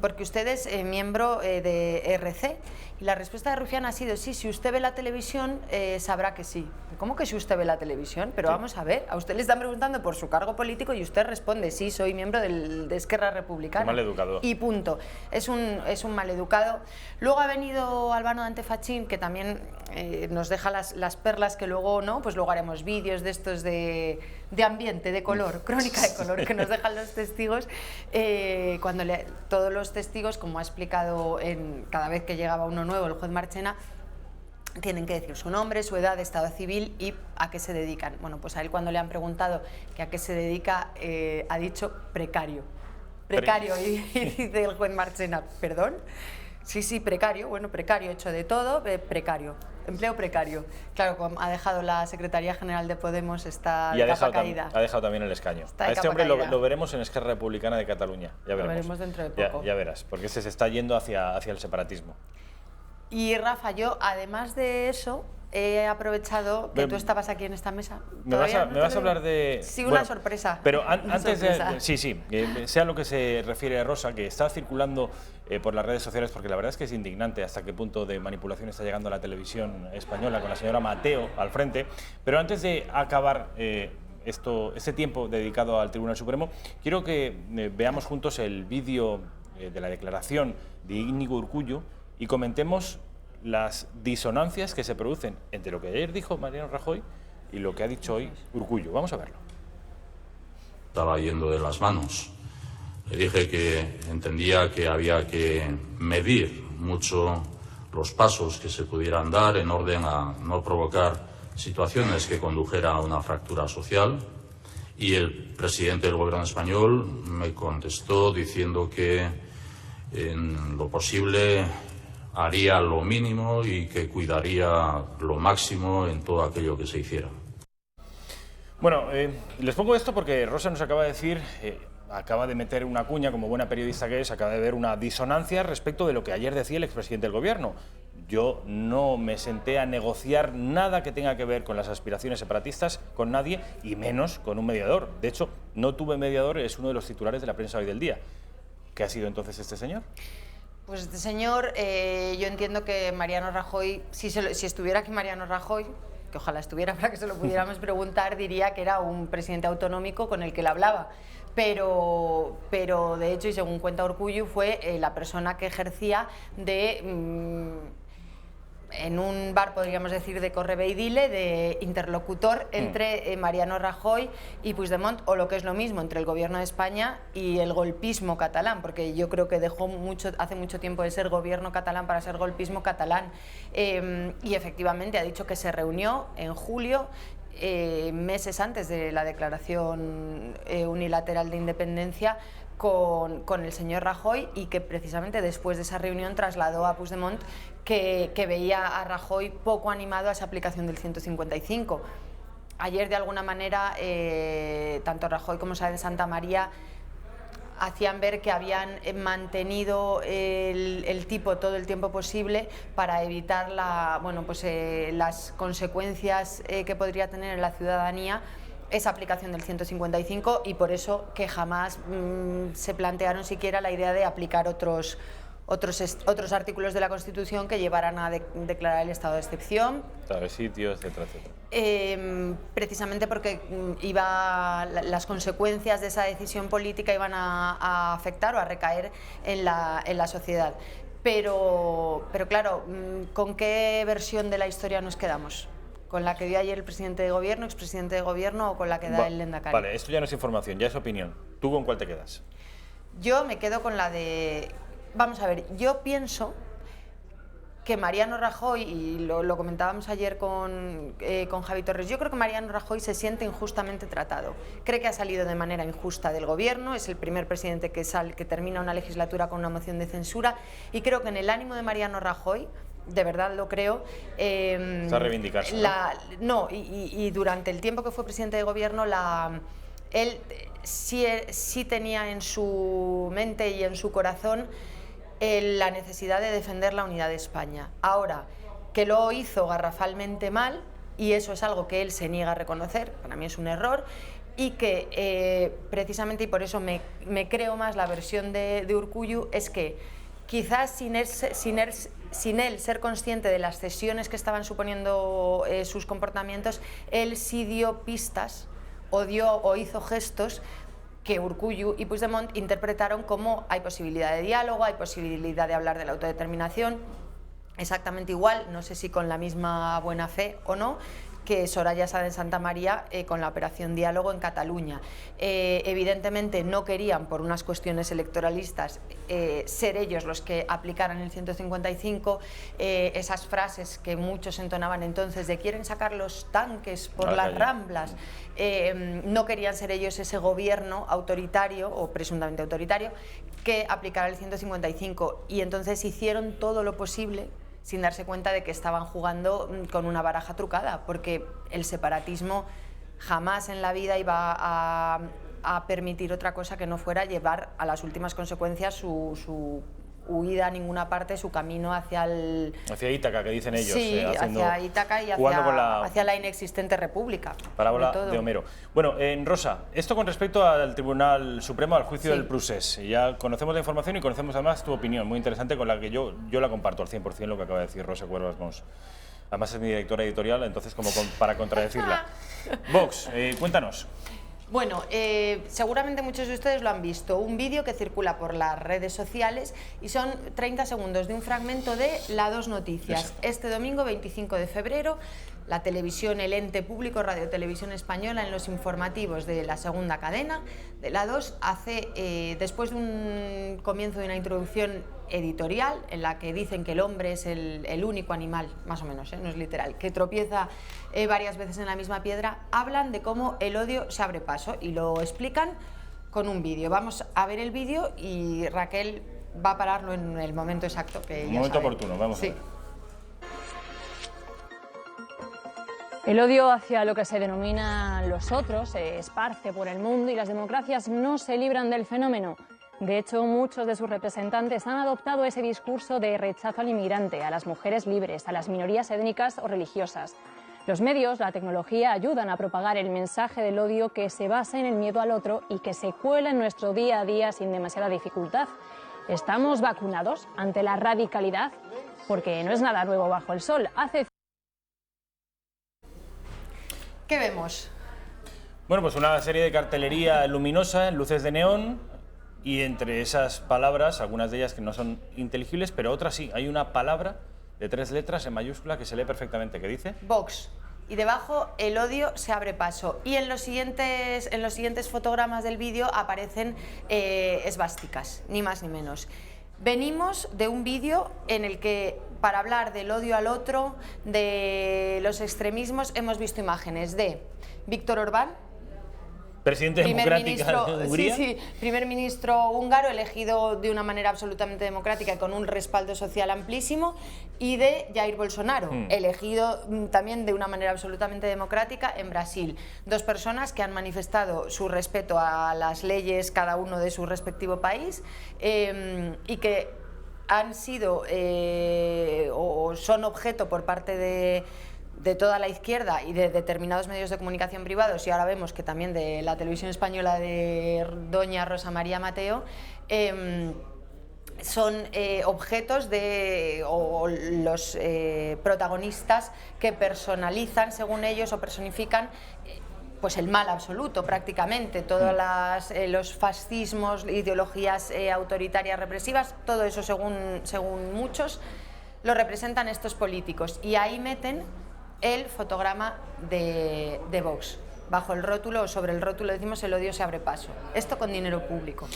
porque usted es miembro de RC. Y la respuesta de Rufián ha sido, sí, si usted ve la televisión sabrá que sí. ¿Cómo que si usted ve la televisión? Pero vamos a ver, a usted le están preguntando por su cargo político y usted responde, sí, soy miembro de Esquerra Republicana. Mal educado. Y punto. Es un mal educado. Luego ha venido Albano de Antefachín, que también nos deja las perlas que luego, ¿no? Pues luego haremos vídeos de estos de ambiente, de color, crónica de color, que nos dejan los testigos, cuando todos los testigos, como ha explicado cada vez que llegaba uno nuevo, el juez Marchena, tienen que decir su nombre, su edad, estado civil y a qué se dedican. Bueno, pues a él cuando le han preguntado que a qué se dedica, ha dicho precario. Precario, y dice el juez Marchena, ¿perdón? Sí, precario, bueno, precario, hecho de todo, precario, empleo precario. Claro, como ha dejado la Secretaría General de Podemos, está de capa caída. Ha dejado también el escaño. A este hombre lo veremos en Esquerra Republicana de Cataluña, ya veremos. Lo veremos dentro de poco. Ya verás, porque se está yendo hacia el separatismo. Y Rafa, yo además de eso, he aprovechado que tú estabas aquí en esta mesa. ¿Me vas a hablar de...? Sí, una sorpresa. Pero antes de... Sí, sea lo que se refiere a Rosa, que está circulando por las redes sociales, porque la verdad es que es indignante hasta qué punto de manipulación está llegando a la televisión española con la señora Mateo al frente. Pero antes de acabar este tiempo dedicado al Tribunal Supremo, quiero que veamos juntos el vídeo de la declaración de Íñigo Urkullu y comentemos las disonancias que se producen entre lo que ayer dijo Mariano Rajoy y lo que ha dicho hoy Urkullu. Vamos a verlo. Estaba yendo de las manos. Le dije que entendía que había que medir mucho los pasos que se pudieran dar en orden a no provocar situaciones que condujeran a una fractura social. Y el presidente del gobierno español me contestó diciendo que en lo posible haría lo mínimo y que cuidaría lo máximo en todo aquello que se hiciera. Bueno, les pongo esto porque Rosa nos acaba de decir, acaba de meter una cuña, como buena periodista que es, acaba de ver una disonancia respecto de lo que ayer decía el expresidente del gobierno. Yo no me senté a negociar nada que tenga que ver con las aspiraciones separatistas con nadie y menos con un mediador. De hecho, no tuve mediador, es uno de los titulares de la prensa hoy del día. ¿Qué ha sido entonces este señor? Pues este señor, yo entiendo que Mariano Rajoy, si estuviera aquí Mariano Rajoy, que ojalá estuviera para que se lo pudiéramos preguntar, diría que era un presidente autonómico con el que él hablaba. Pero de hecho, y según cuenta Urkullu, fue la persona que ejercía en un bar, podríamos decir, de correveidile, de interlocutor entre Mariano Rajoy y Puigdemont, o lo que es lo mismo, entre el gobierno de España y el golpismo catalán, porque yo creo que dejó hace mucho tiempo de ser gobierno catalán para ser golpismo catalán. Y efectivamente ha dicho que se reunió en julio, meses antes de la declaración unilateral de independencia, con el señor Rajoy, y que precisamente después de esa reunión trasladó a Puigdemont que veía a Rajoy poco animado a esa aplicación del 155. Ayer, de alguna manera, tanto Rajoy como Sáenz de Santa María hacían ver que habían mantenido el tipo todo el tiempo posible para evitar las consecuencias que podría tener en la ciudadanía esa aplicación del 155, y por eso que jamás se plantearon siquiera la idea de aplicar otros artículos de la Constitución que llevaran a declarar el estado de excepción. Sitios, etcétera, etcétera. Precisamente porque las consecuencias de esa decisión política iban a afectar o a recaer en la sociedad. Pero claro, ¿con qué versión de la historia nos quedamos? ¿Con la que dio ayer el presidente de gobierno, expresidente de gobierno, o con la que da el Lehendakari? Vale, esto ya no es información, ya es opinión. ¿Tú con cuál te quedas? Yo me quedo con la de... Vamos a ver, yo pienso que Mariano Rajoy, y lo comentábamos ayer con Javi Torres, yo creo que Mariano Rajoy se siente injustamente tratado. Cree que ha salido de manera injusta del gobierno, es el primer presidente que termina una legislatura con una moción de censura, y creo que en el ánimo de Mariano Rajoy, de verdad lo creo, a reivindicarse, ¿no? Y durante el tiempo que fue presidente de gobierno, él sí tenía en su mente y en su corazón la necesidad de defender la unidad de España. Ahora, que lo hizo garrafalmente mal, y eso es algo que él se niega a reconocer, para mí es un error, y que precisamente, y por eso me creo más la versión de Urkullu, es que quizás sin él ser consciente de las cesiones que estaban suponiendo sus comportamientos, él sí dio pistas o hizo gestos que Urkullu y Puigdemont interpretaron como hay posibilidad de diálogo, hay posibilidad de hablar de la autodeterminación, exactamente igual, no sé si con la misma buena fe o no, que Soraya Sáenz de Santamaría con la operación Diálogo en Cataluña. Evidentemente no querían, por unas cuestiones electoralistas, ser ellos los que aplicaran el 155, esas frases que muchos entonaban entonces de quieren sacar los tanques por las Ramblas, no querían ser ellos ese gobierno autoritario o presuntamente autoritario que aplicara el 155, y entonces hicieron todo lo posible sin darse cuenta de que estaban jugando con una baraja trucada, porque el separatismo jamás en la vida iba a permitir otra cosa que no fuera llevar a las últimas consecuencias su huida a ninguna parte, su camino hacia Ítaca, que dicen ellos. Sí, hacia Ítaca y hacia la inexistente república. Parábola de Homero. Bueno, Rosa, esto con respecto al Tribunal Supremo, al juicio del Procés. Ya conocemos la información y conocemos además tu opinión, muy interesante, con la que yo la comparto al 100% lo que acaba de decir Rosa Cuervas Mons. Además es mi directora editorial, entonces como para contradecirla. Vox, cuéntanos. Bueno, seguramente muchos de ustedes lo han visto, un vídeo que circula por las redes sociales y son 30 segundos de un fragmento de La 2 Noticias. Exacto. Este domingo 25 de febrero, la televisión, el ente público Radio Televisión Española, en los informativos de la segunda cadena de La 2, hace, después de un comienzo de una introducción editorial en la que dicen que el hombre es el único animal, más o menos, no es literal, que tropieza varias veces en la misma piedra, hablan de cómo el odio se abre paso y lo explican con un vídeo. Vamos a ver el vídeo y Raquel va a pararlo en el momento exacto que ella momento sabe. Oportuno, vamos a ver. El odio hacia lo que se denomina los otros se esparce por el mundo y las democracias no se libran del fenómeno. De hecho, muchos de sus representantes han adoptado ese discurso de rechazo al inmigrante, a las mujeres libres, a las minorías étnicas o religiosas. Los medios, la tecnología ayudan a propagar el mensaje del odio que se basa en el miedo al otro y que se cuela en nuestro día a día sin demasiada dificultad. ¿Estamos vacunados ante la radicalidad? Porque no es nada nuevo bajo el sol. ¿Qué vemos? Bueno, pues una serie de cartelería luminosa en luces de neón y entre esas palabras, algunas de ellas que no son inteligibles, pero otras sí. Hay una palabra de 3 letras en mayúscula que se lee perfectamente. ¿Qué dice? Vox. Y debajo, el odio se abre paso. Y en los siguientes fotogramas del vídeo aparecen esvásticas, ni más ni menos. Venimos de un vídeo en el que, para hablar del odio al otro, de los extremismos, hemos visto imágenes de Víctor Orbán, presidente democrática de Hungría. Sí, primer ministro húngaro, elegido de una manera absolutamente democrática y con un respaldo social amplísimo, y de Jair Bolsonaro, elegido también de una manera absolutamente democrática en Brasil. Dos personas que han manifestado su respeto a las leyes, cada uno de su respectivo país, y que han sido o son objeto por parte de toda la izquierda y de determinados medios de comunicación privados, y ahora vemos que también de la televisión española de doña Rosa María Mateo, son objetos o los protagonistas que personalizan, según ellos, o personifican pues el mal absoluto prácticamente, todos los fascismos, ideologías autoritarias represivas, todo eso según muchos lo representan estos políticos, y ahí meten el fotograma de Vox. Bajo el rótulo o sobre el rótulo decimos el odio se abre paso. Esto con dinero público.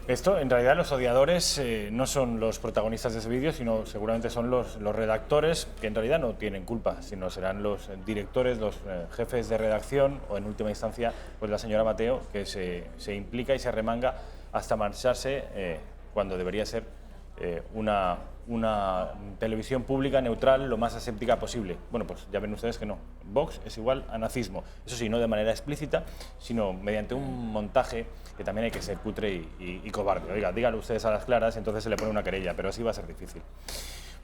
Esto, en realidad, los odiadores no son los protagonistas de ese vídeo, sino seguramente son los redactores, que en realidad no tienen culpa, sino serán los directores, los jefes de redacción, o en última instancia, pues la señora Mateo, que se implica y se remanga hasta marcharse cuando debería ser una televisión pública neutral lo más aséptica posible. Bueno, pues ya ven ustedes que no. Vox es igual a nazismo. Eso sí, no de manera explícita, sino mediante un montaje que también hay que ser cutre y cobarde. Oiga, díganlo ustedes a las claras, entonces se le pone una querella, pero así va a ser difícil.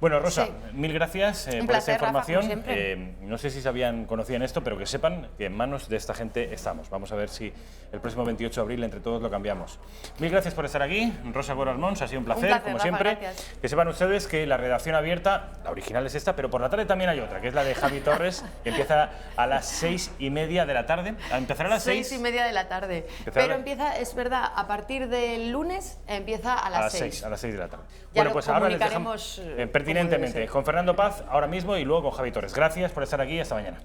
Bueno, Rosa, mil gracias por esta información. Rafa, no sé si conocían esto, pero que sepan que en manos de esta gente estamos. Vamos a ver si el próximo 28 de abril entre todos lo cambiamos. Mil gracias por estar aquí, Rosa Góral Mons, ha sido un placer como Rafa, siempre. gracias. Que sepan ustedes que la redacción abierta, la original es esta, pero por la tarde también hay otra, que es la de Javi Torres, que empieza a las 6:30 de la tarde. Empezará a las 6:30 de la tarde. Pero empieza, es verdad, a partir del lunes empieza a las 6. A las 6 de la tarde. Ya bueno, pues ahora les dejamos comunicaremos pertinentemente con Fernando Paz ahora mismo y luego con Javi Torres. Gracias por estar aquí y hasta mañana.